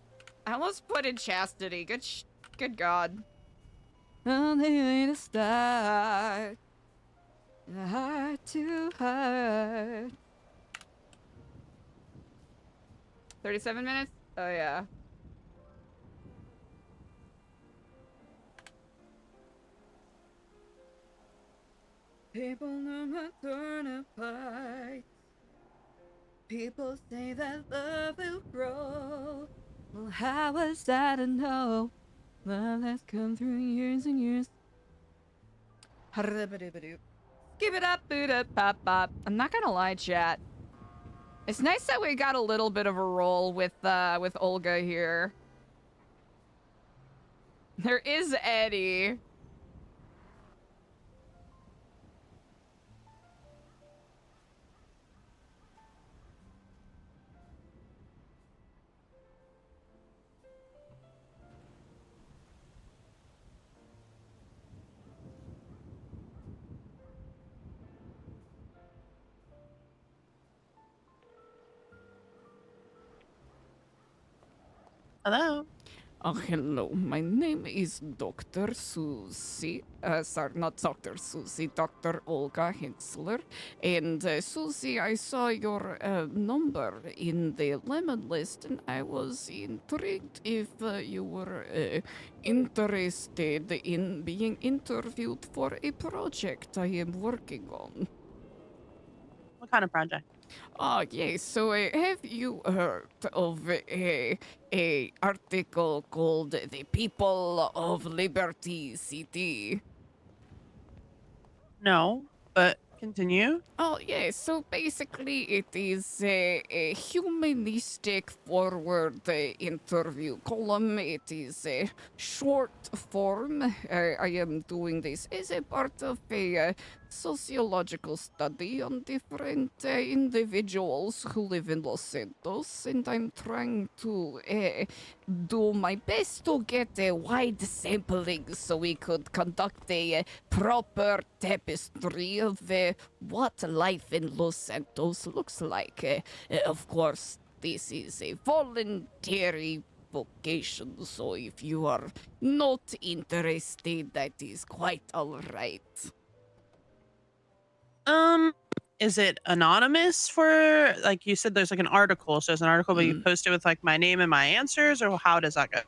I almost put in chastity. Good God. Only way to start. Heart to heart. 37 minutes? Oh, yeah. People know my torn apart. People say that love will grow. Well, how was I to know? Love has come through years and years. Give it up, boot up, pop, pop. I'm not gonna lie, chat. It's nice that we got a little bit of a roll with Olga here. There is Eddie. Hello. Oh, hello. My name is Dr. Susie. Sorry, not Dr. Susie, Dr. Olga Hensler. And Susie, I saw your number in the lemon list, and I was intrigued if you were interested in being interviewed for a project I am working on. What kind of project? Oh, yes. So, have you heard of a article called "The People of Liberty City"? No, but continue. Oh, yeah. So basically, it is a humanistic forward interview column. It is a short form. I am doing this as a part of a sociological study on different individuals who live in Los Santos, and I'm trying to do my best to get a wide sampling so we could conduct a proper tapestry of what life in Los Santos looks like. Of course, this is a voluntary vocation, so if you are not interested, that is quite all right. Is it anonymous for, like you said, there's like an article. So there's an article, but you post it with like my name and my answers, or how does that go?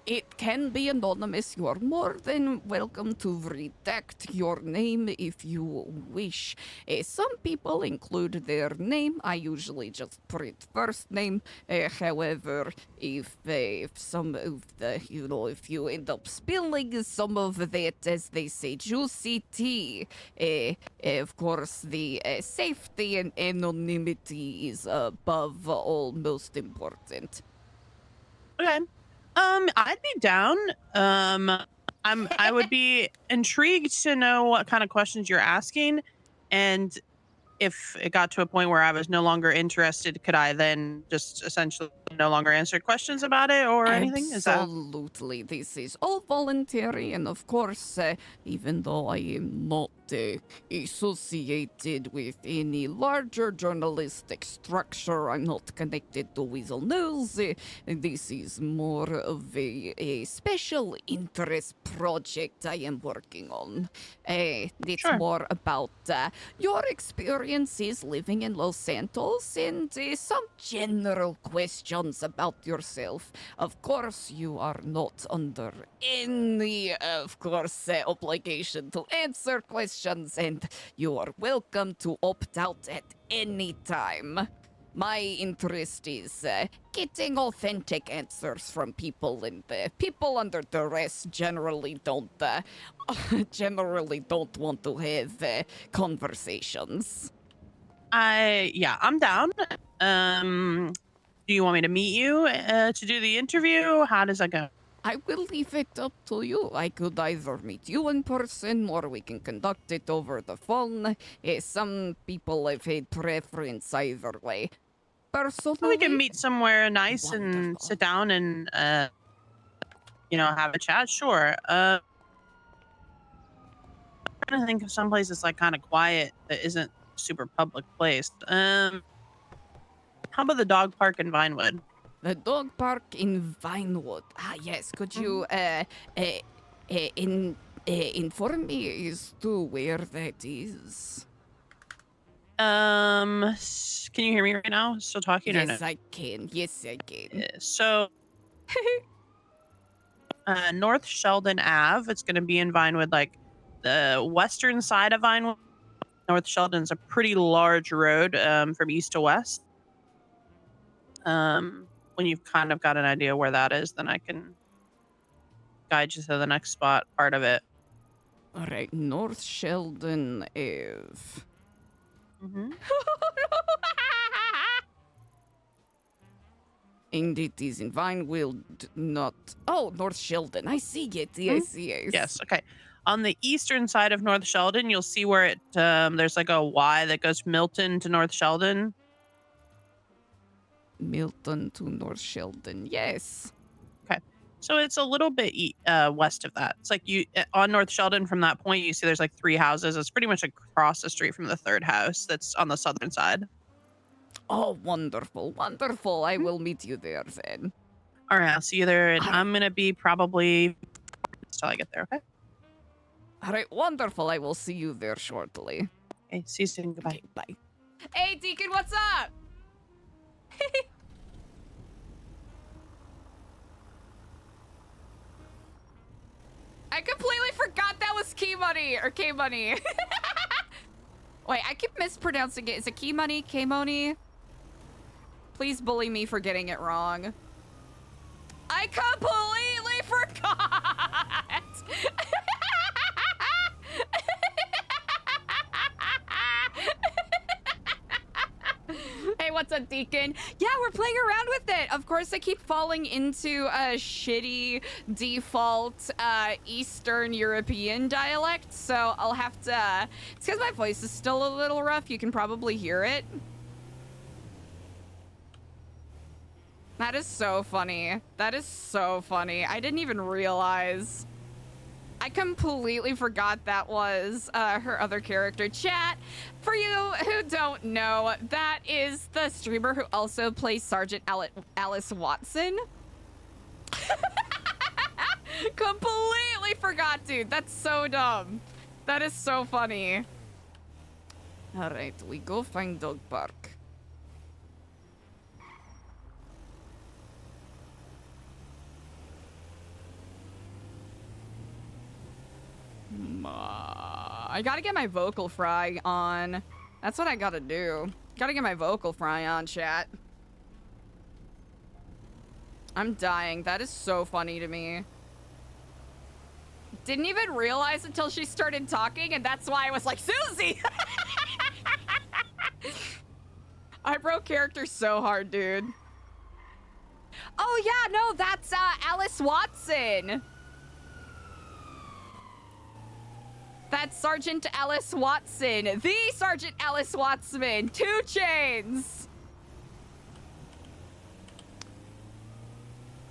It can be anonymous. You are more than welcome to redact your name if you wish. Some people include their name. I usually just print first name. However, if some of the, if you end up spilling some of that, as they say, juicy tea, of course, the safety and anonymity is above all most important. Okay. I'd be down. I would be intrigued to know what kind of questions you're asking, and if it got to a point where I was no longer interested, could I then just essentially no longer answer questions about it or anything? Absolutely. This is all voluntary, and of course, even though I am not associated with any larger journalistic structure, I'm not connected to Weasel News. This is more of a special interest project I am working on. It's more about your experiences living in Los Santos and some general questions about yourself. Of course, you are not under any, obligation to answer questions, and you are welcome to opt out at any time. My interest is getting authentic answers from people, and people under duress generally don't want to have conversations. I'm down. Do you want me to meet you to do the interview? How does that go? I will leave it up to you. I could either meet you in person or we can conduct it over the phone. Some people have a preference either way. Personally, we can meet somewhere nice and sit down and have a chat. Sure. I'm trying to think of some place that's like kind of quiet that isn't super public place. How about the dog park in Vinewood? the dog park in Vinewood. Ah, yes. Could you inform me as to where that is? Can you hear me right now? Still talking or no? Yes, I can. Yes, I can. So, North Sheldon Ave. It's going to be in Vinewood, like the western side of Vinewood. North Sheldon's a pretty large road from east to west. When you've kind of got an idea where that is, then I can guide you to the next spot part of it. All right, North Sheldon Ave. And it is in Vinewood, not... Oh, North Sheldon. I see it. I see it. Yes, okay. On the eastern side of North Sheldon, you'll see where it there's like a Y that goes from Milton to North Sheldon. Milton to North Sheldon, yes. Okay. So it's a little bit west of that. It's like you on North Sheldon from that point, you see there's like 3 houses. It's pretty much across the street from the 3rd house that's on the southern side. Oh, wonderful, wonderful. I will meet you there then. All right, I'll see you there. And I'm going to be probably until I get there, okay? All right, wonderful. I will see you there shortly. Okay, see you soon. Goodbye. Okay, bye. Hey, Deacon, what's up? I completely forgot that was Key Money or K Money. Wait, I keep mispronouncing it. Is it Key Money, K Money? Please bully me for getting it wrong. I completely forgot. Hey, what's up, Deacon? Yeah, we're playing around with it. Of course, I keep falling into a shitty default Eastern European dialect, so I'll have to... It's because my voice is still a little rough. You can probably hear it. That is so funny. That is so funny. I didn't even realize. I completely forgot that was her other character. Chat, for you who don't know, that is the streamer who also plays Sergeant Alice Watson. Completely forgot, dude. That's so dumb. That is so funny. All right, we go find dog park. I gotta get my vocal fry on. That's what I gotta do. Gotta get my vocal fry on, chat. I'm dying. That is so funny to me. Didn't even realize until she started talking, and that's why I was like, Susie! I broke character so hard, dude. Oh, yeah, no, that's Alice Watson. That's Sergeant Alice Watson. The Sergeant Alice Watson. 2 Chains.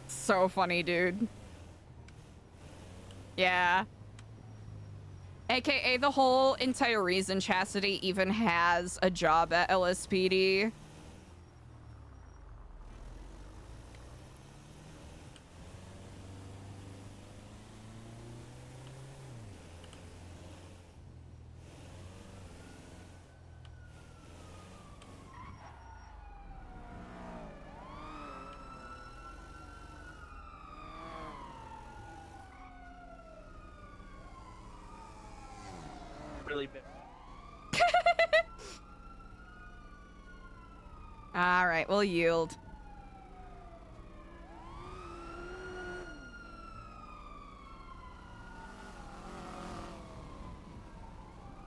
So funny, dude. Yeah. AKA the whole entire reason Chastity even has a job at LSPD. Really big. All right, we'll yield.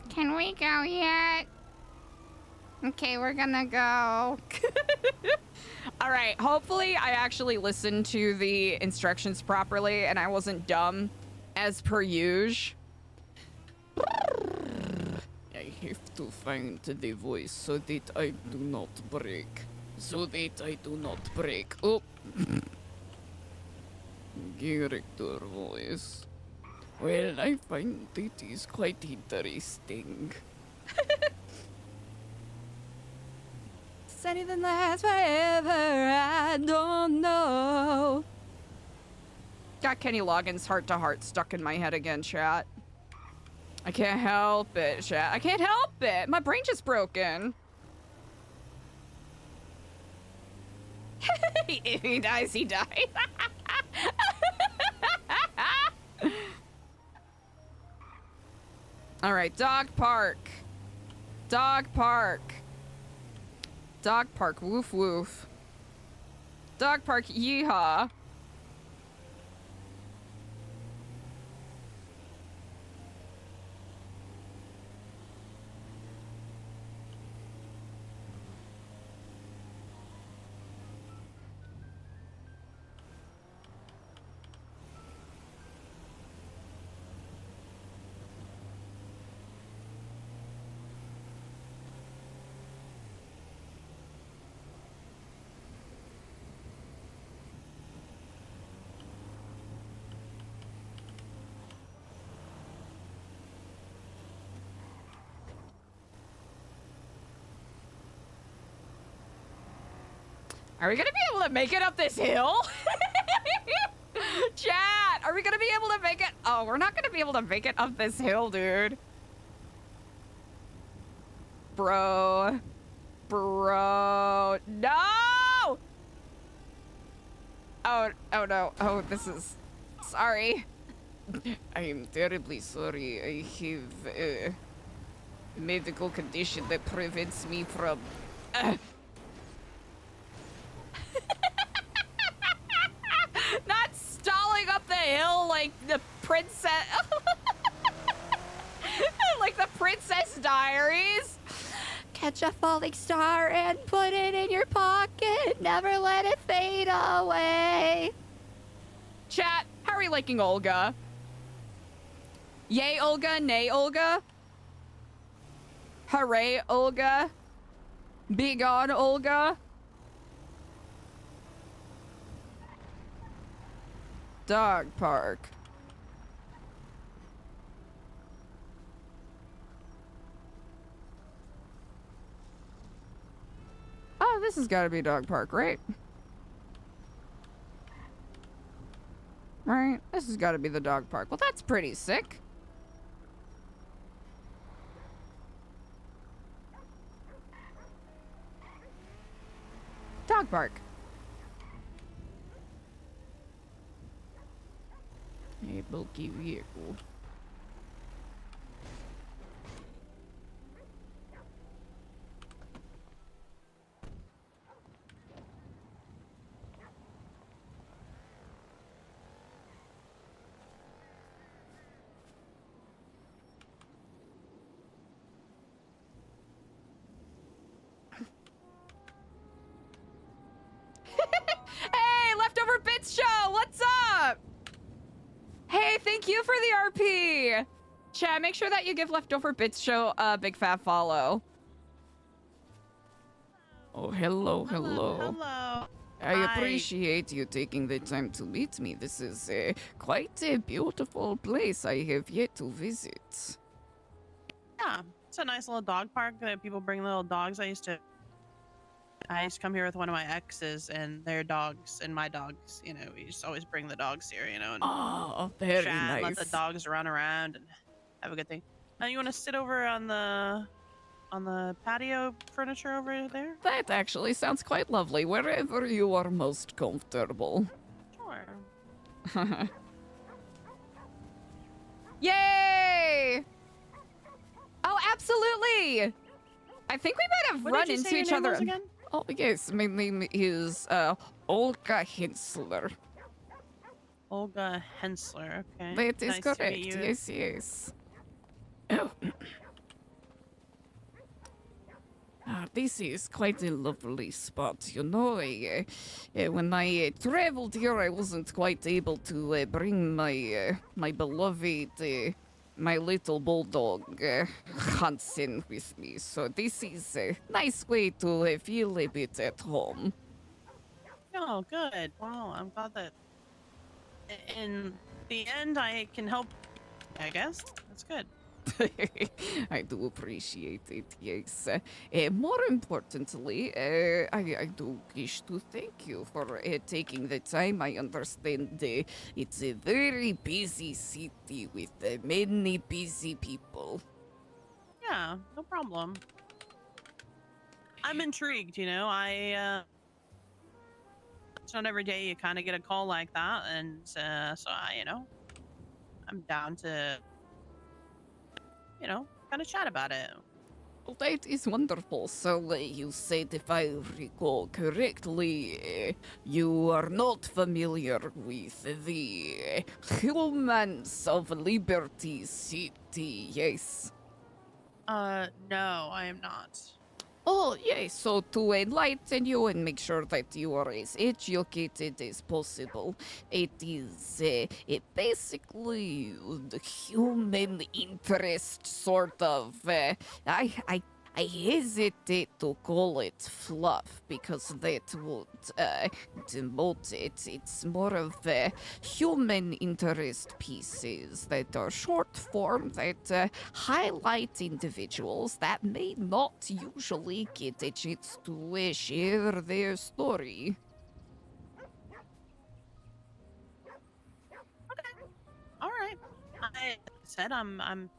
Can we go yet? Okay, we're gonna go. All right, hopefully I actually listened to the instructions properly and I wasn't dumb as per usual. I have to find the voice so that I do not break. So that I do not break. Oh. Character voice. Well, I find it is quite interesting. Does anything last forever? I don't know. Got Kenny Loggins' Heart to Heart stuck in my head again, chat. I can't help it, chat. I can't help it. My brain just broken. If he dies, he dies. All right, dog park. Dog park. Dog park, woof woof. Dog park, yeehaw. Are we gonna be able to make it up this hill? Chat, are we gonna be able to make it? Oh, we're not gonna be able to make it up this hill, dude. Bro. Bro. No! Oh no. Oh, this is... Sorry. I am terribly sorry. I have a medical condition that prevents me from... Not stalling up the hill like the princess... like the Princess Diaries. Catch a falling star and put it in your pocket. Never let it fade away. Chat, how are we liking Olga? Yay, Olga? Nay, Olga? Hooray, Olga? Be gone, Olga? Dog park. Oh, this has got to be dog park, right? Right? This has got to be the dog park. Well, that's pretty sick. Dog park. A bulky vehicle. Hey, Leftover Bits Show, what's up? Hey, thank you for the RP. Chat, make sure that you give Leftover Bits Show a big fat follow. Oh, hello. Hello. I Hi. appreciate you taking the time to meet me. This is quite a beautiful place I have yet to visit. Yeah, it's a nice little dog park that people bring little dogs. I used to come here with one of my exes and their dogs and my dogs. You know, we just always bring the dogs here. You know, and Oh, very chat, nice. let the dogs run around and have a good thing. Now you want to sit over on the patio furniture over there? That actually sounds quite lovely. Wherever you are most comfortable. Sure. Yay! Oh, absolutely! I think we might have What run did you say into your each name other. was again? Oh, yes. My name is Olga Hensler. Olga Hensler. Okay. That is Nice to correct. meet you. Yes. Oh. This is quite a lovely spot, you know. When I traveled here, I wasn't quite able to bring my beloved, my little bulldog, Hansen, with me. So this is a nice way to feel a bit at home. Oh, good. Well, I'm glad that in the end I can help. I guess that's good. I do appreciate it, yes. More importantly, I do wish to thank you for taking the time. I understand it's a very busy city with many busy people. Yeah, no problem. I'm intrigued, it's not every day you kind of get a call like that, and so I'm down to, kind of chat about it. Well, that is wonderful. So, you said, if I recall correctly, you are not familiar with the Humans of Liberty City, yes? No, I am not. Oh, yes, so to enlighten you and make sure that you are as educated as possible, it is basically the human interest sort of. I hesitate to call it fluff because that would demote it. It's more of human interest pieces that are short form that highlight individuals that may not usually get a chance to share their story. All right. I said I'm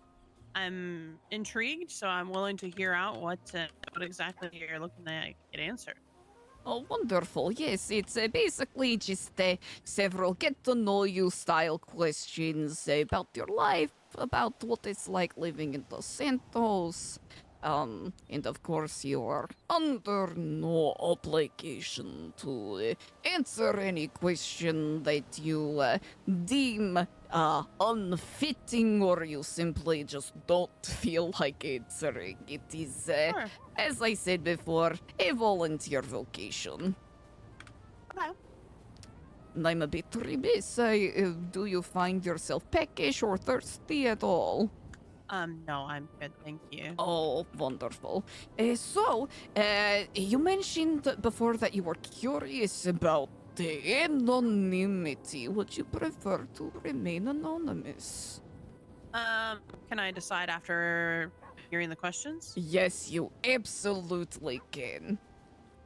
intrigued, so I'm willing to hear out what exactly you're looking to get answered. Oh, wonderful. Yes, it's basically just several get-to-know-you style questions about your life, about what it's like living in Los Santos. And of course, you are under no obligation to answer any question that you deem unfitting or you simply just don't feel like answering. It is, as I said before, a volunteer vocation. Okay. And I'm a bit remiss. Do you find yourself peckish or thirsty at all? No, I'm good, thank you. Oh, wonderful. So, you mentioned before that you were curious about the anonymity. Would you prefer to remain anonymous? Can I decide after hearing the questions? Yes, you absolutely can.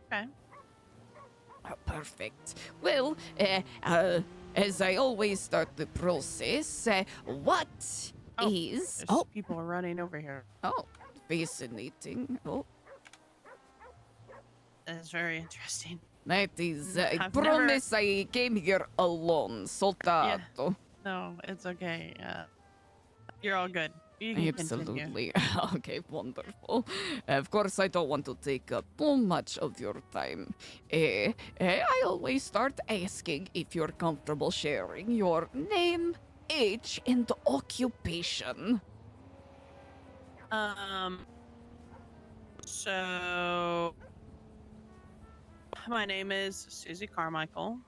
Okay. Oh, perfect. Well, as I always start the process, what is... Oh, people are running over here. Oh, fascinating. Oh. That's very interesting. That is... I I've promise I came here alone. Soldato. Yeah. No, it's okay. You're all good. You can continue. Absolutely. Okay, wonderful. Of course, I don't want to take up too much of your time. I always start asking if you're comfortable sharing your name, age, and occupation. So my name is Susie Carmichael.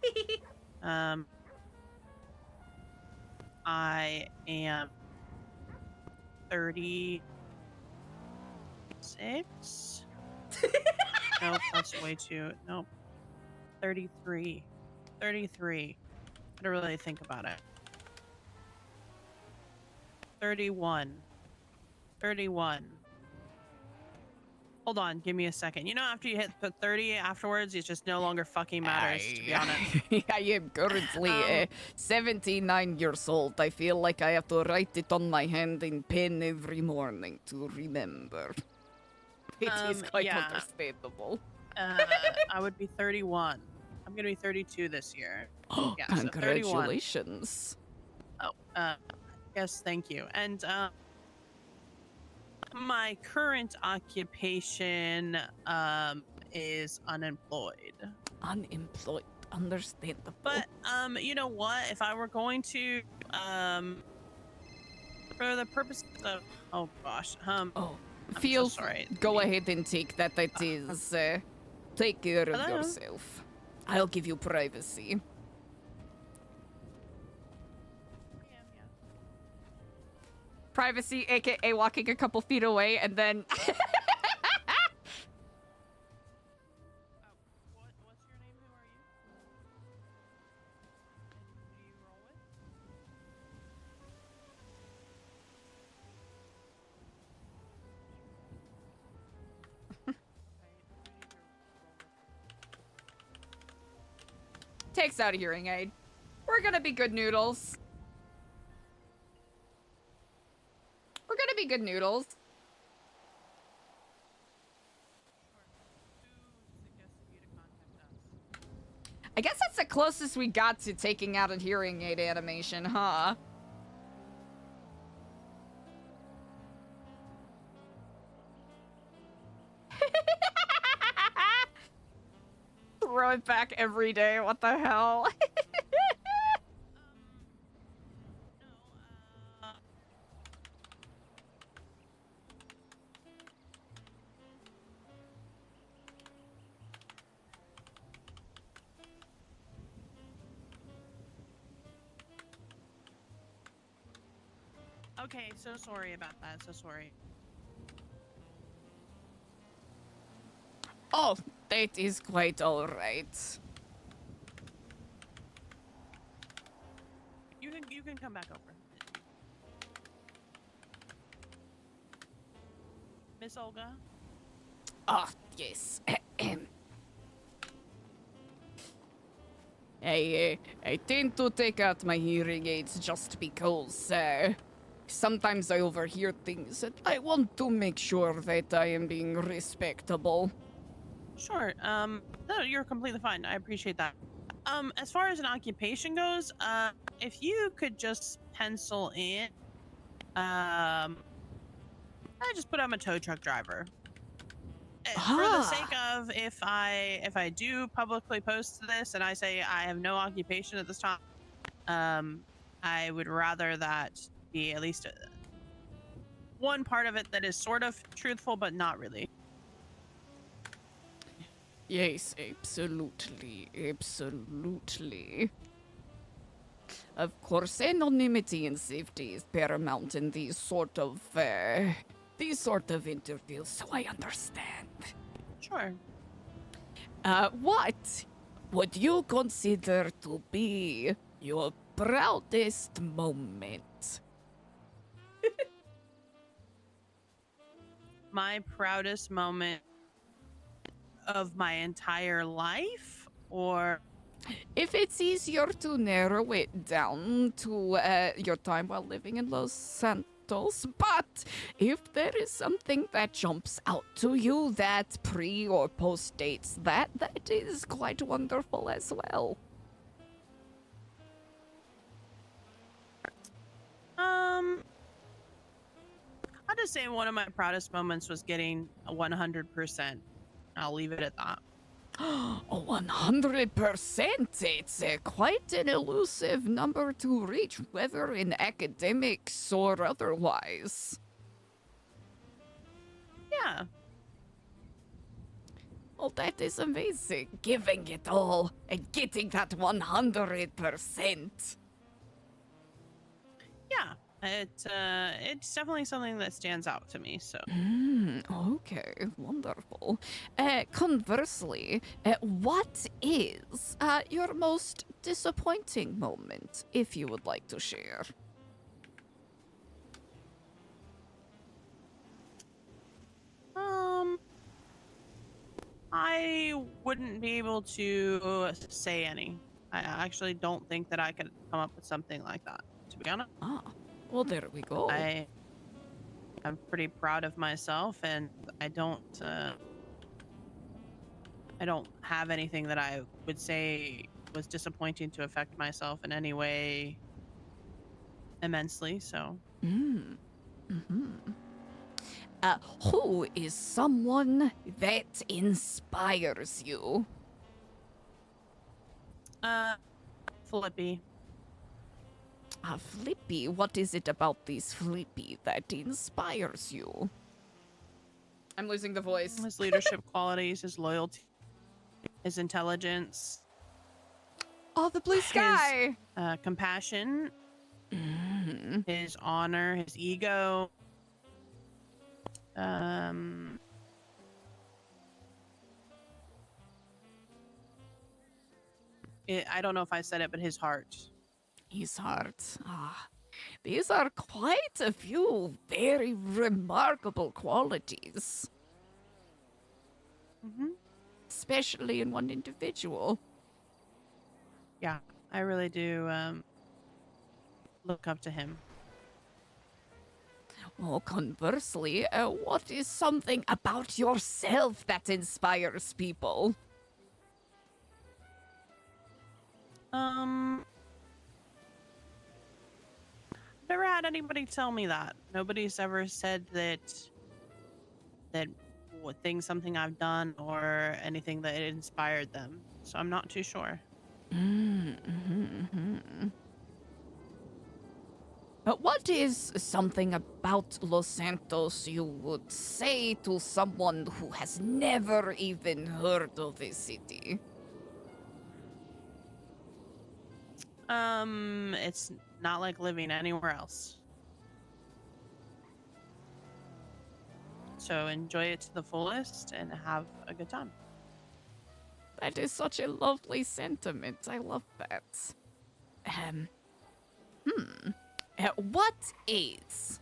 I am 36. Nope, that's way too. Nope. 33. 33. Gotta really think about it. 31. 31. Hold on, give me a second. You know, after you hit the 30 afterwards, it just no longer fucking matters, to be honest. I am currently 79 years old. I feel like I have to write it on my hand in pen every morning to remember. It is quite understandable. I would be 31. I'm gonna be 32 this year. Oh, yeah, congratulations. So yes, thank you. And my current occupation is unemployed. Unemployed, understandable. But you know what? If I were going to for the purposes of feel sorry. go ahead and take that. That is, take care of Hello? yourself. I'll give you privacy. Privacy, aka walking a couple feet away, and then. Takes out a hearing aid. We're gonna be good noodles. We're gonna be good noodles. I guess that's the closest we got to taking out a hearing aid animation, huh? Throw it back every day. What the hell? Okay, so sorry about that. So sorry. Oh, that is quite all right. You can come back over. Miss Olga? Ah, yes. I tend to take out my hearing aids just because, sometimes I overhear things and I want to make sure that I am being respectable. Sure. No, you're completely fine. I appreciate that. As far as an occupation goes, if you could just pencil in, I just put I'm a tow truck driver. For the sake of if I do publicly post this and I say I have no occupation at this time, I would rather that be at least one part of it that is sort of truthful, but not really. Yes, absolutely, absolutely. Of course, anonymity and safety is paramount in these sort of interviews, so I understand. Sure. What would you consider to be your proudest moment? My proudest moment of my entire life, or if it's easier to narrow it down to your time while living in Los Santos, but if there is something that jumps out to you that pre or post dates that is quite wonderful as well. I'd just say one of my proudest moments was getting a 100%. I'll leave it at that. 100%! It's quite an elusive number to reach, whether in academics or otherwise. Yeah. Oh, that is amazing. Giving it all and getting that 100%. Yeah. It's definitely something that stands out to me, so. Okay, wonderful. Conversely, what is your most disappointing moment, if you would like to share? I wouldn't be able to say any. I actually don't think that I could come up with something like that, to be honest. Well, there we go. I'm pretty proud of myself, and I don't have anything that I would say was disappointing to affect myself in any way immensely, so. Who is someone that inspires you? Flippy. Flippy, what is it about these Flippy that inspires you? I'm losing the voice. His leadership qualities, his loyalty, his intelligence. Oh, the blue sky. His compassion, his honor, his ego. I don't know if I said it, but his heart. His heart. Ah, these are quite a few very remarkable qualities. Especially in one individual. Yeah, I really do look up to him. Well, conversely, what is something about yourself that inspires people? Never had anybody tell me that. Nobody's ever said that something I've done or anything that it inspired them. So I'm not too sure. What is something about Los Santos you would say to someone who has never even heard of the city? It's not like living anywhere else. So enjoy it to the fullest and have a good time. That is such a lovely sentiment. I love that. What is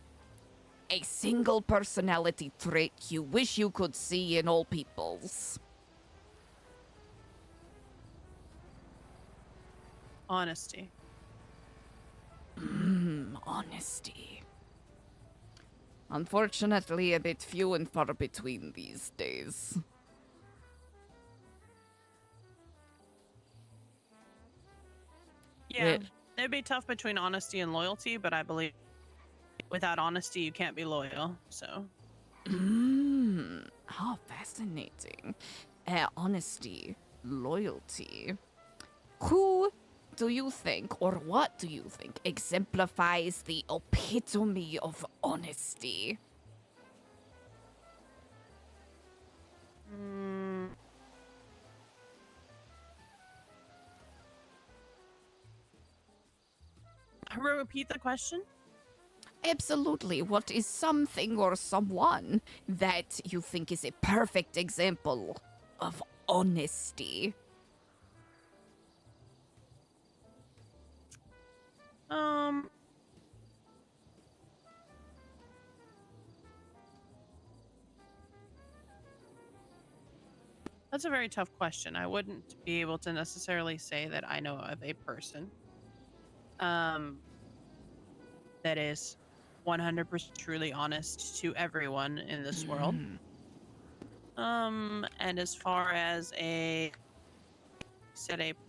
a single personality trait you wish you could see in all peoples? Honesty. Honesty. Unfortunately, a bit few and far between these days. Yeah, it'd be tough between honesty and loyalty, but I believe without honesty, you can't be loyal, so. How fascinating. Honesty, loyalty. Who do you think, or what do you think, exemplifies the epitome of honesty? Repeat the question? Absolutely. What is something or someone that you think is a perfect example of honesty? That's a very tough question. I wouldn't be able to necessarily say that I know of a person that is 100% truly honest to everyone in this world. And as far as a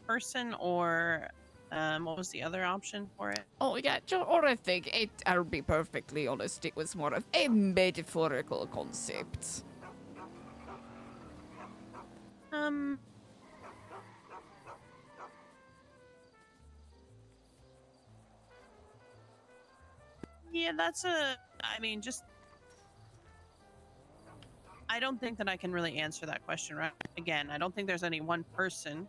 person or what was the other option for it? Oh, yeah, or I think I'll be perfectly honest, it was more of a metaphorical concept. Yeah, I don't think that I can really answer that question right. Again, I don't think there's any one person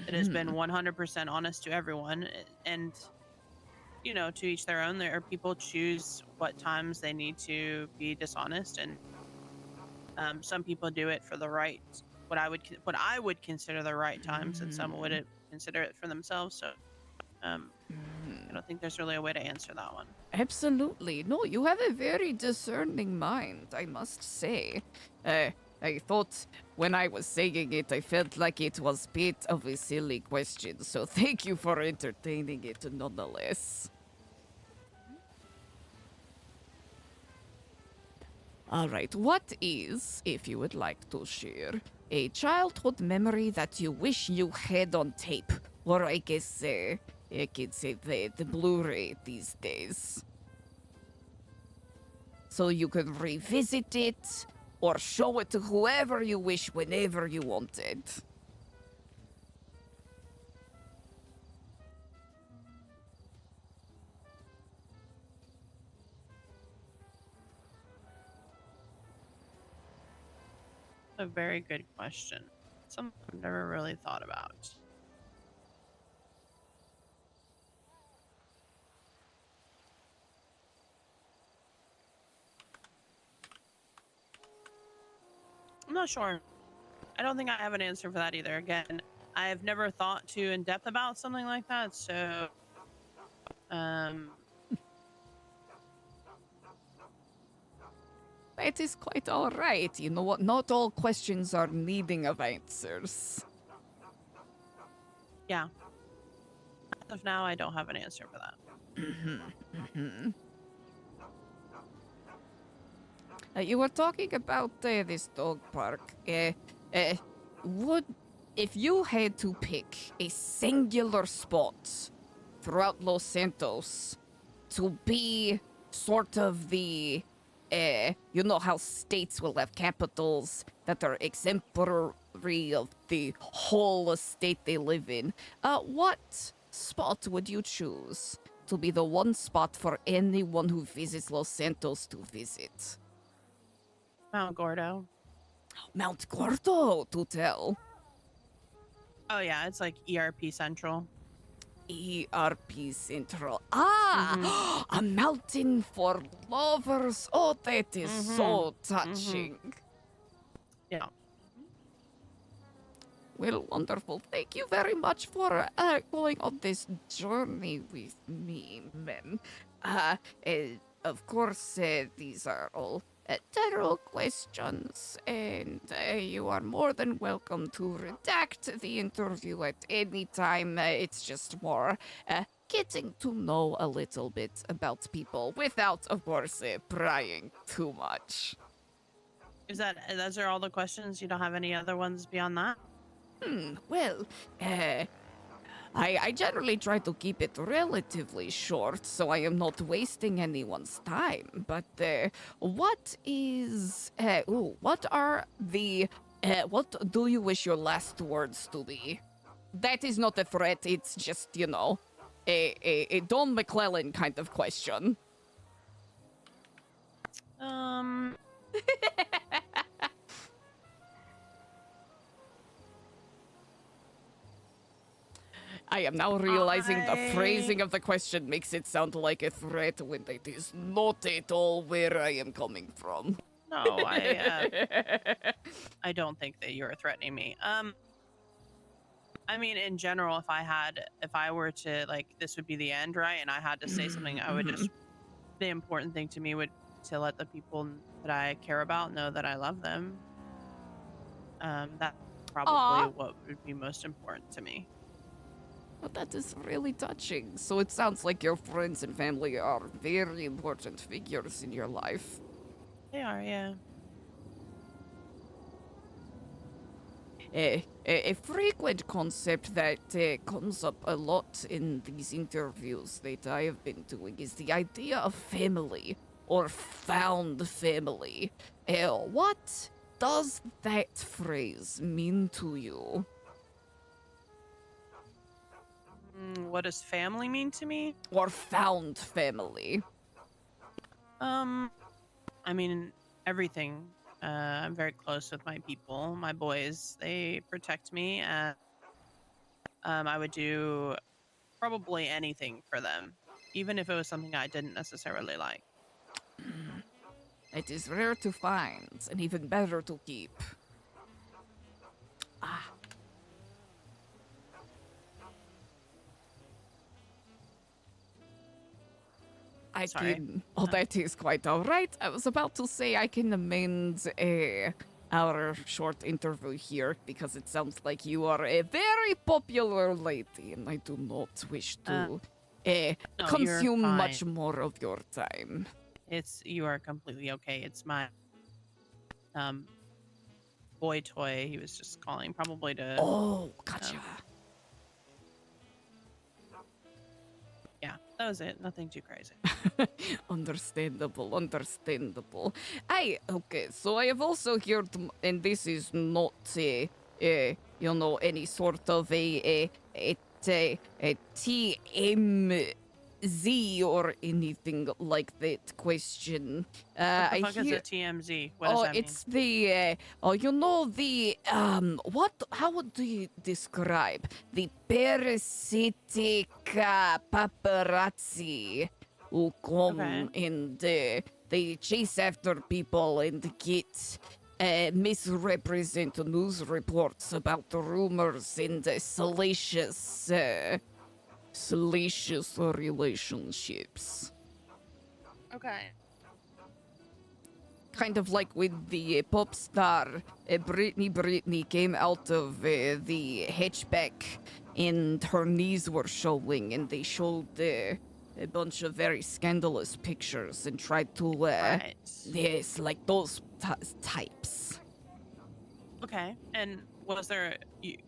that has been 100% honest to everyone. And, you know, to each their own. There are people choose what times they need to be dishonest. And some people do it for the right, what I would consider the right times, and some wouldn't consider it for themselves. So I don't think there's really a way to answer that one. Absolutely. No, you have a very discerning mind, I must say. I thought when I was saying it, I felt like it was a bit of a silly question, so thank you for entertaining it nonetheless. Alright, what is, if you would like to share, a childhood memory that you wish you had on tape? Or I guess, I could say the Blu-ray these days. So you could revisit it, or show it to whoever you wish whenever you wanted. a very good question. Something I've never really thought about. I'm not sure. I don't think I have an answer for that either. Again, I've never thought too in depth about something like that, so It is quite all right. You know what? Not all questions are needing of answers. yeah. As of now, I don't have an answer for that. You were talking about this dog park. Would, if you had to pick a singular spot throughout Los Santos to be sort of the, you know how states will have capitals that are exemplary of the whole state they live in, what spot would you choose to be the one spot for anyone who visits Los Santos to visit? Mount Gordo. Mount Gordo, to tell. Oh yeah, it's like ERP Central. ERP Central. Ah, a mountain for lovers. Oh, that is so touching. Yeah. Well, wonderful. Thank you very much for going on this journey with me, ma'am. Of course, these are all general questions, and you are more than welcome to redact the interview at any time. It's just more getting to know a little bit about people without, of course, prying too much. Those are all the questions? You don't have any other ones beyond that? Well, I generally try to keep it relatively short, so I am not wasting anyone's time. But what do you wish your last words to be? That is not a threat. It's just, you know, a Don McClellan kind of question. I am now realizing the phrasing of the question makes it sound like a threat when it is not at all where I am coming from. No, I don't think that you're threatening me. I mean, in general, if I were to, like, this would be the end, right? And I had to say something, I would just, the important thing to me would to let the people that I care about know that I love them. That's probably what would be most important to me. Well, that is really touching. So it sounds like your friends and family are very important figures in your life. They are, yeah. A frequent concept that comes up a lot in these interviews that I have been doing is the idea of family or found family. What does that phrase mean to you? What does family mean to me? Or found family? I mean, everything. I'm very close with my people, my boys. They protect me, and I would do probably anything for them, even if it was something I didn't necessarily like. It is rare to find, and even better to keep. Oh, that is quite all right. I was about to say I can amend our short interview here because it sounds like you are a very popular lady, and I do not wish to consume much more of your time. You are completely okay. It's my boy toy. He was just calling probably to. Oh, gotcha. Yeah, that was it. Nothing too crazy. Understandable. Okay, so I have also heard, and this is not, you know, any sort of a TM TMZ or anything like that question. What the I fuck is hear- a TMZ? What does that it's the you know the how would you describe the parasitic paparazzi who come and they chase after people and get misrepresent news reports about the rumors and salacious relationships. Okay. Kind of like with the pop star Britney came out of the hatchback and her knees were showing, and they showed a bunch of very scandalous pictures and tried to yes, like those types. Okay. And was there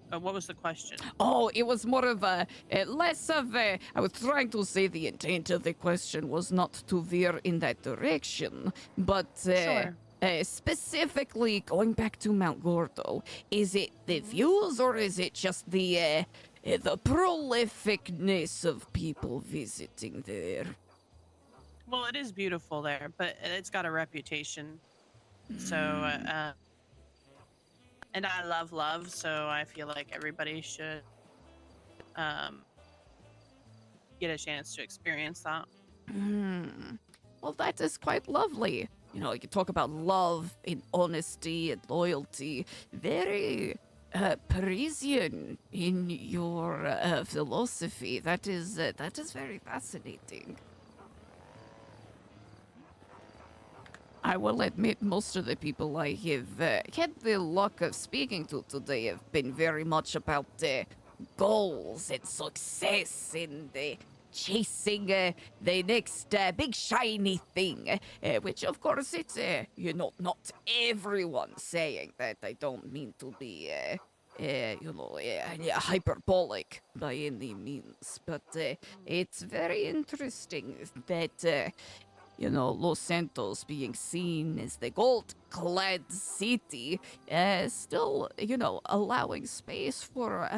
what was the question? Oh, it was more of a less of a. I was trying to say the intent of the question was not to veer in that direction, but Sure. Specifically going back to Mount Gordo, is it the views or is it just the prolificness of people visiting there? Well, it is beautiful there, but it's got a reputation. So, and I love love, so I feel like everybody should get a chance to experience that. Well, that is quite lovely. You know, you can talk about love and honesty and loyalty. Very Parisian in your philosophy. That is very fascinating. I will admit, most of the people I have had the luck of speaking to today have been very much about goals and success and chasing the next big shiny thing, which of course it's, not everyone saying that. I don't mean to be, hyperbolic by any means, but it's very interesting that Los Santos being seen as the gold-clad city, still, allowing space for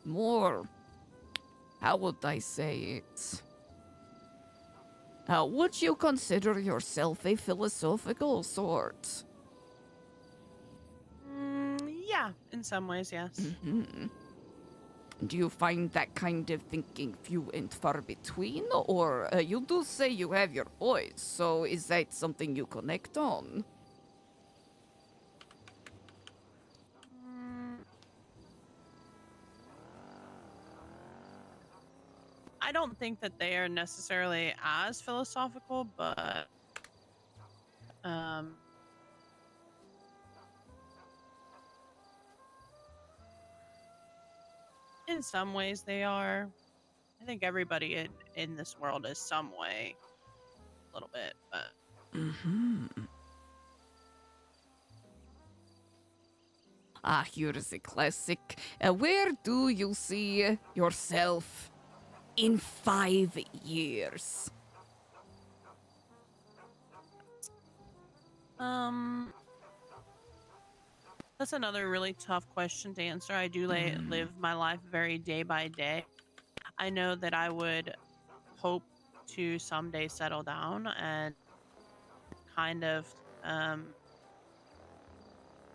more. How would I say it? Would you consider yourself a philosophical sort? Yeah, in some ways, yes. Mm-hmm. Do you find that kind of thinking few and far between? Or you do say you have your boys, so is that something you connect on? I don't think that they are necessarily as philosophical, but in some ways they are. I think everybody in this world is some way a little bit, but Here's a classic. Where do you see yourself in 5 years? That's another really tough question to answer. I do live my life very day by day. I know that I would hope to someday settle down and kind of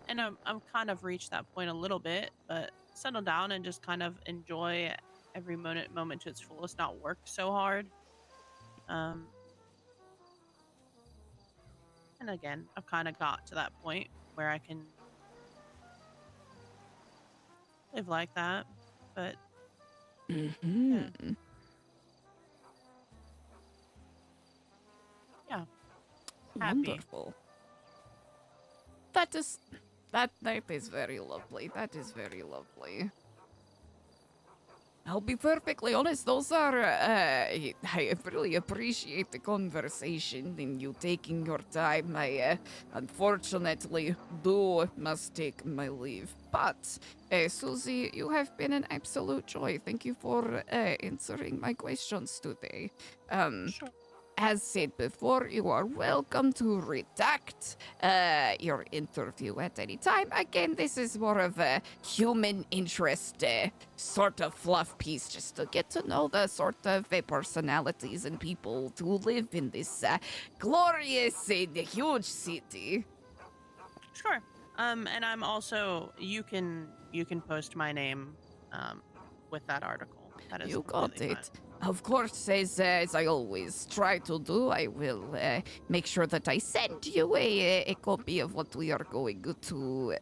and I'm kind of reached that point a little bit, but settle down and just kind of enjoy every moment to its fullest, not work so hard. And again, I've kind of got to that point where I can live like that, but yeah. Happy. Wonderful. That is very lovely. That is very lovely. I'll be perfectly honest, those are, I really appreciate the conversation and you taking your time. I, unfortunately, must take my leave. But, Susie, you have been an absolute joy. Thank you for, answering my questions today. Sure. as said before, you are welcome to redact your interview at any time. Again, this is more of a human interest sort of fluff piece, just to get to know the sort of personalities and people who live in this glorious and huge city. Sure. And I'm also you can post my name with that article. That is You got completely it. Of course, as I always try to do, I will make sure that I send you a copy of what we are going to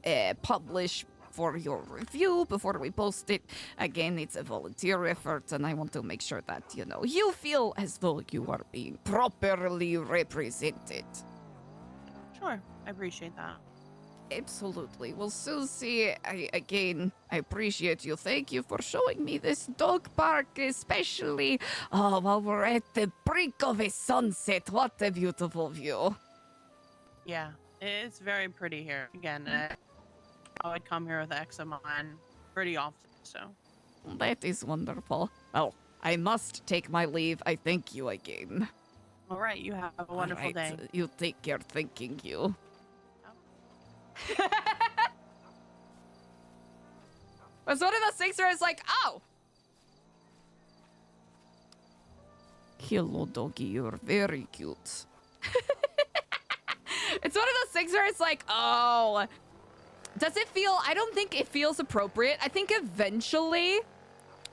publish for your review before we post it. Again, it's a volunteer effort, and I want to make sure that, you know, you feel as though you are being properly represented. Sure. I appreciate that. Absolutely. Well, Susie, I appreciate you. Thank you for showing me this dog park, especially while we're at the brink of a sunset. What a beautiful view. Yeah, it's very pretty here. Again, I would come here with an ex of mine pretty often, so. That is wonderful. Well, I must take my leave. I thank you again. All right, you have a wonderful day. You take care. Thanking you. Was one of those things where it's like, oh. Hello, doggy. You're very cute. It's one of those things where it's like, oh. Does it feel, I don't think it feels appropriate. I think eventually,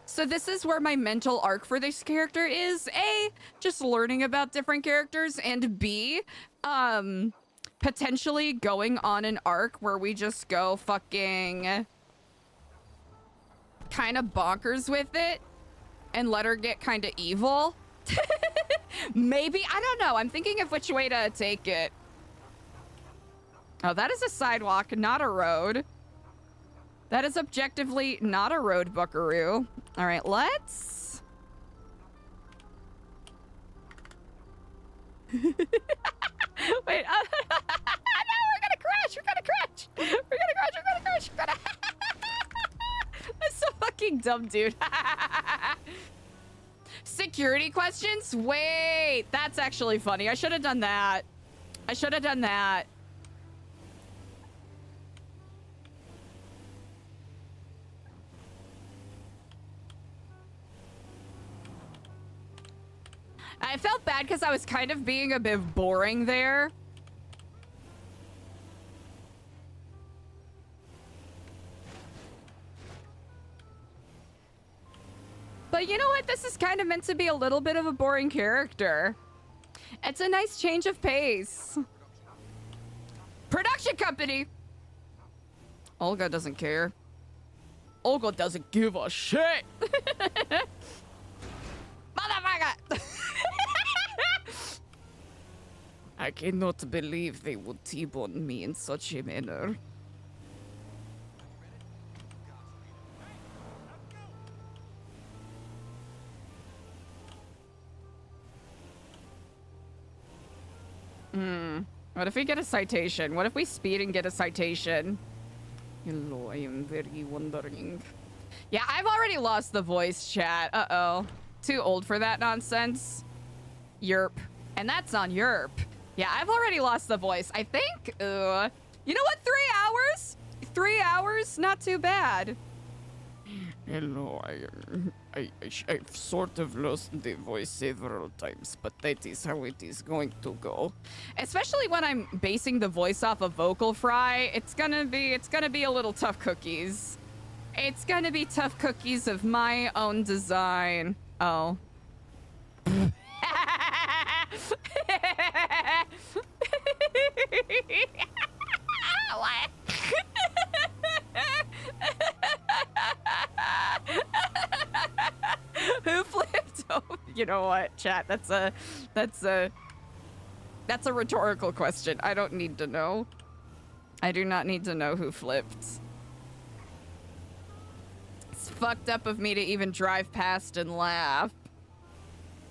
so this is where my mental arc for this character is. A, just learning about different characters, and B, potentially going on an arc where we just go fucking kind of bonkers with it and let her get kind of evil. Maybe, I don't know. I'm thinking of which way to take it. Oh, that is a sidewalk, not a road. That is objectively not a road, buckaroo. All right, let's... Wait, no, we're gonna crash! We're gonna crash! We're gonna crash! We're gonna crash! We're gonna... That's so fucking dumb, dude. Security questions? Wait, that's actually funny. I should have done that. I should have done that. I felt bad because I was kind of being a bit boring there. But you know what? This is kind of meant to be a little bit of a boring character. It's a nice change of pace. Production company! Olga doesn't care. Olga doesn't give a shit. Motherfucker! I cannot believe they would T-bone me in such a manner. What if we get a citation? What if we speed and get a citation? Hello, I am very wondering. Yeah, I've already lost the voice chat. Uh-oh. Too old for that nonsense. Yerp. And that's on Yerp. Yeah, I've already lost the voice. I think, you know what? 3 hours? 3 hours? Not too bad. Hello, I've sort of lost the voice several times, but that is how it is going to go. Especially when I'm basing the voice off of vocal fry, it's gonna be a little tough cookies. It's gonna be tough cookies of my own design. Oh. Who flipped? Oh, you know what, chat? That's a rhetorical question. I don't need to know. I do not need to know who flipped. It's fucked up of me to even drive past and laugh.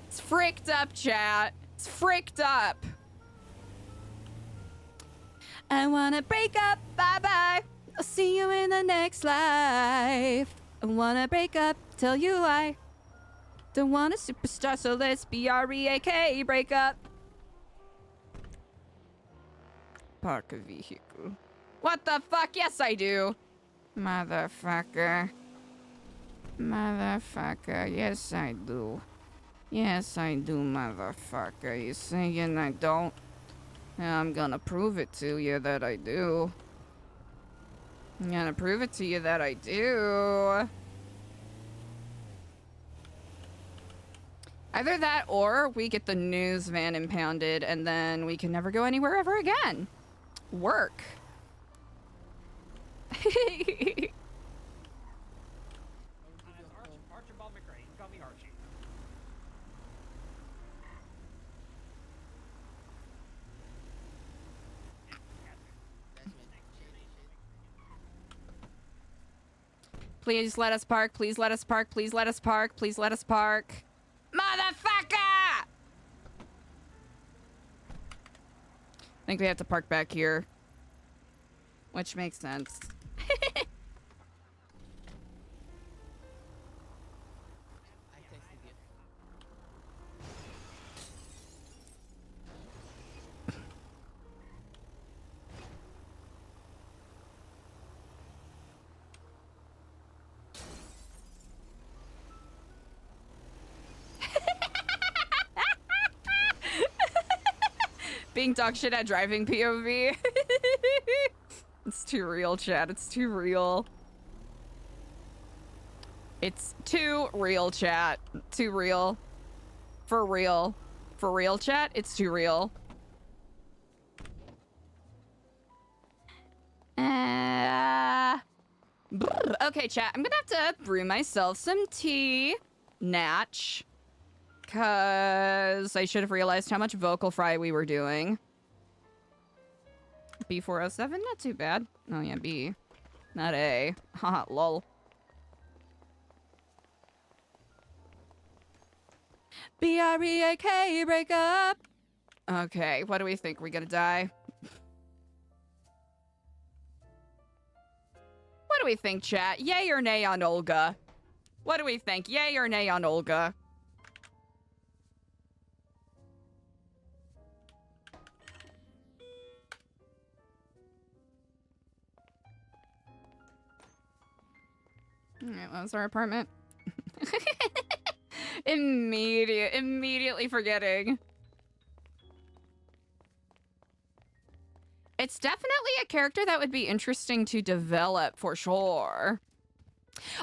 It's fricked up, chat. It's fricked up. I wanna break up, bye-bye. I'll see you in the next life. I wanna break up, tell you why. Don't want a superstar, so let's BREAK, break up. Park a vehicle. What the fuck? Yes, I do. Motherfucker. Motherfucker. Yes, I do. Yes, I do, motherfucker. You saying I don't? I'm gonna prove it to you that I do. I'm gonna prove it to you that I do. Either that or we get the news van impounded and then we can never go anywhere ever again. Work. Archibald McRae. You call me Archie. Please let us park. Please let us park. Please let us park. Please let us park. Motherfucker! I think we have to park back here. Which makes sense. Being dog shit at driving POV. It's too real, chat. It's too real. It's too real, chat. Too real. For real. For real, chat. It's too real. Okay, chat. I'm gonna have to brew myself some tea. Natch. Because I should have realized how much vocal fry we were doing. B407, not too bad. Oh yeah, B. Not A. Haha, lol. BREAK, break up. Okay, what do we think? We gonna die? What do we think, chat? Yay or nay on Olga? What do we think? Yay or nay on Olga? Alright, that was our apartment. Immediately forgetting. It's definitely a character that would be interesting to develop for sure.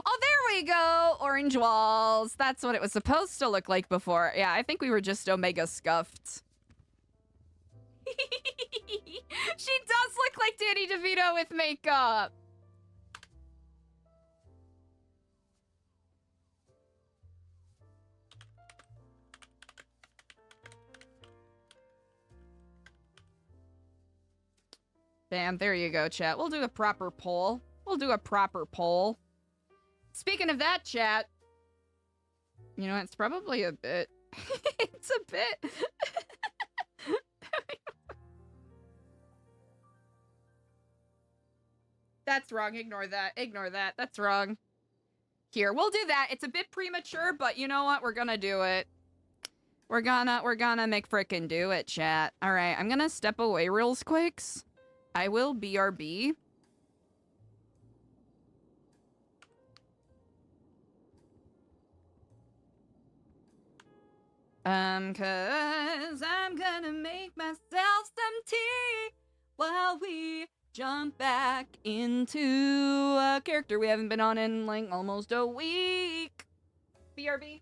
Oh, there we go! Orange walls. That's what it was supposed to look like before. Yeah, I think we were just Omega scuffed. She does look like Danny DeVito with makeup. Bam, there you go, chat. We'll do a proper poll. We'll do a proper poll. Speaking of that, chat. You know, it's probably a bit. It's a bit. That's wrong. Ignore that. Ignore that. That's wrong. Here, we'll do that. It's a bit premature, but you know what? We're gonna do it. We're gonna make frickin' do it, chat. All right, I'm gonna step away real quicks. I will BRB. Cause I'm gonna make myself some tea while we jump back into a character we haven't been on in like almost a week. BRB.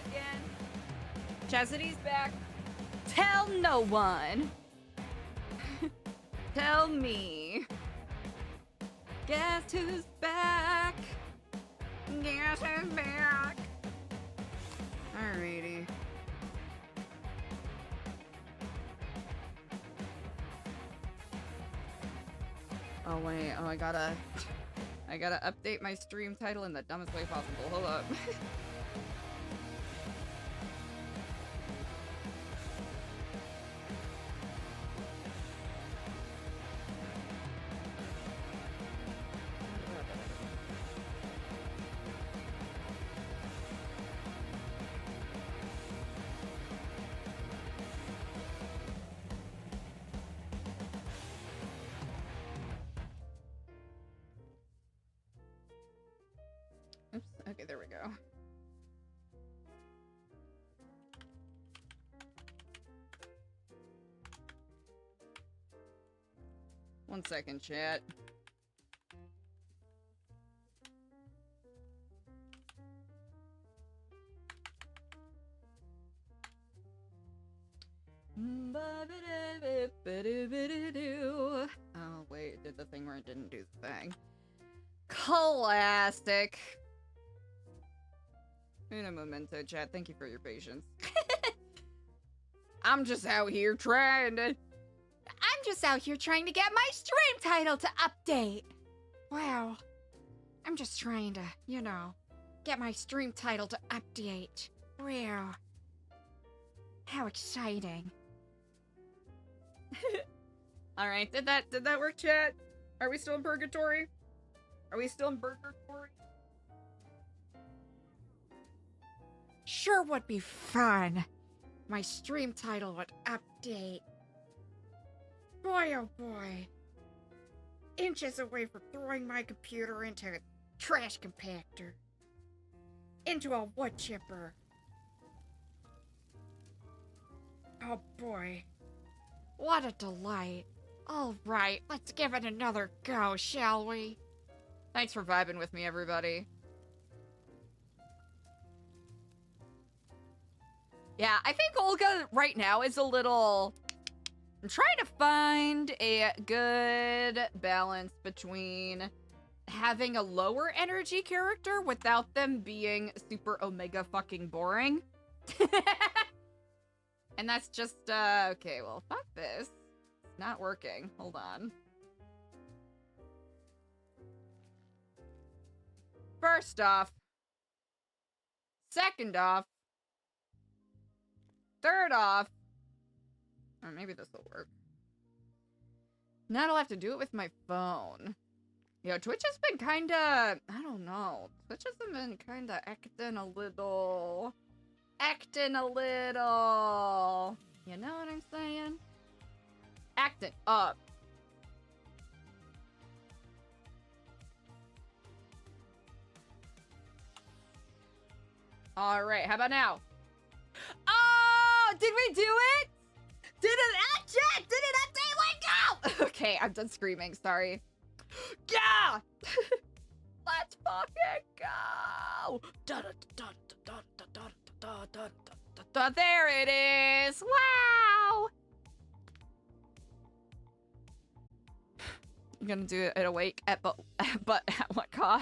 second. Chastity's back. Tell no one. Tell me. Guess who's back? Guess who's back? Alrighty. Oh wait, oh I gotta update my stream title in the dumbest way possible. Hold up. Oops, okay, there we go. One second, chat. Oh, wait, it did the thing where it didn't do the thing. Classic. Una momento, chat. Thank you for your patience. I'm just out here trying to get my stream title to update. Wow. I'm just trying to, you know, get my stream title to update. Wow. How exciting. Alright, did that work, chat? Are we still in purgatory? Are we still in purgatory? Sure would be fun. My stream title would update. Boy, oh boy. Inches away from throwing my computer into a trash compactor. Into a wood chipper. Oh boy. What a delight. Alright, let's give it another go, shall we? Thanks for vibing with me, everybody. Yeah, I think Olga right now is a little... I'm trying to find a good balance between having a lower energy character without them being super omega fucking boring. And that's just, okay, well, fuck this. It's not working. Hold on. First off. Second off. Third off. Or maybe this will work. Now I'll have to do it with my phone. Yo, Twitch has been kinda... I don't know. Twitch has been kinda acting a little... You know what I'm saying? Acting up. Alright, how about now? Oh! Did we do it? Did it chat? Did it update? Let go! Okay, I'm done screaming, sorry. Yeah! Let's fucking go! There it is! Wow! I'm gonna do it awake at but at what cost?